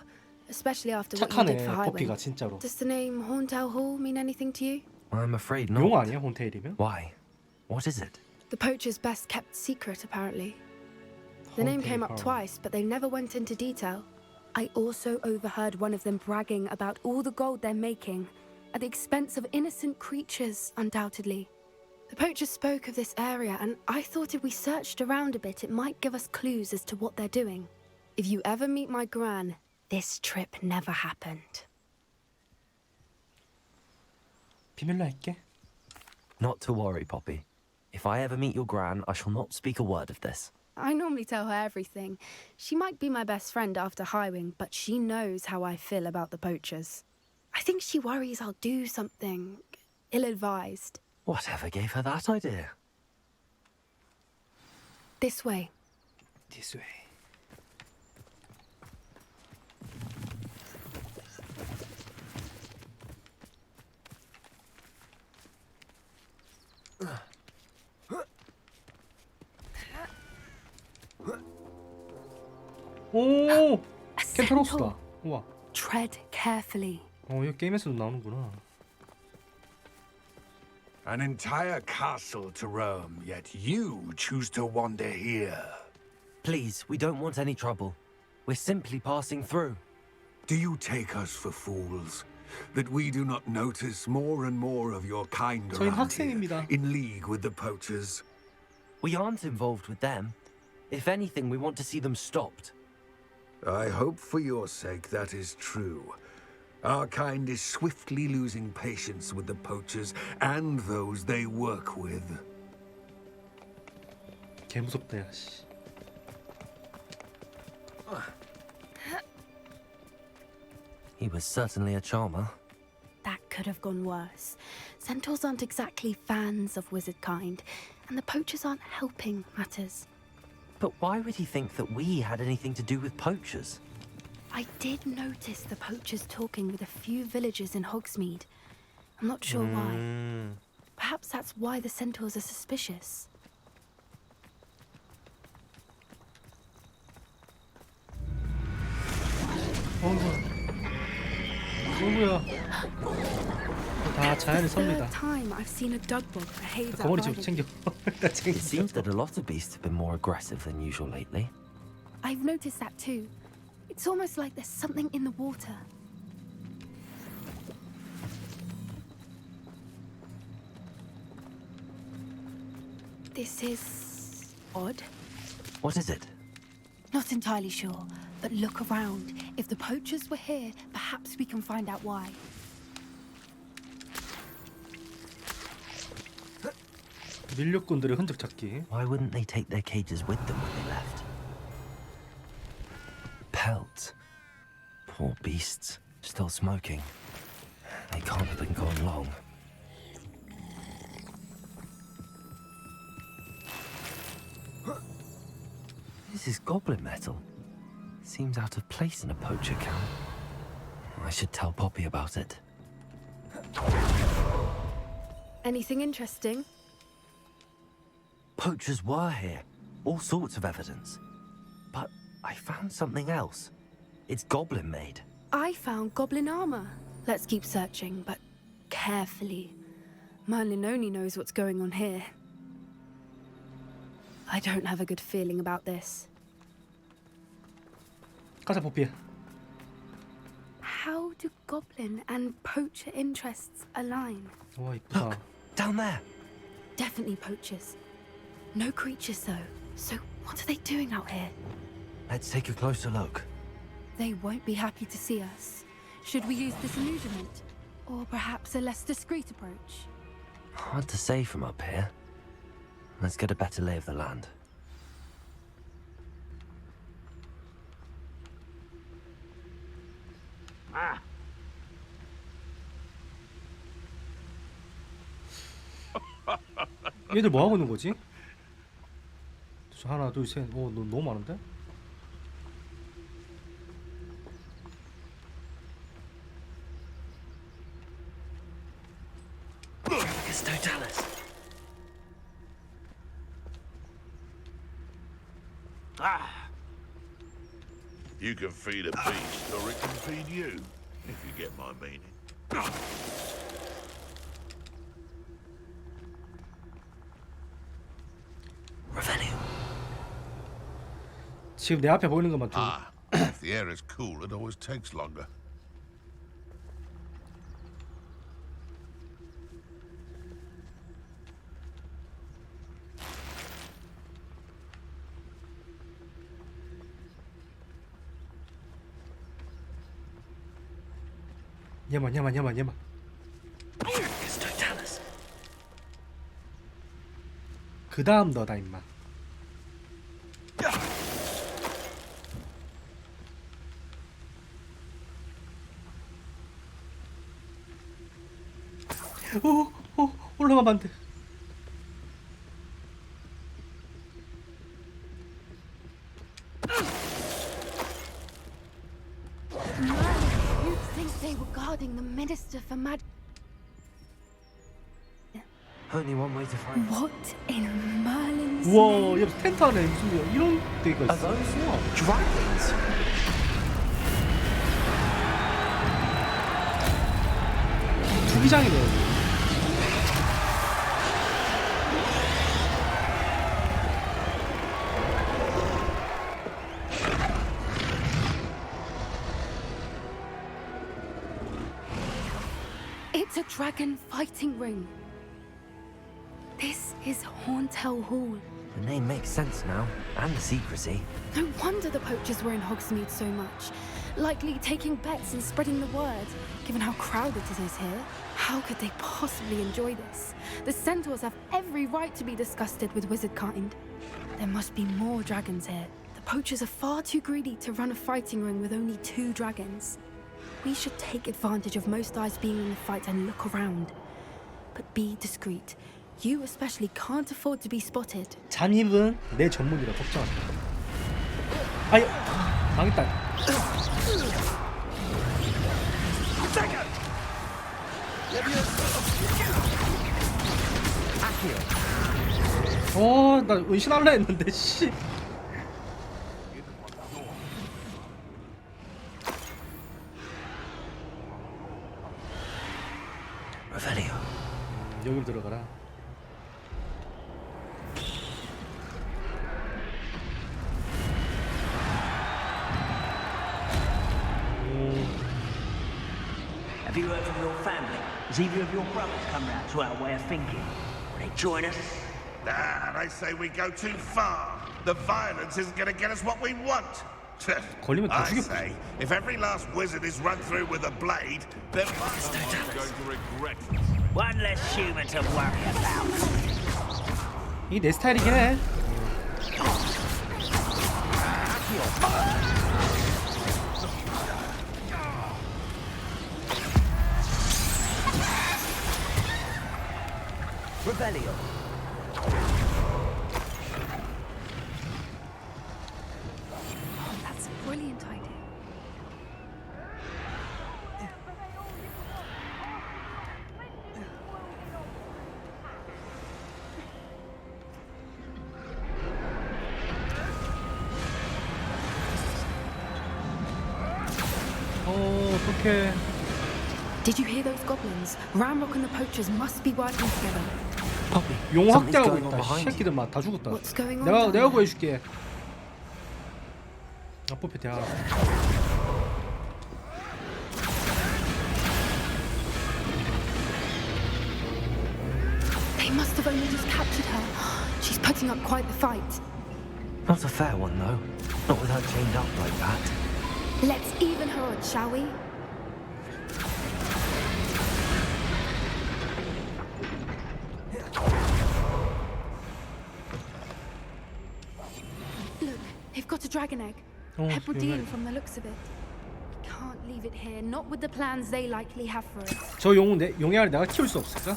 especially after what you did 착하네, for Highwing. 포피가 진짜로. Does the name Hauntel Hall mean anything to you? I'm afraid not. 용 아니야, 혼테일이면? Why? What is it? The poacher's best kept secret, apparently. The name came up twice, but they never went into detail. I also overheard one of them bragging about all the gold they're making, at the expense of innocent creatures, undoubtedly. The poachers spoke of this area, and I thought if we searched around a bit, it might give us clues as to what they're doing. If you ever meet my gran, this trip never happened. 비밀로 할게. Not to worry, Poppy. If I ever meet your gran, I shall not speak a word of this. I normally tell her everything. She might be my best friend after Highwing, but she knows how I feel about the poachers. I think she worries I'll do something ill-advised. Whatever gave her that idea? This way. This way. 오! 캠페로스다. 우와. Tread carefully. 이거 게임에서도 나오는구나. An entire castle to roam, yet you choose to wander here. Please, we don't want any trouble. We're simply passing through. Do you take us for fools? That we do not notice more and more of your kind 저희는 around here, 학생입니다. in league with the poachers? We aren't involved with them. If anything, we want to see them stopped. I hope for your sake that is true. Our kind is swiftly losing patience with the poachers and those they work with. 개 무섭다 야 씨. He was certainly a charmer. That could have gone worse. Centaurs aren't exactly fans of wizard kind, and the poachers aren't helping matters. But why would he think that we had anything to do with poachers? I did notice the poachers talking with a few villagers in Hogsmeade. I'm not sure why. Perhaps that's why the centaurs are suspicious. 어구야. 다 자연의 섭니다. Time I've seen a dugbog behave that 거머리 좀 violently. 챙겨. It seems that a lot of beasts have been more aggressive than usual lately. I've noticed that too. It's almost like there's something in the water. This is odd. What is it? Not entirely sure, but look around. If the poachers were here, perhaps we can find out why. 밀렵꾼들의 흔적 찾기. Why wouldn't they take their cages with them when they left? Pelts. Poor beasts. Still smoking. They can't have been gone long. This is goblin metal. Seems out of place in a poacher camp. I should tell Poppy about it. Anything interesting? Poachers were here. All sorts of evidence. But I found something else. It's goblin made. I found goblin armor. Let's keep searching, but carefully. Merlin only knows what's going on here. I don't have a good feeling about this. 가자 포피. How do goblin and poacher interests align? 와 이쁘다. Down there. Definitely poachers. No creatures though. So what are they doing out here? Let's take a closer look. They won't be happy to see us. Should we use disillusionment? Or perhaps a less discreet approach? Hard to say from up here. Let's get a better lay of the land. 얘들 뭐 하고 있는 거지? 하나, 둘, 셋. 오, 너무 많은데? You can feed a beast, or it can feed you, if you get my meaning. 지금 내 앞에 보이는 것만 좀. If the air is cool, it always takes longer. 얘만. 그 다음 너다 임마. 올라가면 안 돼. You'd think they were guarding the Minister for Magic. Only one way to find. What in Merlin's 우와, name? 옆 텐트 안에 무슨 이런 데가 Are 있어. those dragons? 투기장이네 여기. It's a dragon fighting ring. This is Hauntel Hall. The name makes sense now, and the secrecy. No wonder the poachers were in Hogsmeade so much. Likely taking bets and spreading the word, given how crowded it is here. How could they possibly enjoy this? The centaurs have every right to be disgusted with wizard kind. There must be more dragons here. The poachers are far too greedy to run a fighting ring with only 2 dragons. We should take advantage of most eyes being in the fight and look around. But be discreet. You especially can't afford to be spotted. 잠입은 내 전문이라 걱정하지 마. 아유, 망했다. 나 은신할라 했는데 씨. Revelio. 여기로 들어가라. Have you heard from your family? Has either of your brothers come round to our way of thinking? Will they join us? Nah, they say we go too far. The violence isn't going to get us what we want. 걸리면 다 I 죽여. say, if every last wizard is run through with a blade, then someone's going to regret it. One less human to worry about. 이게 내 스타일이긴 해. Revelio. That's a brilliant idea. 어떡해. Did you hear those goblins? Ramrock and the poachers must be working together. 용 확대하고 있다. 새끼들 막 다 죽었다. What's going on? 내가 구해줄게. 뽑혀 대하. They must have only just captured her. She's putting up quite the fight. Not a fair one, though. Not with her chained up like that. Let's even her odds, shall we? Look, they've got a dragon egg. Hebridean from the looks of it. Can't leave it here, not with the plans they likely have for it. 저 용의 알을 내가 키울 수 없을까?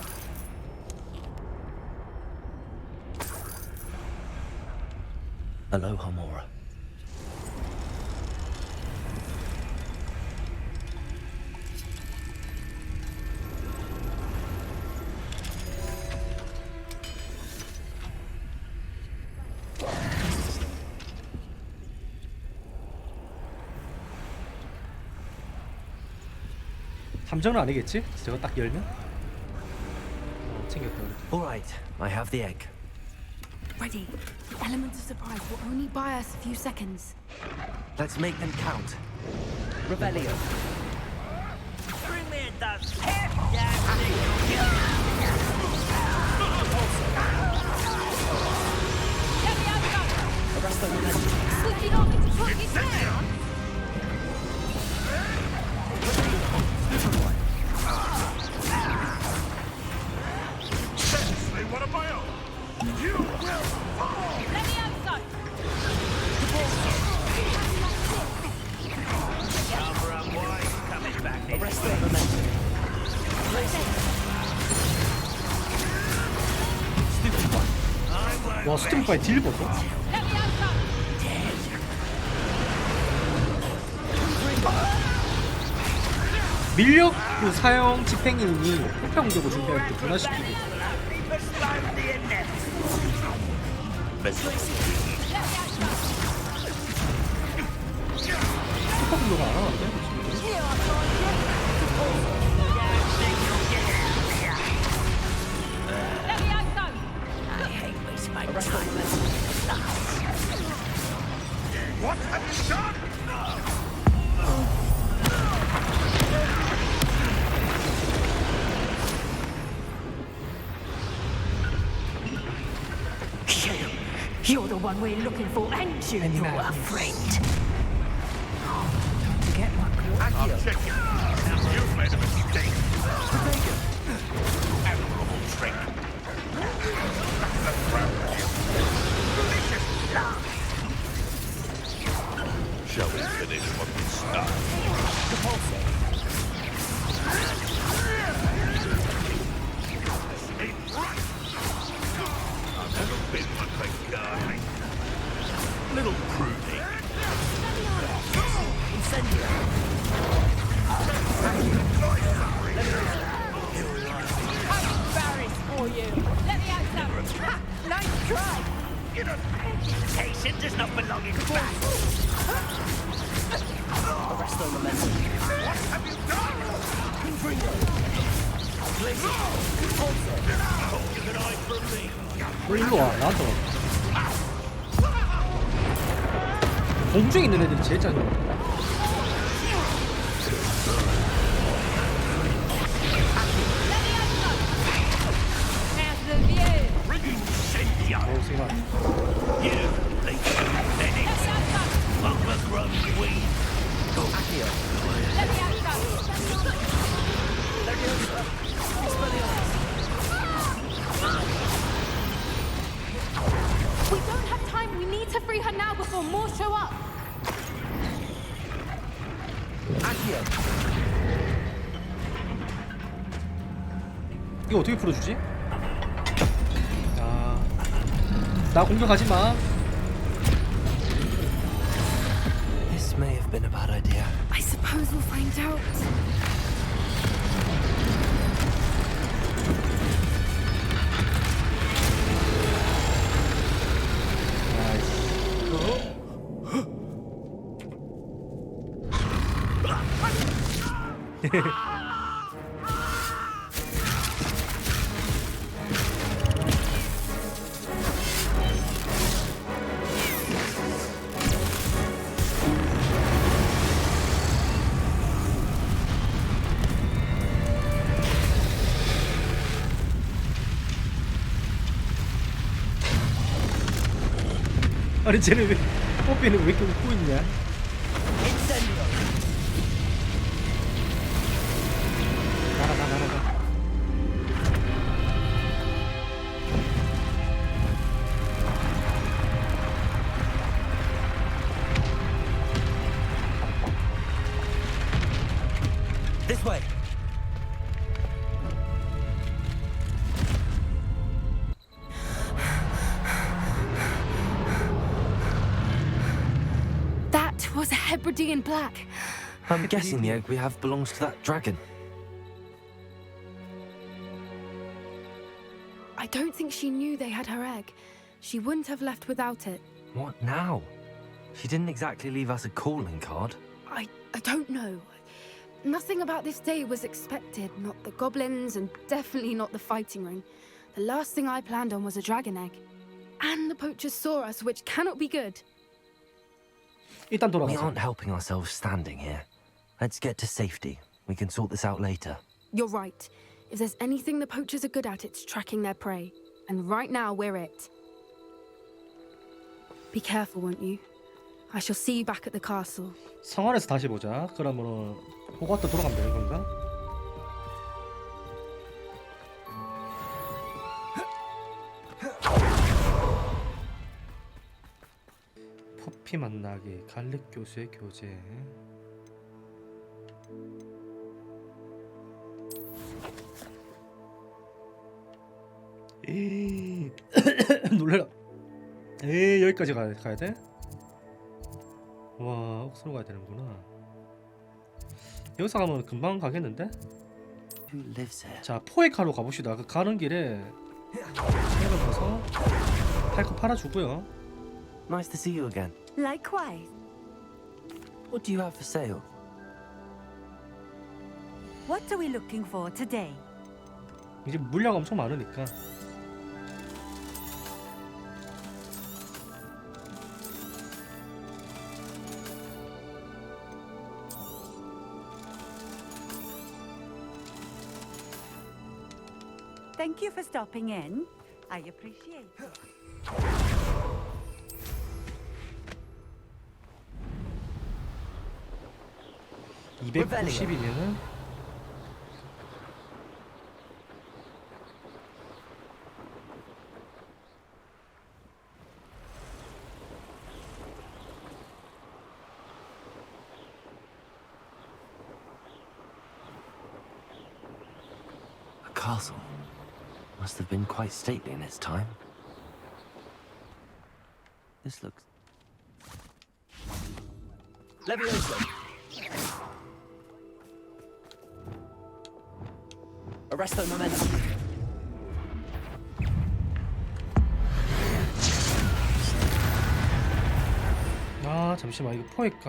Aloha Mora. 함정은 아니겠지? 저거 딱 열면? 챙겼다. All right, I have the egg. Ready. The element of surprise will only buy us a few seconds. Let's make them count. Revelio. Bring me a dust. Switch it off into pocket down. Seriously, what am I on? You will fall! Let me outside. Cover up wide. Coming back this Arrest way. the momentum. 와 스팀파이 딜 보소. Let me outside. 밀력 그 사용 집행인이 폭병적으로 준비할 때 분화시키고. 폭병도가 안 하는데? Let me outside. I hate wasting my time. What have you done? You're the one we're looking for, ain't you? You're a friend. I'll check it. You've made a mistake. Admirable trick. That's a crowd kill. Delicious laugh. Shall we finish what we started? The pulsar. I've never been one for guarding. Little prudy. I'm embarrassed for you. Let me out some. Ha! Nice try. Education does not belong in back. Arrest on the message. What have you done? Keep an eye from me. 일로 와 나한테 와. 공중에 있는 애들이 제일 짜증나. We don't have time. We need to free her now before more show up. 이거 어떻게 풀어주지? 나 공격하지 마. This may have been a bad idea. I suppose we'll find out. 아니 쟤는 왜 뽀삐는 왜 이렇게 웃고 있냐? 나가. This way. That was a Hebridean black. I'm guessing the egg we have belongs to that dragon. I don't think she knew they had her egg. She wouldn't have left without it. What now? She didn't exactly leave us a calling card. I don't know. Nothing about this day was expected. Not the goblins, and definitely not the fighting ring. The last thing I planned on was a dragon egg. And the poachers saw us, which cannot be good. 일단 We 돌아가자. aren't helping ourselves standing here. Let's get to safety. We can sort this out later. You're right. If there's anything the poachers are good at, it's tracking their prey. And right now, we're it. Be careful, won't you? I shall see you back at the castle. 성안에서 다시 보자. 그러면은 호그와트 돌아가면 되는 건가? 퍼피 만나기, 갈릭 교수의 교재. 에이 놀래라. 에이 여기까지 가야 돼? 와 옥수로 가야 되는구나. 여기서 가면 금방 가겠는데? 자 포에카로 가봅시다. 그 가는 길에 책을 가서 팔 거 팔아주고요. Nice to see you again. Likewise. What do you have for sale? What are we looking for today? 이제 물량 엄청 많으니까. Thank you for stopping in. I appreciate it. 290이면은 A castle must have been quite stately in its time. This looks... Leviosa. Arresto momentum. 아 잠시만 이거 포획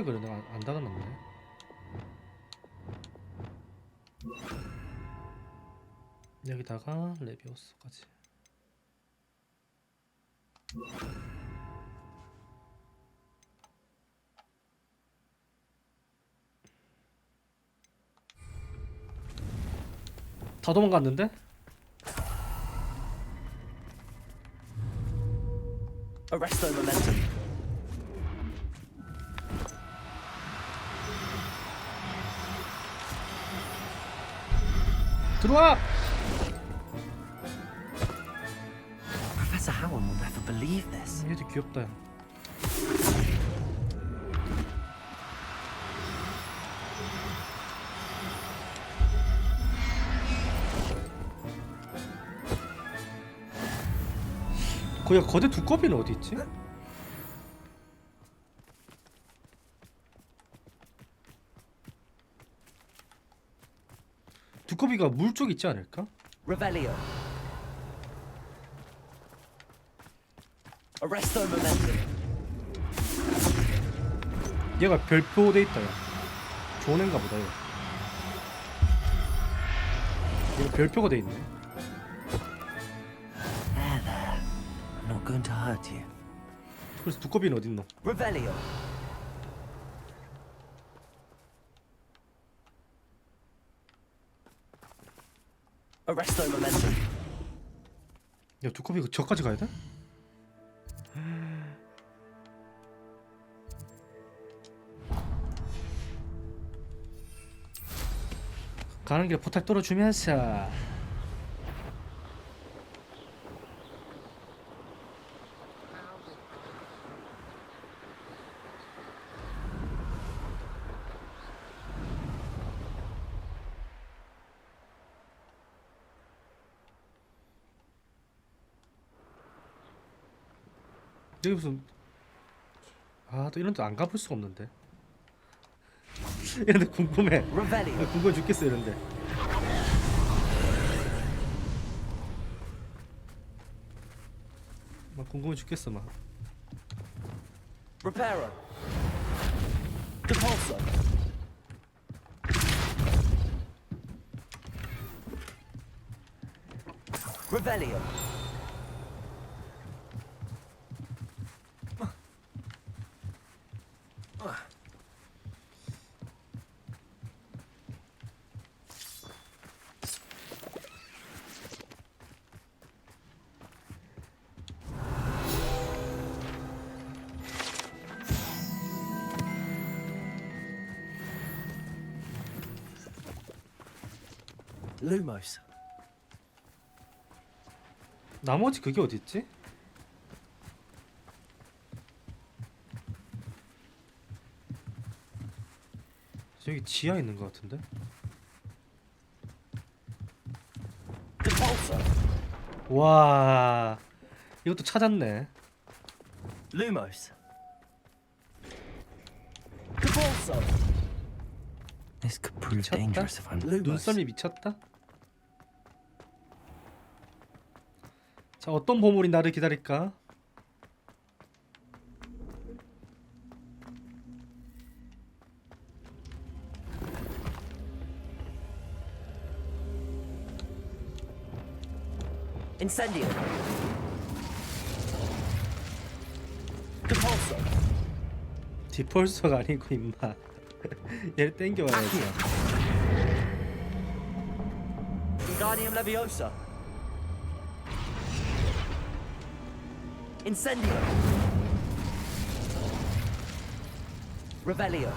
그래 내가 안 닫아놨네. 여기다가 레비오스까지. 다 도망갔는데? Arresto momentum. 들어와! Professor Howard will never believe this. 얘도 귀엽다. 거기 거대 두꺼비는 어디 있지? 두꺼비가 물 쪽 있지 않을까? Revelio. Arresto momentum. 얘가 별표 돼 있다. 야. 좋은 애인가 보다. 얘가 별표가 돼 있네. There, there. I'm not going to hurt you. 그래서 두꺼비는 어디 있노? Revelio. Arresto momentum. 야 두꺼비 이거 저까지 가야 돼? 가는 길에 포탈 떨어주면서 여기 무슨 또 이런 데 안 가볼 수가 없는데. 이런 데 궁금해. 궁금해 죽겠어 이런 데. 막 궁금해 죽겠어 막. Reparo. Depulso. Revelio. Lumos. 나머지 그게 어디 있지? 여기 지하 있는 것 같은데? 와, 이것도 찾았네. Lumos. This could prove dangerous if I'm 눈썰미 미쳤다? 자, 어떤 보물이 나를 기다릴까? Incendio. Depulso. 디폴서가 아니고 임마. 얘를 땡겨와야지. Wingardium Leviosa. Incendio. Revelio.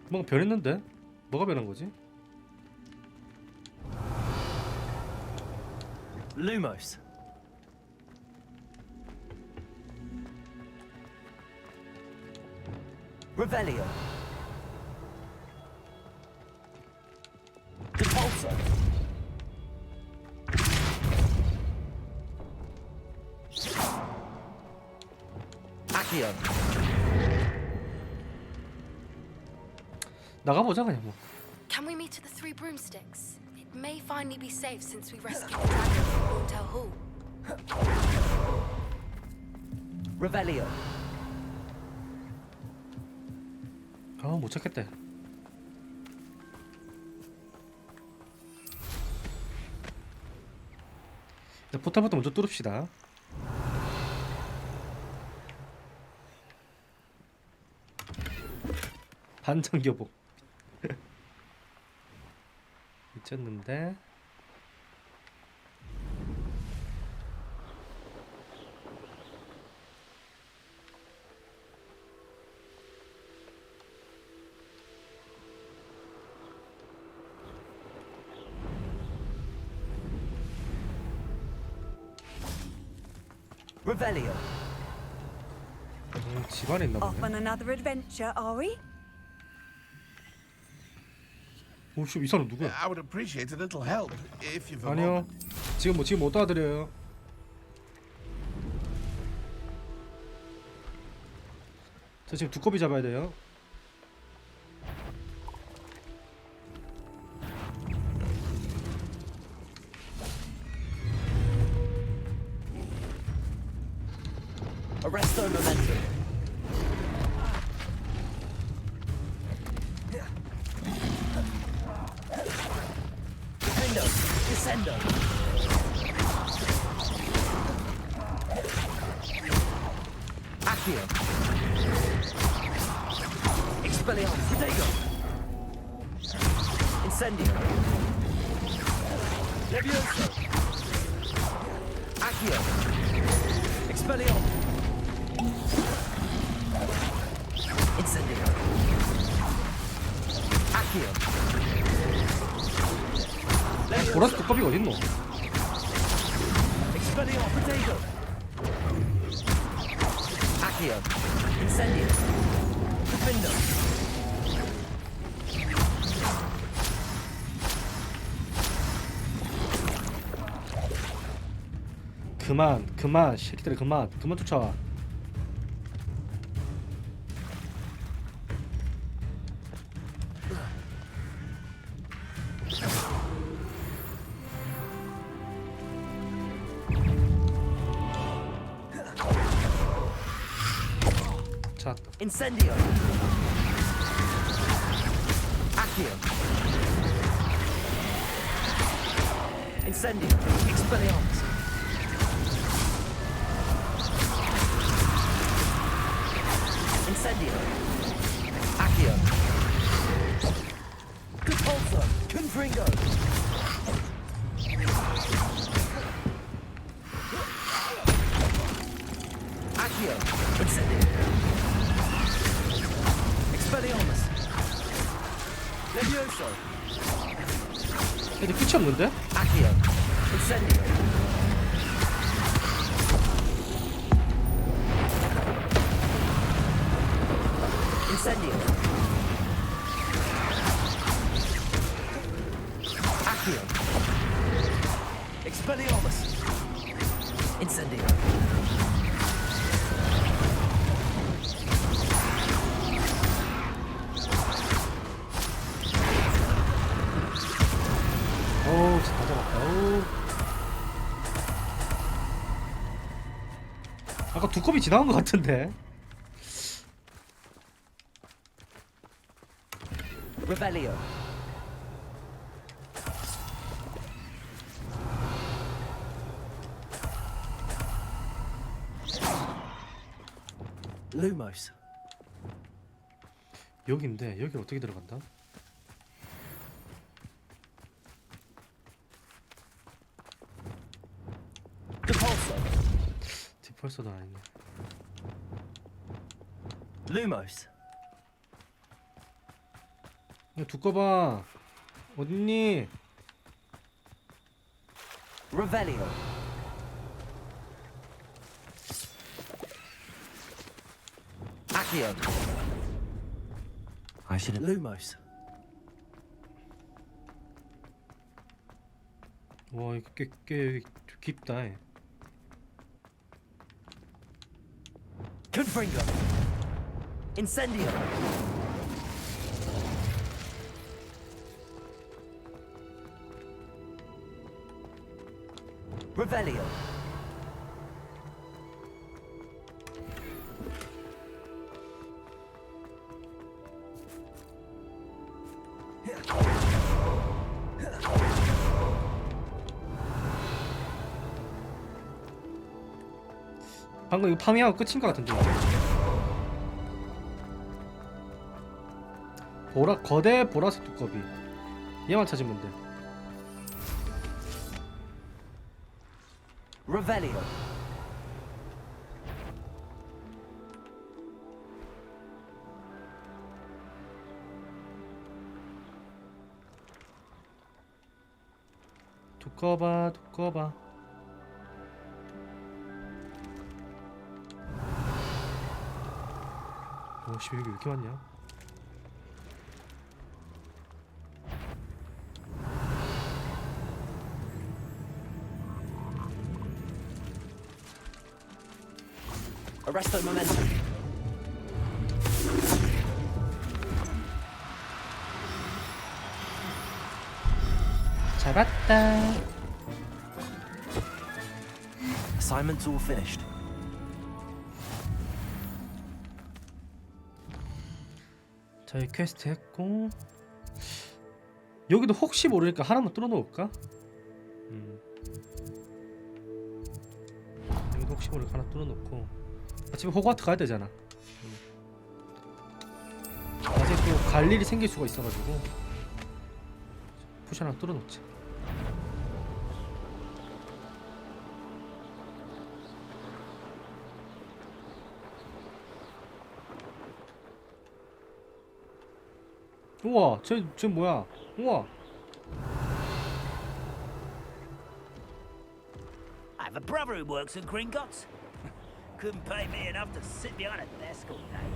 뭔가 변했는데? 뭐가 변한 거지? Lumos. Revelio. Repulsor. Accio. 나가보자 그냥 뭐. Can we meet at the Three Broomsticks? It may finally be safe since we rescued the dragon from Hotel Hall. Revelio. 못 찾겠다. 일단 포탈부터 먼저 뚫읍시다. 반전 교복. 미쳤는데. Revelio. 집안에 있나 Off 보네. on another adventure, are we? 오씨 이 사람 누구야? I would appreciate a little help if you've a 아니요. moment. 지금 못 도와드려요. 저 지금 두꺼비 잡아야 돼요. Arresto momentum. Defendo. Descendo. Accio. Expelliarmus. Protego. Incendio. Levioso. Accio. Expelliarmus. Incendio. Accio. 보라색 두꺼비가 어딨노? Expelliarmus. Protego. Accio. Incendio. Defendo. 그만 새끼들 그만 쫓아와. 찾았다. Incendio. Accio. Incendio. Expelliarmus. Incendio. Accio. Repulsor. Confringo. Accio. Incendio. Expelliarmus. Levioso. 근데 끝이 없는데? Accio. Incendio. Incendio. Accio. Expelliarmus. Incendio. 어우 진짜 다 잡았다. 어우. 아까 두꺼비 지나간 것 같은데. Revelio. Lumos. 여기인데 여기 어떻게 들어간다? Repulsor. 디펄서도 아니네. Lumos. 야, 두꺼봐. 어딨니? Revelio. Accio. I shouldn't. Lumos. 와 이거 꽤 깊다. Confringo. Incendio. Revelio. 방금 이거 파밍하고 끝인 것 같은데. 거대 보라색 두꺼비. 얘만 찾으면 돼. Revelio. 두꺼봐. 씨 여기 왜 이렇게 많냐? Arresto momentum. 잡았다. Assignment's all finished. 자, 이 퀘스트 했고 여기도 혹시 모르니까 하나만 뚫어놓을까? 여기도 혹시 모르니까 하나 뚫어놓고 어차피 호그와트 가야 되잖아. 나중에 또 갈 일이 생길 수가 있어가지고 푸시 하나 뚫어놓자. 우와, 쟤 뭐야? 우와. I have a brother who works in Gringotts. Couldn't pay me enough to sit behind a desk all day.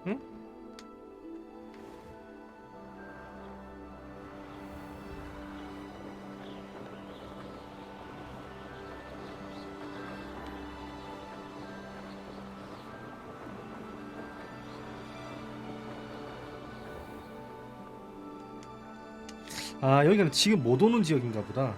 응? 아, 여기는 지금 못 오는 지역인가 보다.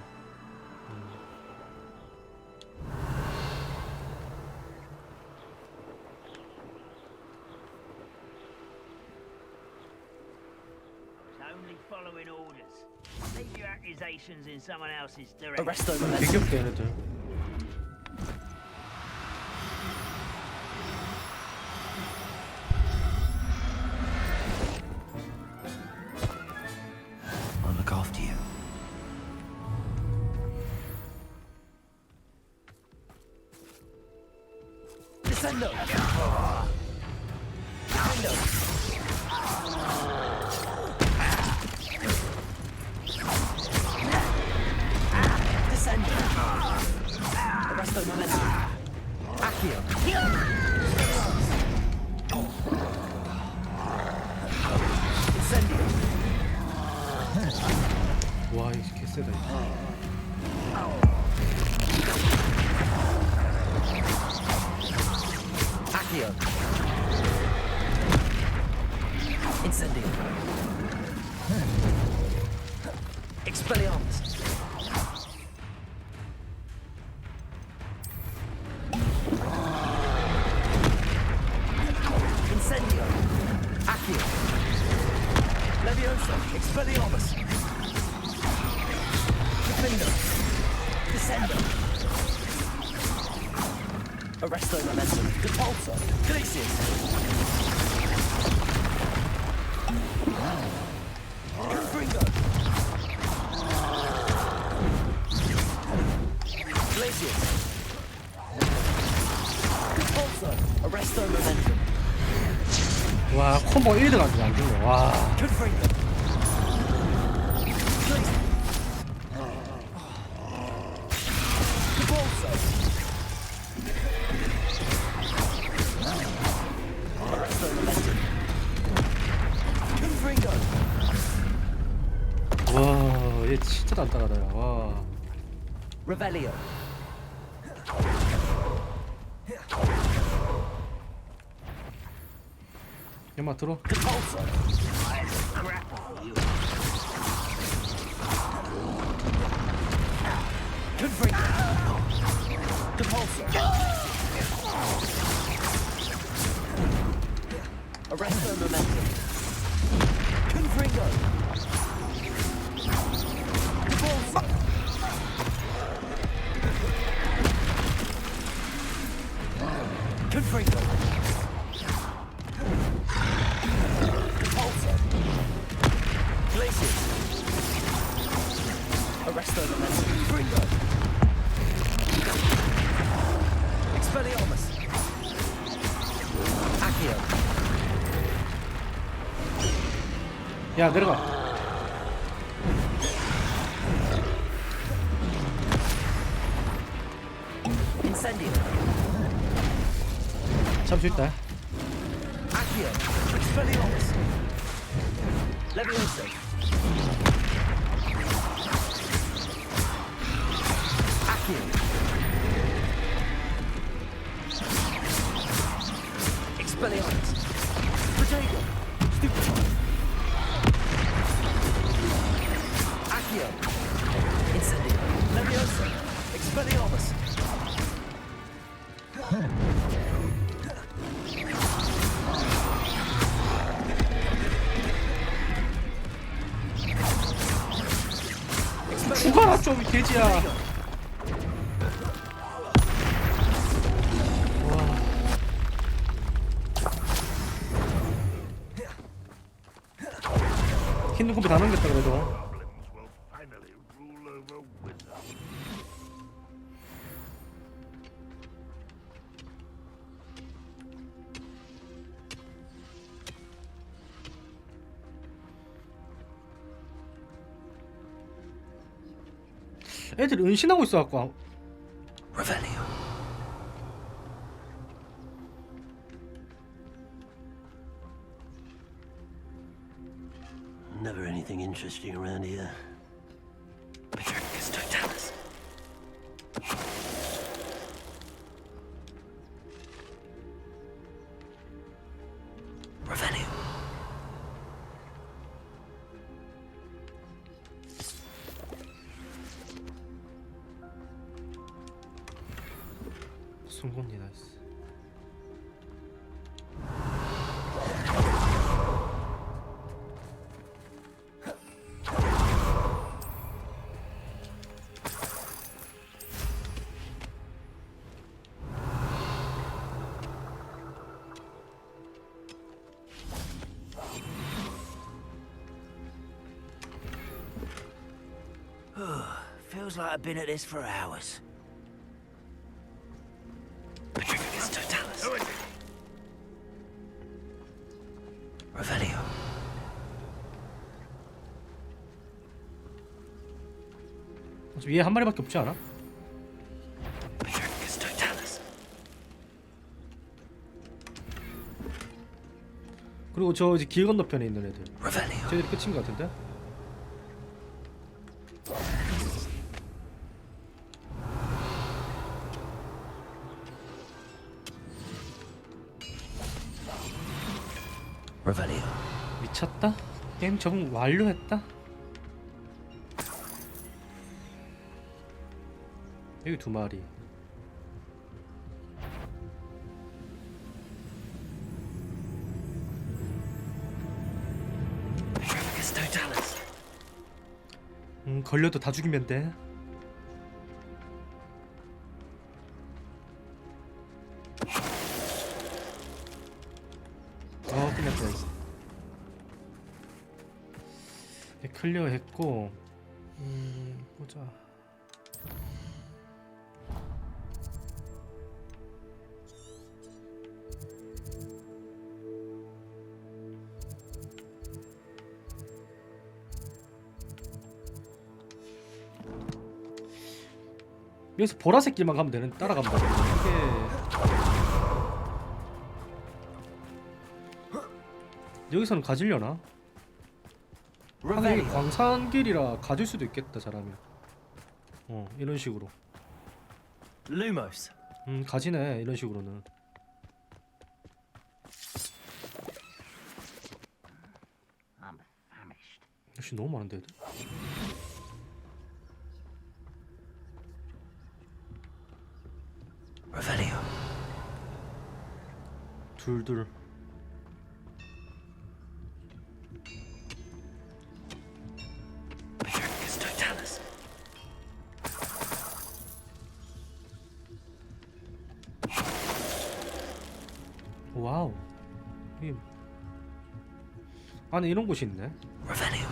Only following orders. Leave your accusations in someone else's direction. Arresto momentum. 되게 귀엽다 얘네들. I'll look after you. Descendo. Descendo. Arresto momentum. Accio. Incendio. 와, 이거 개쎄다. Accio. Incendio. Expelliarmus. Incendio. Accio. Leviosa. Expelliarmus. Defendo. Descendo. Arresto momentum. Depulso. Glacius. 콤보가 1등 안 죽네. 와. 와, 얘 진짜 단단하다. 와. Revelio. 연마 들어. Arresto momentum. Confringo. Confringo. Compulso. Glacius. Arresto momentum. Confringo. Expelliarmus. Accio. 야, 내려가. Incendio. 잡을 수 있다. Accio. Expelliarmus. Levioso. Accio. Expelliarmus. Protego. Stupefy. Accio. Incendio. Levioso. Expelliarmus. 죽어라 좀, 이 돼지야. 와. 힘든 콤비 다 넘겼다 그래도. 애들이 은신하고 있어갖고. Revelio. Never anything interesting around here. Patricus Totalis. Revelio. 송곳니 나이스. Feels like I've been at this for hours. Patricus Totalis. Revelio. 위에 한 마리밖에 없지 않아? Patricus Totalis. 그리고 저 이제 길 건너편에 있는 애들. Revelio. 쟤들이 끝인 것 같은데? Revelio. 미쳤다? 게임 적응 완료했다? 여기 두 마리. Patricus Totalis. 걸려도 다 죽이면 돼. 끝났다. 클리어 했고, 보자. 여기서 보라색 길만 가면 되는 따라가면 되는 이게 여기서는 가지려나? 하긴 여기 광산길이라 가질 수도 있겠다 사람이. 이런 식으로. Lumos. 가지네 이런 식으로는. 역시 너무 많은데 애들. Revelio. 둘둘. 와우. 안에 이런 곳이 있네. Revelio.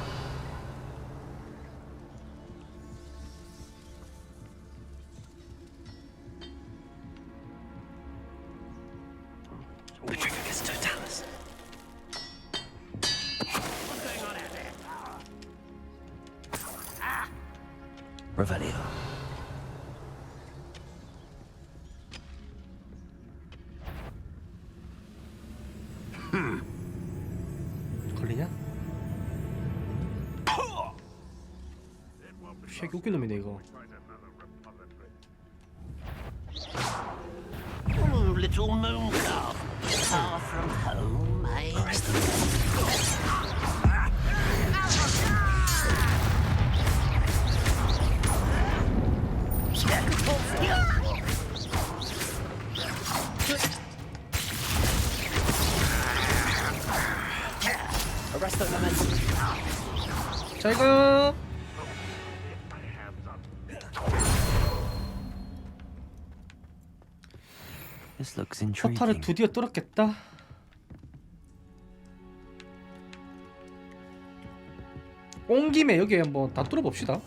Revelio. 걸리냐? 쉐기 웃긴 놈이네 이거. Little moon calf, far from home, eh? Arrest the momentum. 잘가. This looks intriguing. 포탈을 드디어 뚫었겠다. 온 김에 여기 한번 다 뚫어봅시다.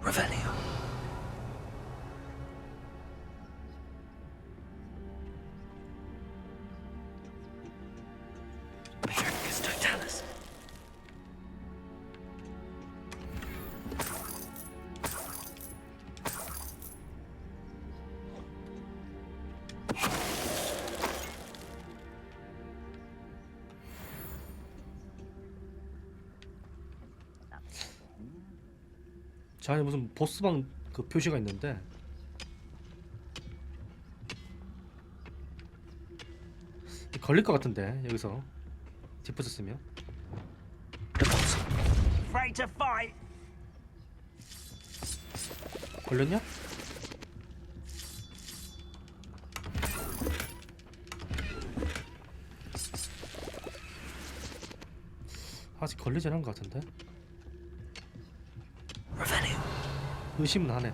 Revelio. 자, 안에 무슨 보스방 그 표시가 있는데 걸릴 것 같은데 여기서 디프스 쓰면. Afraid to fight? 걸렸냐? 아직 걸리진 않은 것 같은데. 의심은 하네.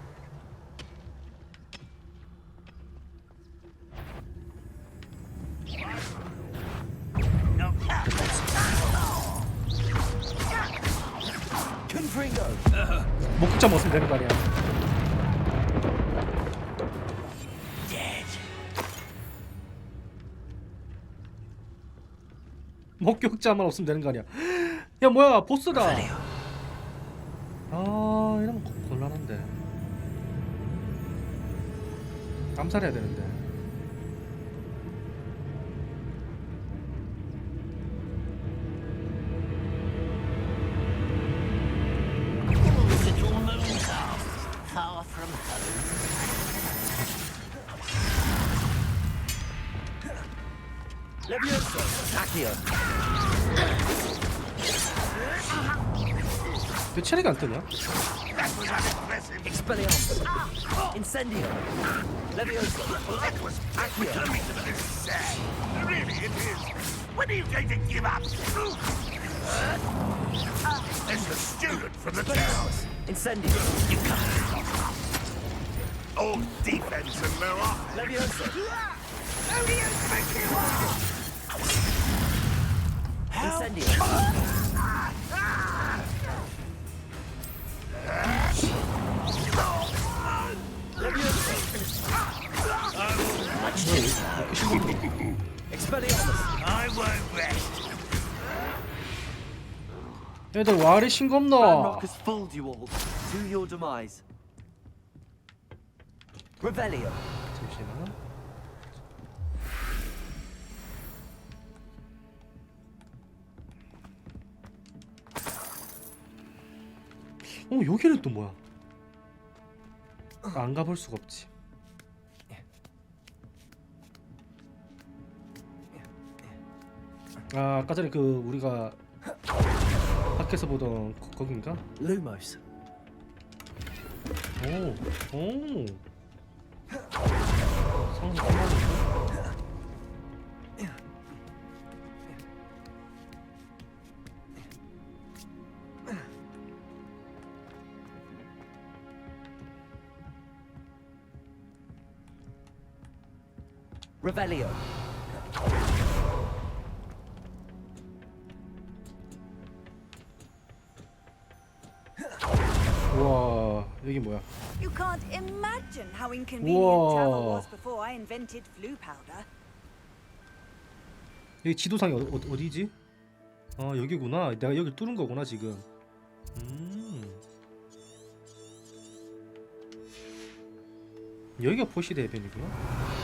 목격자 먹으면 되는 거 아니야? 목격자만 없으면 되는 거 아니야? 야 뭐야 보스다. 아 이러면 곤란한데. 암살해야 되는데. Little moon calf, far from home. Levioso. Accio. 왜 체력이 안 뜨냐? Expelliarmus. Incendio. Levioso. Accio. Really, it is. When are you going to give up? There's the student from the town. Incendio. You can't. All defense and no offense. Levioso. Only you make you up. Incendio. 애들 와리 싱겁노. Ranrock has fooled you all to your demise. Revelio. 잠시만. 여기는 또 뭐야? 안 가볼 수가 없지. 아, 아까 전에 그 우리가 밖에서 보던 거긴가? Lumos. 오. 상상 끝나는데? Revelio. 우와, 여기 뭐야? You can't imagine how inconvenient travel was before I invented flu powder. 여기 지도상이 어디지? 아, 여기구나. 내가 여기를 뚫은 거구나 지금. 여기가 포시드 해변이구나.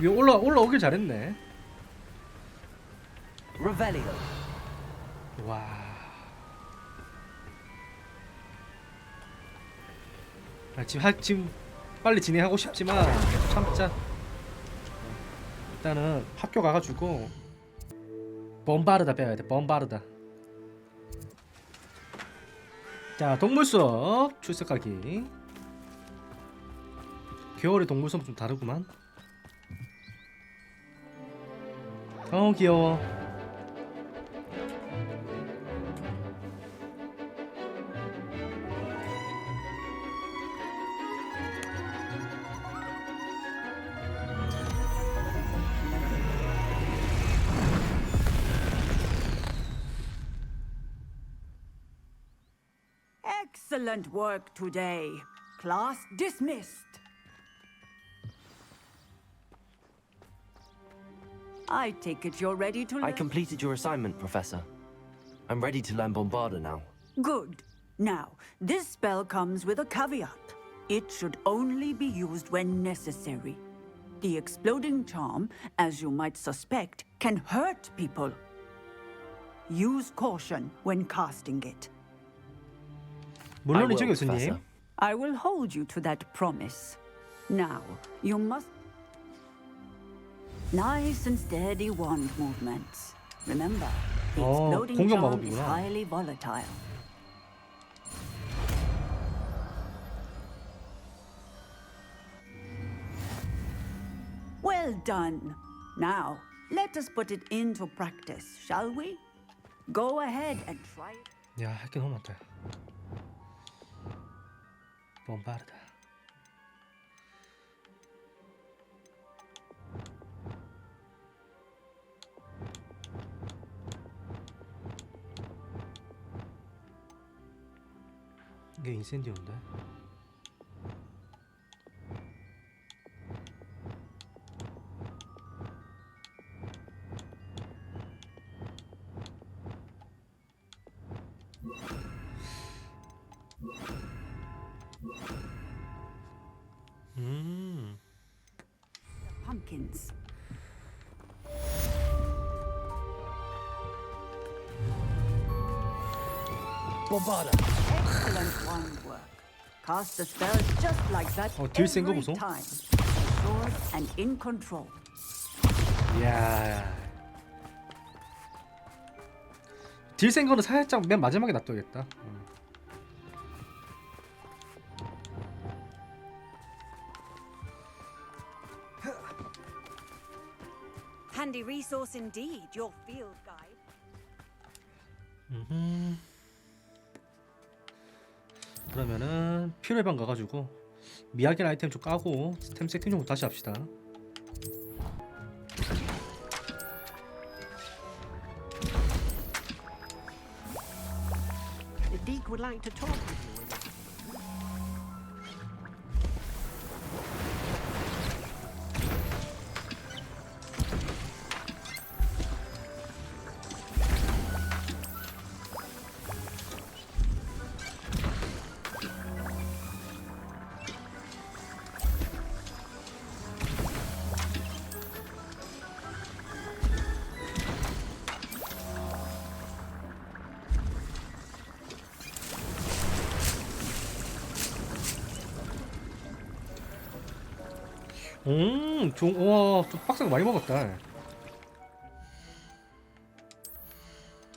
위에 올라오길 잘했네. Revelio. 와. 지금 빨리 진행하고 싶지만 참자. 일단은 학교 가가지고 범바르다 배워야 돼. 범바르다. 자, 동물 수업 출석하기. 겨울의 동물 수업 좀 다르구만. 귀여워. Excellent work today. Class dismissed. I take it you're ready to learn. I completed your assignment, Professor. I'm ready to learn Bombarda now. Good. Now, this spell comes with a caveat. It should only be used when necessary. The exploding charm, as you might suspect, can hurt people. Use caution when casting it. 물론이죠, 교수님. I will hold you to that promise. Now, you must... Nice and steady wand movements. Remember, the exploding 공격 charm is 마법이구나. highly volatile. Well done. Now, let us put it into practice, shall we? Go ahead and try it. 야, 할 게 너무 많다. 범바르다. 이게 인센디오인데. Pumpkins. Bombarda. Excellent wand work. Cast the spell just like that 딜 센 거 every 보소. time. Assured and in control. 이야. 딜 센 거는 살짝 맨 마지막에 놔둬야겠다. Handy resource indeed, your field guide. 그러면은 필요해방 가가지고 미약한 아이템 좀 까고 템 세팅 좀 다시 합시다. The Deke would like to talk with you. 와, 좀 빡세게 많이 먹었다.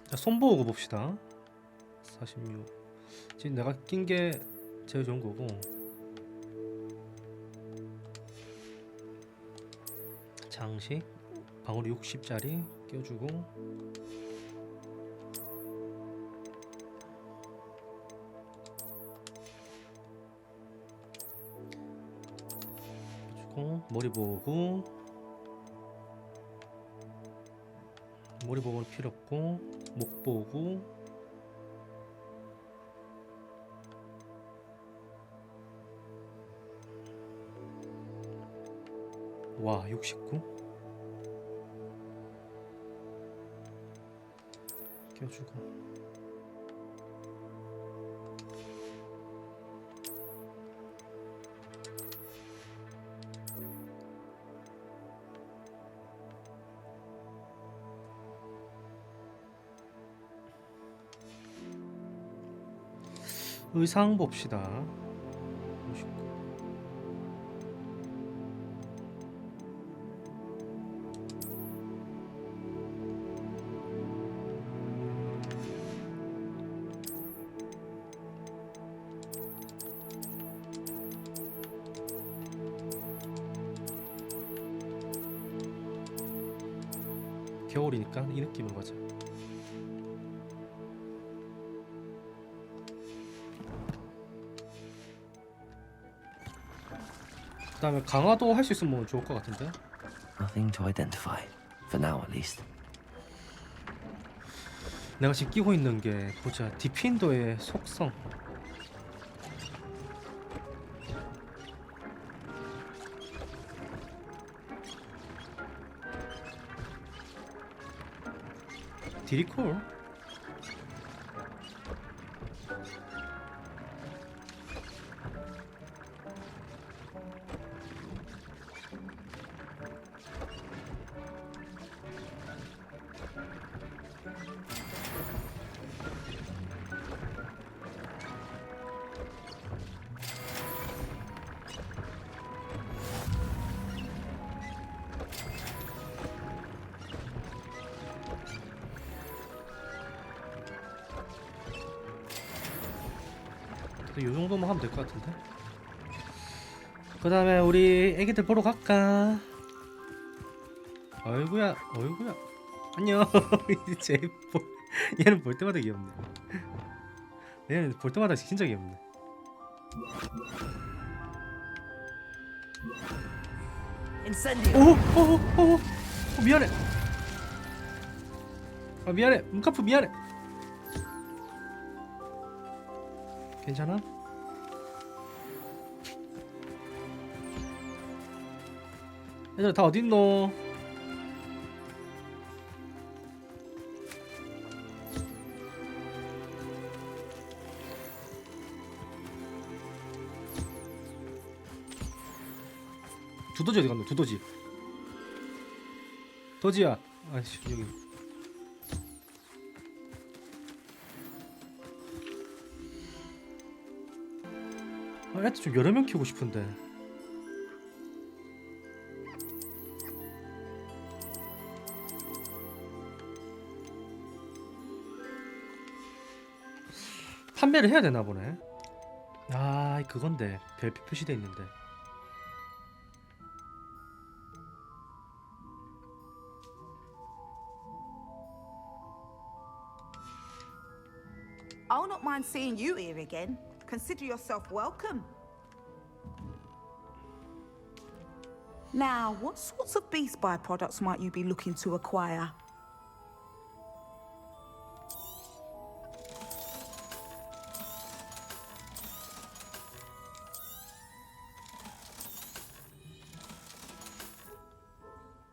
자, 손보고 봅시다. 46. 지금 내가 낀 게 제일 좋은 거고. 장식 방울이 60짜리 껴주고. 머리 보고, 머리 보고는 필요 없고, 목 보고, 와 69 껴주고. 의상 봅시다. 59. 겨울이니까 이 느낌으로 가자. 그다음에 강화도 할 수 있으면 좋을 것 같은데. Nothing to identify, for now at least. 내가 지금 끼고 있는 게 보자. 디핀더의 속성. 디리콜. 이 정도만 하면 될 것 같은데. 그 다음에 우리 애기들 보러 갈까? 어이구야, 어이구야. 안녕. 얘는 볼 때마다 귀엽네. 얘는 볼 때마다 진짜 귀엽네. 오, 미안해. 아 미안해. 문카프 미안해. 괜찮아? 얘들아 다 어딨노? 두더지 어디 갔노? 두더지. 더지야. 아이씨 여기. 아, 애들 좀 여러 명 키우고 싶은데. 판매를 해야 되나 보네. 아, 그건데 별표 표시돼 있는데. I'll not mind seeing you here again. Consider yourself welcome. Now, what sorts of Beast Buy products might you be looking to acquire?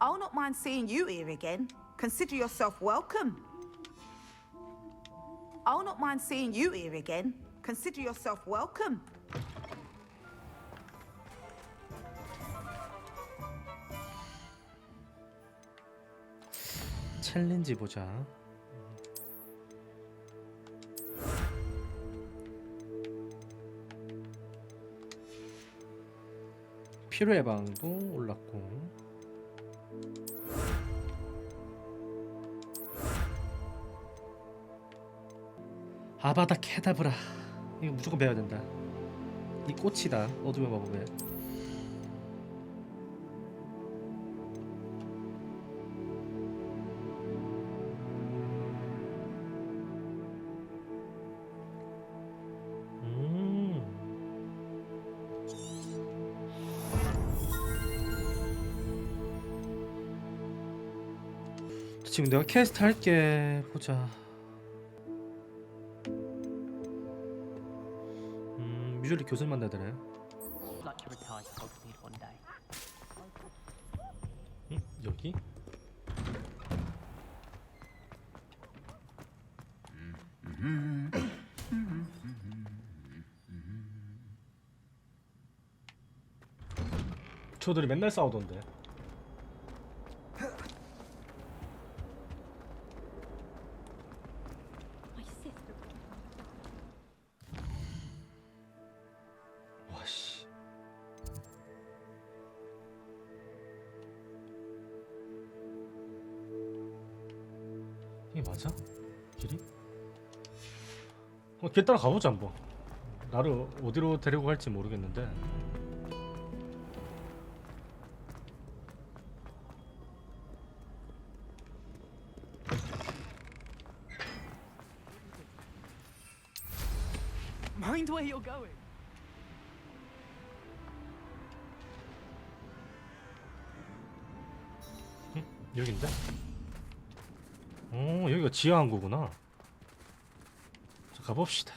I'll not mind seeing you here again. Consider yourself welcome. I'll not mind seeing you here again. Consider yourself welcome. 챌린지 보자. 피로 예방도 올랐고. 아바다 케다브라 이거 무조건 배워야 된다. 이 꽃이다. 어둠의 마법에. 지금 내가 캐스트 할게. 보자. 뮤즐리 교수님 만나야 되네. 여기? 저들이 맨날 싸우던데. 와씨. 이게 맞아? 길이? 길 따라 가보자 한번. 나를 어디로 데리고 갈지 모르겠는데. Mind where you're going. 여긴데? 여기가 지하항구구나. 자, 가봅시다.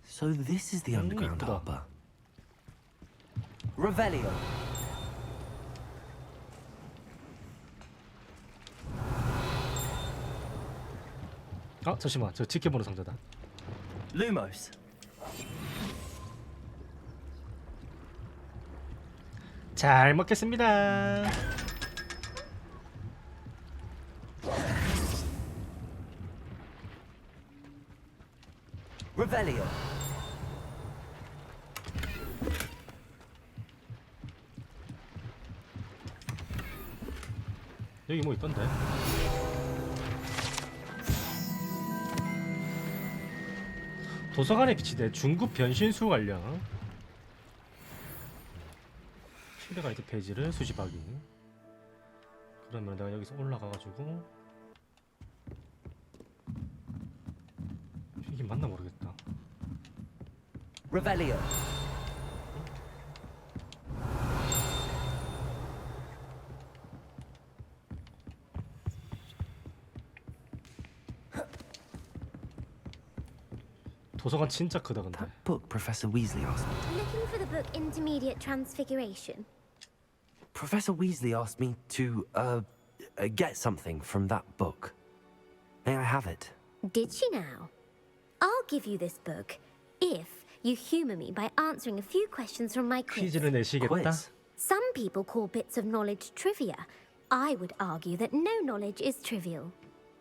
So this is the underground 이쁘다. harbor. Revelio. 아 잠시만, 저 지켜보는 상자다. Lumos. 잘 먹겠습니다. Revelio. 여기 뭐 있던데? 도서관에 비치된 중급 변신수 관련 필드가이드 페이지를 수집하기. 그러면 내가 여기서 올라가가지고 이게 맞나 모르겠다. Revelio. 도서관 진짜 크다 근데. Book Professor Weasley asked me. Looking for the book Intermediate Transfiguration. Professor Weasley asked me to get something from that book. May I have it? Did she now? I'll give you this book if you humor me by answering a few questions from my quiz. 퀴즈를 내시겠다. Some people call bits of knowledge trivia. I would argue that no knowledge is trivial.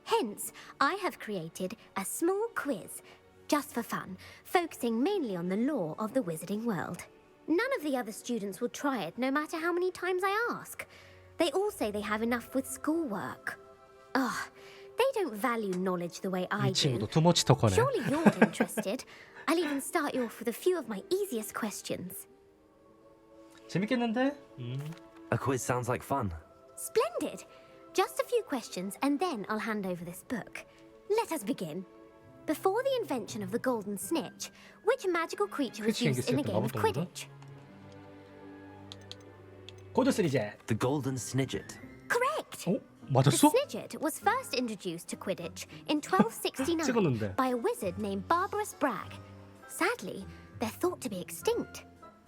Hence, I have created a small quiz, just for fun, focusing mainly on the lore of the wizarding world. None of the other students will try it, no matter how many times I ask. They all say they have enough with schoolwork. Ugh, they don't value knowledge the way I 이 do. 친구도 투머치 덕하네. Surely you're interested. I'll even start you off with a few of my easiest questions. 재밌겠는데? A quiz sounds like fun. Splendid! Just a few questions and then I'll hand over this book. Let us begin. Before the invention of the golden snitch, which magical creature was used in a game of Quidditch? 골든 스니젯. The Golden Snidget. Correct! 어? The 맞았어? Snidget was first introduced to Quidditch in 1269 찍었는데. by a wizard named Barbarous Bragg. Sadly, they're thought to be extinct.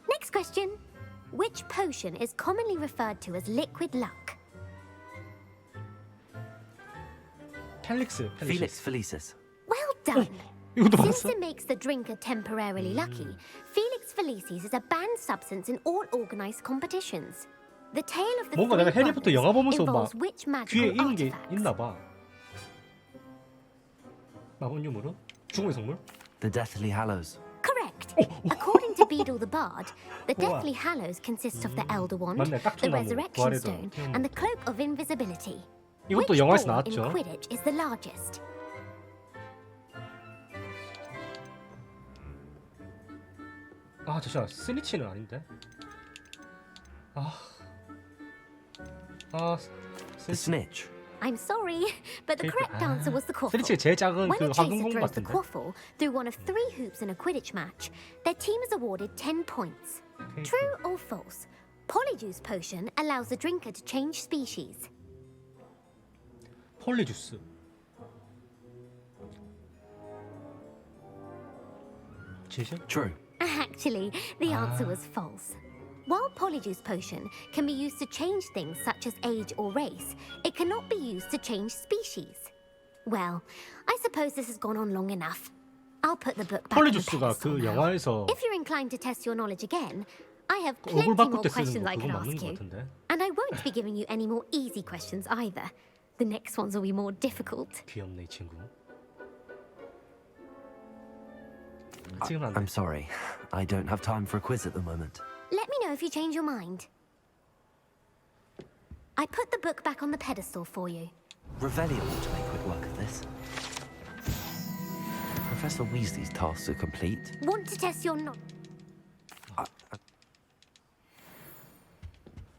Next question. Which potion is commonly referred to as liquid luck? 펠릭스. Felix Felicis. Well done. 이것도 Since 맞았어? it makes the drinker temporarily lucky, Felix Felices is a banned substance in all organized competitions. The tale of the 뭔가 내가 three 해리포터 영화 brothers 보면서 막 involves which 귀에 magical 익은 게 artifacts? 있나 봐. 마법 유물은? 죽음의 성물? The Deathly Hallows. Correct. According to Beedle the Bard, the 우와. Deathly Hallows consists of the Elder Wand, 맞네, 딱 the 좋나무, Resurrection 부활의 Stone, 돈. and the Cloak of Invisibility. 이것도 Which 영화에서 ball in 나왔죠. Quidditch is the largest? 아 잠시만, 스니치는 아닌데. The Snitch. I'm sorry, but the correct answer was the quaffle. 스니치가 제일 작은 When 그 a chaser 황금공 throws the 같은데. quaffle through one of 3 hoops in a Quidditch match, their team is awarded 10 points. True or false? Polyjuice potion allows the drinker to change species. 폴리주스. 진실? True. Actually, the answer was false. While Polyjuice potion can be used to change things such as age or race, it cannot be used to change species. Well, I suppose this has gone on long enough. I'll put the book back on the 폴리주스가 pedestal 그 now. 영화에서 If you're inclined to test your knowledge again, I have 얼굴 plenty 바꿀 more 때 쓰는 questions 거 I 그거 can 맞는 ask 거 you. 같은데. And I won't be giving you any more easy questions either. The next ones will be more difficult. 귀엽네 이 친구. 지금 안 돼. I'm sorry. I don't have time for a quiz at the moment. Let me know if you change your mind. I put the book back on the pedestal for you. Revelio ought to make quick work of this. Professor Weasley's tasks are complete. Want to test your knowledge?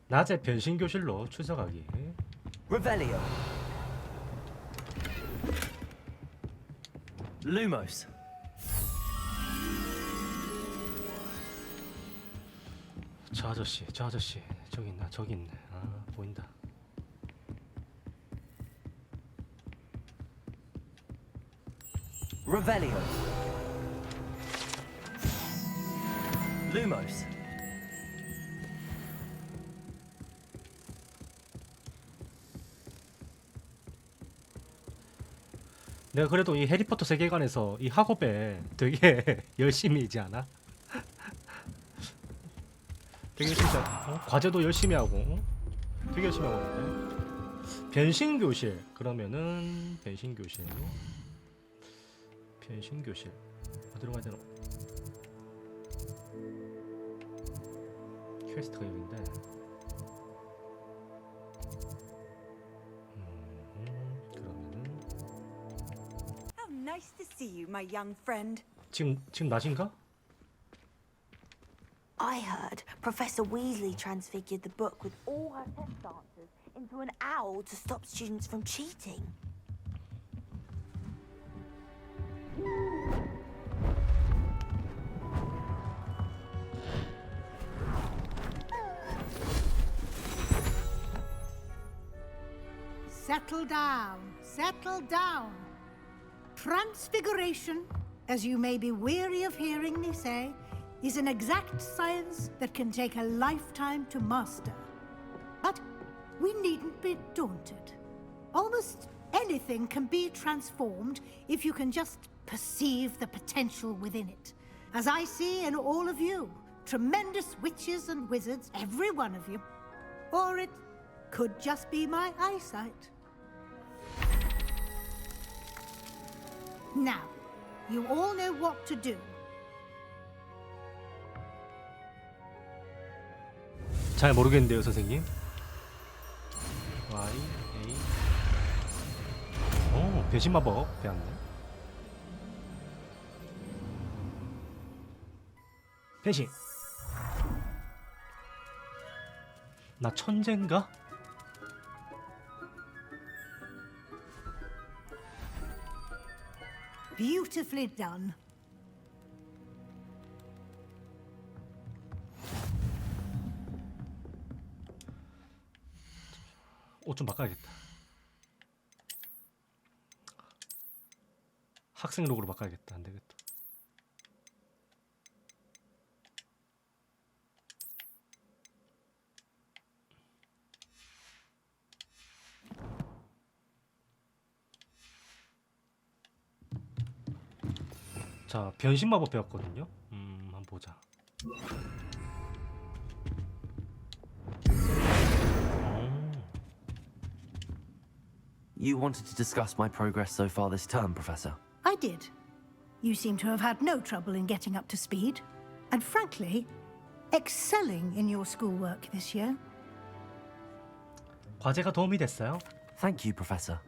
낮에 변신 교실로 출석하기. Revelio. Lumos. 저 아저씨 저기 있나? 저기 있네. 아 보인다. Revelio. Lumos. 내가 그래도 이 해리포터 세계관에서 이 학업에 되게 열심히이지 않아? 되게 진짜 과제도 열심히 하고 되게 열심히 하거든요. 변신 교실 그러면은 변신 교실 어디로 가야 되나? 퀘스트가 여기인데. 그러면은 How nice to see you, my young friend. 지금 낮인가? I heard Professor Weasley transfigured the book with all her test answers into an owl to stop students from cheating. Settle down, settle down. Transfiguration, as you may be weary of hearing me say, is an exact science that can take a lifetime to master. But we needn't be daunted. Almost anything can be transformed if you can just perceive the potential within it. As I see in all of you, tremendous witches and wizards, every one of you. Or it could just be my eyesight. Now, you all know what to do. 잘 모르겠는데요, 선생님. Y A. 오, 변신 마법 배웠네. 변신. 나 천재인가? Beautifully done. 옷 좀 바꿔야겠다. 학생 룩으로 바꿔야겠다. 안 되겠다. 자, 변신 마법 배웠거든요. 한번 보자. You wanted to discuss my progress so far this term, Professor? I did. You seem to have had no trouble in getting up to speed, and frankly, excelling in your schoolwork this year. 과제가 도움이 됐어요? Thank you, Professor.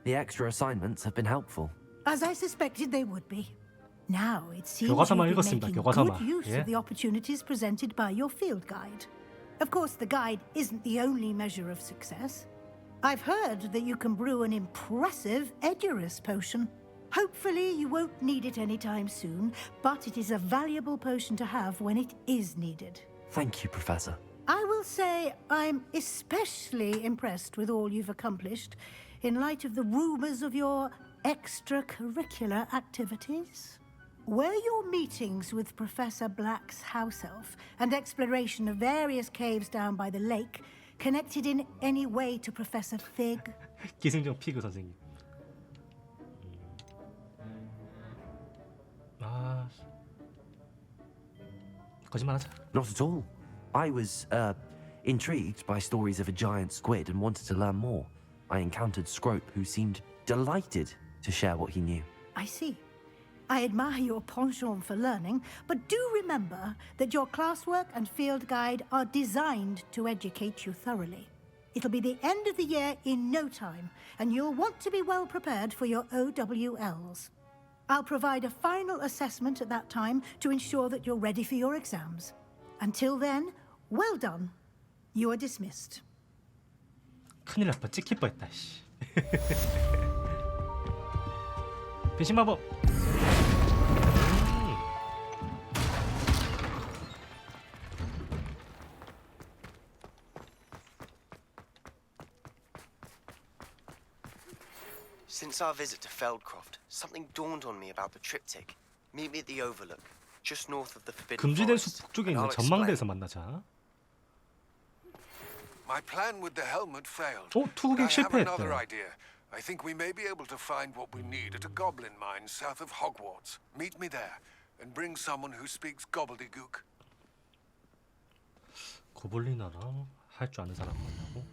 The extra assignments have been helpful. As I suspected they would be. Now it seems 교과서만 you've been 읽었습니다. making 교과서만. good use 예. of the opportunities presented by your field guide. Of course, the guide isn't the only measure of success. I've heard that you can brew an impressive Edurus potion. Hopefully you won't need it anytime soon, but it is a valuable potion to have when it is needed. Thank you, Professor. I will say I'm especially impressed with all you've accomplished in light of the rumors of your extracurricular activities. Were your meetings with Professor Black's house elf and exploration of various caves down by the lake connected in any way to Professor Fig? 기승전 피그 선생님. 아, 거짓말하자. Not at all. I was, intrigued by stories of a giant squid and wanted to learn more. I encountered Scrope, who seemed delighted to share what he knew. I see. I admire your penchant for learning, but do remember that your classwork and field guide are designed to educate you thoroughly. It'll be the end of the year in no time, and you'll want to be well prepared for your OWLs. I'll provide a final assessment at that time to ensure that you're ready for your exams. Until then, well done. You are dismissed. 큰일 날 뻔, 찍힐 뻔했다. 씨. 배신 마법. Since our visit to Feldcroft, something dawned on me about the triptych. Meet me at the Overlook, just north of the Forbidden 금지된 Forest, 숲 북쪽에 and 있는 I'll explain. 전망대에서 만나자. My plan with the helmet failed. 오, 투구객 I have another 실패했대. idea. I think we may be able to find what we need at a goblin mine south of Hogwarts. Meet me there, and bring someone who speaks gobbledygook. 고블린어랑 할 줄 아는 사람 만나고.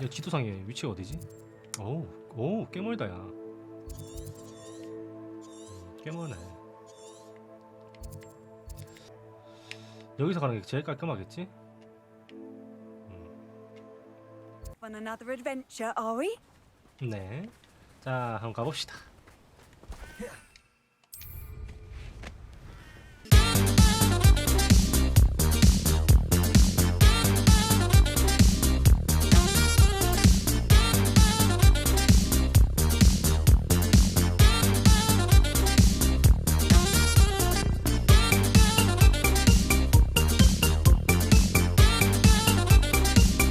야, 지도상에 위치가 어디지? 오, 꽤 멀다야. 꽤 머네. 여기서 가는 게 제일 깔끔하겠지? On another adventure, are we? 네. 자, 한번 가봅시다.